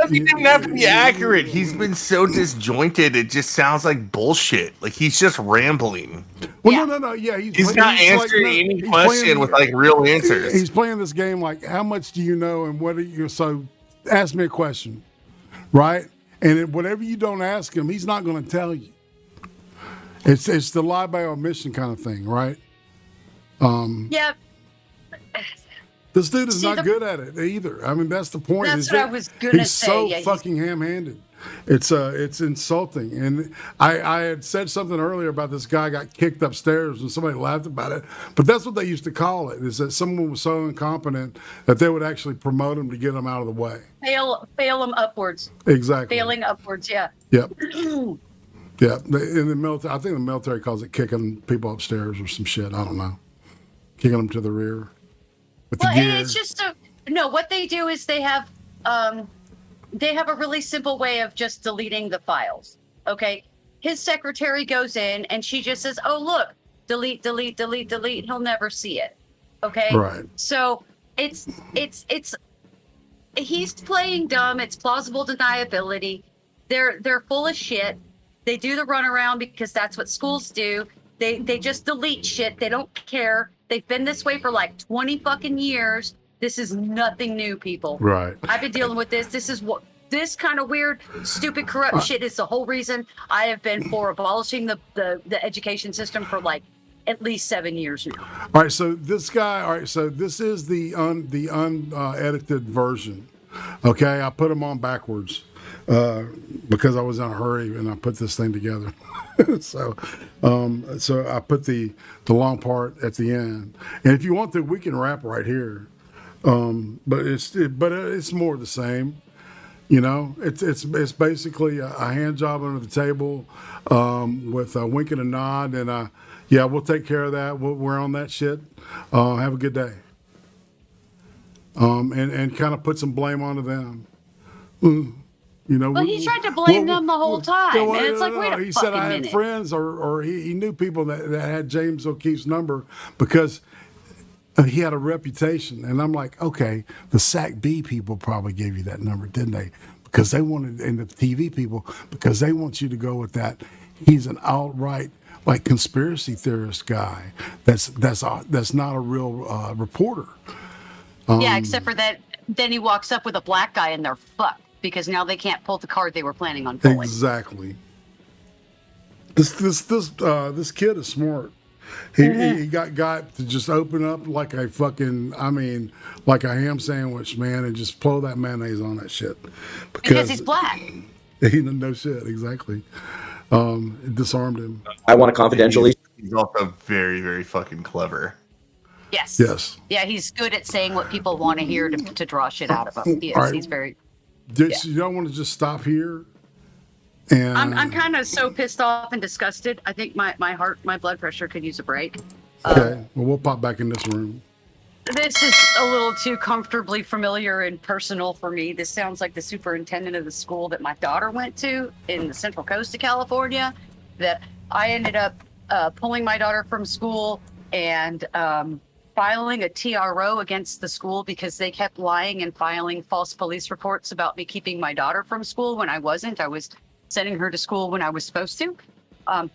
he didn't have to be accurate. He's been so disjointed; it just sounds like bullshit. Like he's just rambling. Well, no, yeah, he's not answering any question with real answers. He's playing this game like, how much do you know, and what are you? So, ask me a question, right? And whatever you don't ask him, he's not going to tell you. It's the lie by omission kind of thing, right? Yep. This dude is not good at it either. I mean, that's the point. That's what I was going to say. He's so fucking ham-handed. It's insulting. And I had said something earlier about this guy got kicked upstairs and somebody laughed about it. But that's what they used to call it, is that someone was so incompetent that they would actually promote him to get him out of the way. Fail them upwards. Exactly. Failing upwards, yeah. Yep. Yeah. In the military, I think the military calls it kicking people upstairs or some shit. I don't know. Kicking them to the rear. With the gear. It's just what they do is they have a really simple way of just deleting the files. Okay. His secretary goes in and she just says, oh, look, delete. He'll never see it. Okay. Right. So he's playing dumb. It's plausible deniability. They're full of shit. They do the runaround because that's what schools do. They just delete shit. They don't care. They've been this way for 20 fucking years. This is nothing new, people. Right. I've been dealing with this. This kind of weird, stupid, corrupt shit is the whole reason I have been for abolishing the education system for at least 7 years now. All right. So this guy. All right. So this is the unedited version. Okay. I put them on backwards because I was in a hurry and I put this thing together. So I put the long part at the end. And if you want to, we can wrap right here. But it's more the same. You know, it's basically a hand job under the table with a wink and a nod, and yeah, we'll take care of that. We're on that shit. Have a good day. And kind of put some blame onto them. You know, Well, he tried to blame them the whole time, yeah, well, and it's like, no, wait a he fucking said I had minute. friends, or he knew people that had James O'Keefe's number because he had a reputation. And I'm like, okay, the SAC B people probably gave you that number, didn't they? Because they wanted, and the TV people, because they want you to go with that. He's an outright like conspiracy theorist guy. That's not a real reporter. Yeah, except for that, then he walks up with a black guy and they're fucked because now they can't pull the card they were planning on pulling. Exactly. This kid is smart. He got to just open up like a fucking, like a ham sandwich, man, and just blow that mayonnaise on that shit. Because he's black. He didn't know shit, exactly. It disarmed him. I want to confidentially. He's also very, very fucking clever. Yes. Yes. Yeah, he's good at saying what people want to hear to draw shit out of him. He is. All right. He's very. You don't want to just stop here? And I'm kind of so pissed off and disgusted. I think my blood pressure could use a break. Okay. Well, we'll pop back in this room. This is a little too comfortably familiar and personal for me. This sounds like the superintendent of the school that my daughter went to in the Central Coast of California, that I ended up pulling my daughter from school and filing a TRO against the school because they kept lying and filing false police reports about me keeping my daughter from school when I wasn't. I was sending her to school when I was supposed to. That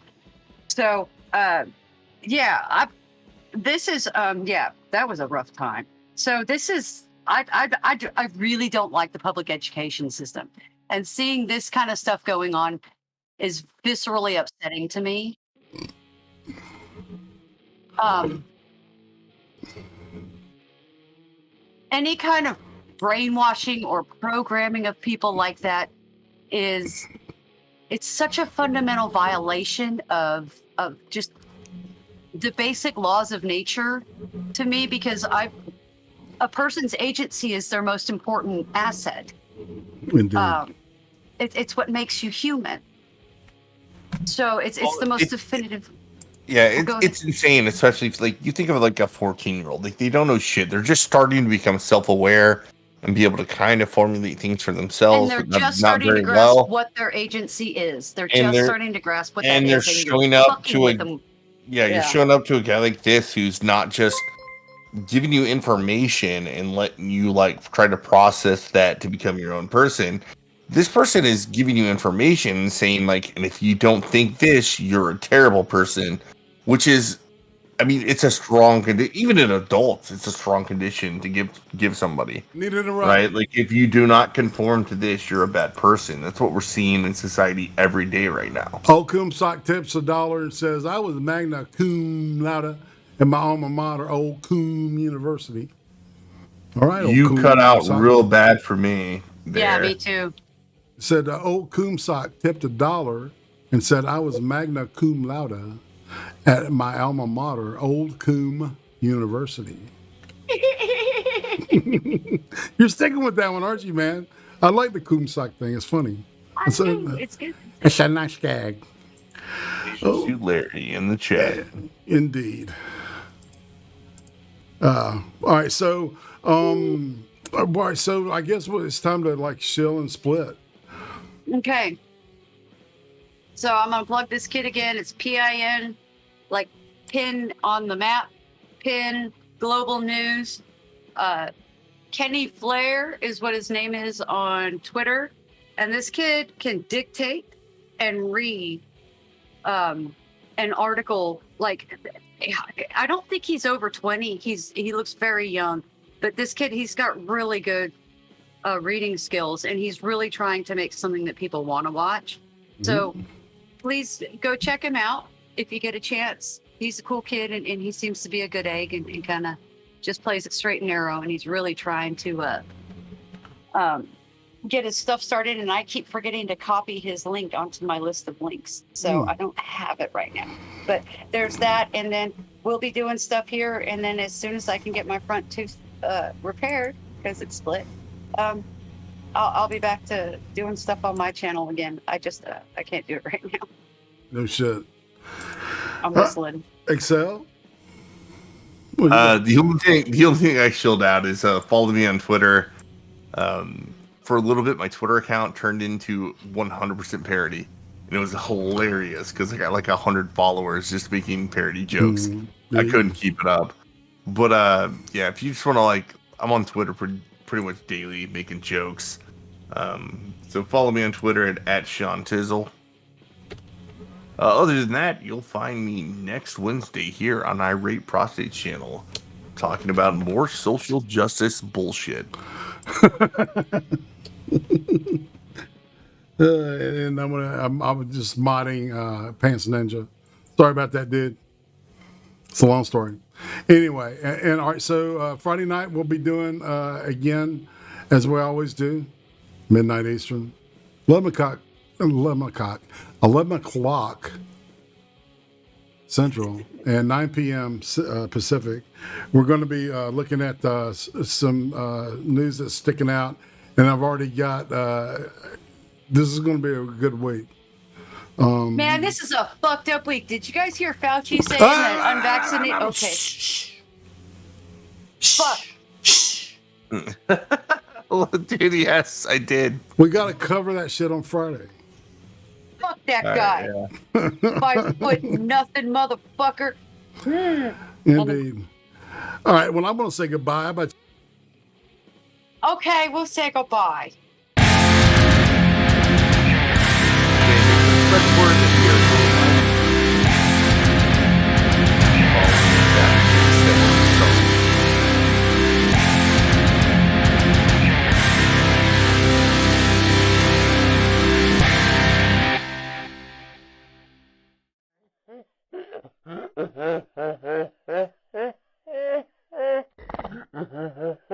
was a rough time. So this is, I really don't like the public education system. And seeing this kind of stuff going on is viscerally upsetting to me. Any kind of brainwashing or programming of people like that it's such a fundamental violation of just the basic laws of nature to me, because a person's agency is their most important asset. Indeed. It's what makes you human. So it's the most definitive. Yeah, it's insane, especially if you think of like a 14-year-old. Like, they don't know shit. They're just starting to become self-aware and be able to kind of formulate things for themselves. And they're just starting to grasp what their agency is. They're starting to grasp what that is. And they're showing up to you're Yeah. showing up to a guy like this who's not just giving you information and letting you try to process that to become your own person. This person is giving you information and saying and if you don't think this, you're a terrible person, which is, it's a strong condition. Even in adults, it's a strong condition to give somebody. Need it right. Right? Like, if you do not conform to this, you're a bad person. That's what we're seeing in society every day right now. Occams sock tips $1 and says, I was magna cum laude at my alma mater, Old Coom University. All right. You Old cut Coom out sock. real bad for me there. Yeah, me too. Said Old Coom sock tipped $1 and said, I was magna cum laude at my alma mater, Old Coom University. You're sticking with that one, aren't you, man? I like the cum sock thing. It's funny. It's good. It's a nice gag. See Larry in the chat. Indeed. All right, so I guess it's time to chill and split. Okay. So I'm gonna plug this kid again. It's PIN, pin on the map, pin global news. Kenny Flair is what his name is on Twitter, and this kid can dictate and read an article. I don't think he's over 20. He looks very young, but this kid, he's got really good reading skills, and he's really trying to make something that people want to watch. So please go check him out if you get a chance. He's a cool kid, and he seems to be a good egg, and kind of just plays it straight and narrow, and he's really trying to get his stuff started, and I keep forgetting to copy his link onto my list of links, so I don't have it right now. But there's that, and then we'll be doing stuff here, and then as soon as I can get my front tooth repaired because it's split. I'll be back to doing stuff on my channel again. I just I can't do it right now. No shit. I'm whistling. Excel. The only thing I chilled out is follow me on Twitter. For a little bit, my Twitter account turned into 100% parody, and it was hilarious because I got like 100 followers just making parody jokes. I couldn't keep it up. But yeah, if you just want to I'm on Twitter pretty much daily making jokes. So follow me on Twitter at Sean Tizzle. Other than that, you'll find me next Wednesday here on Irate Prostate's channel, talking about more social justice bullshit. And I'm just modding Pants Ninja. Sorry about that, dude. It's a long story. Anyway, and all right, so Friday night we'll be doing again, as we always do, midnight Eastern, 11 o'clock Central, and 9 p.m. Pacific. We're going to be looking at some news that's sticking out, and I've already got. This is going to be a good week. Man, this is a fucked up week. Did you guys hear Fauci saying that unvaccinated? Okay. Fuck. Dude, yes, I did. We got to cover that shit on Friday. Fuck that guy. 5 foot nothing, motherfucker. Indeed. All right. Well, I'm going to say goodbye. But okay, we'll say goodbye. Ha ha ha.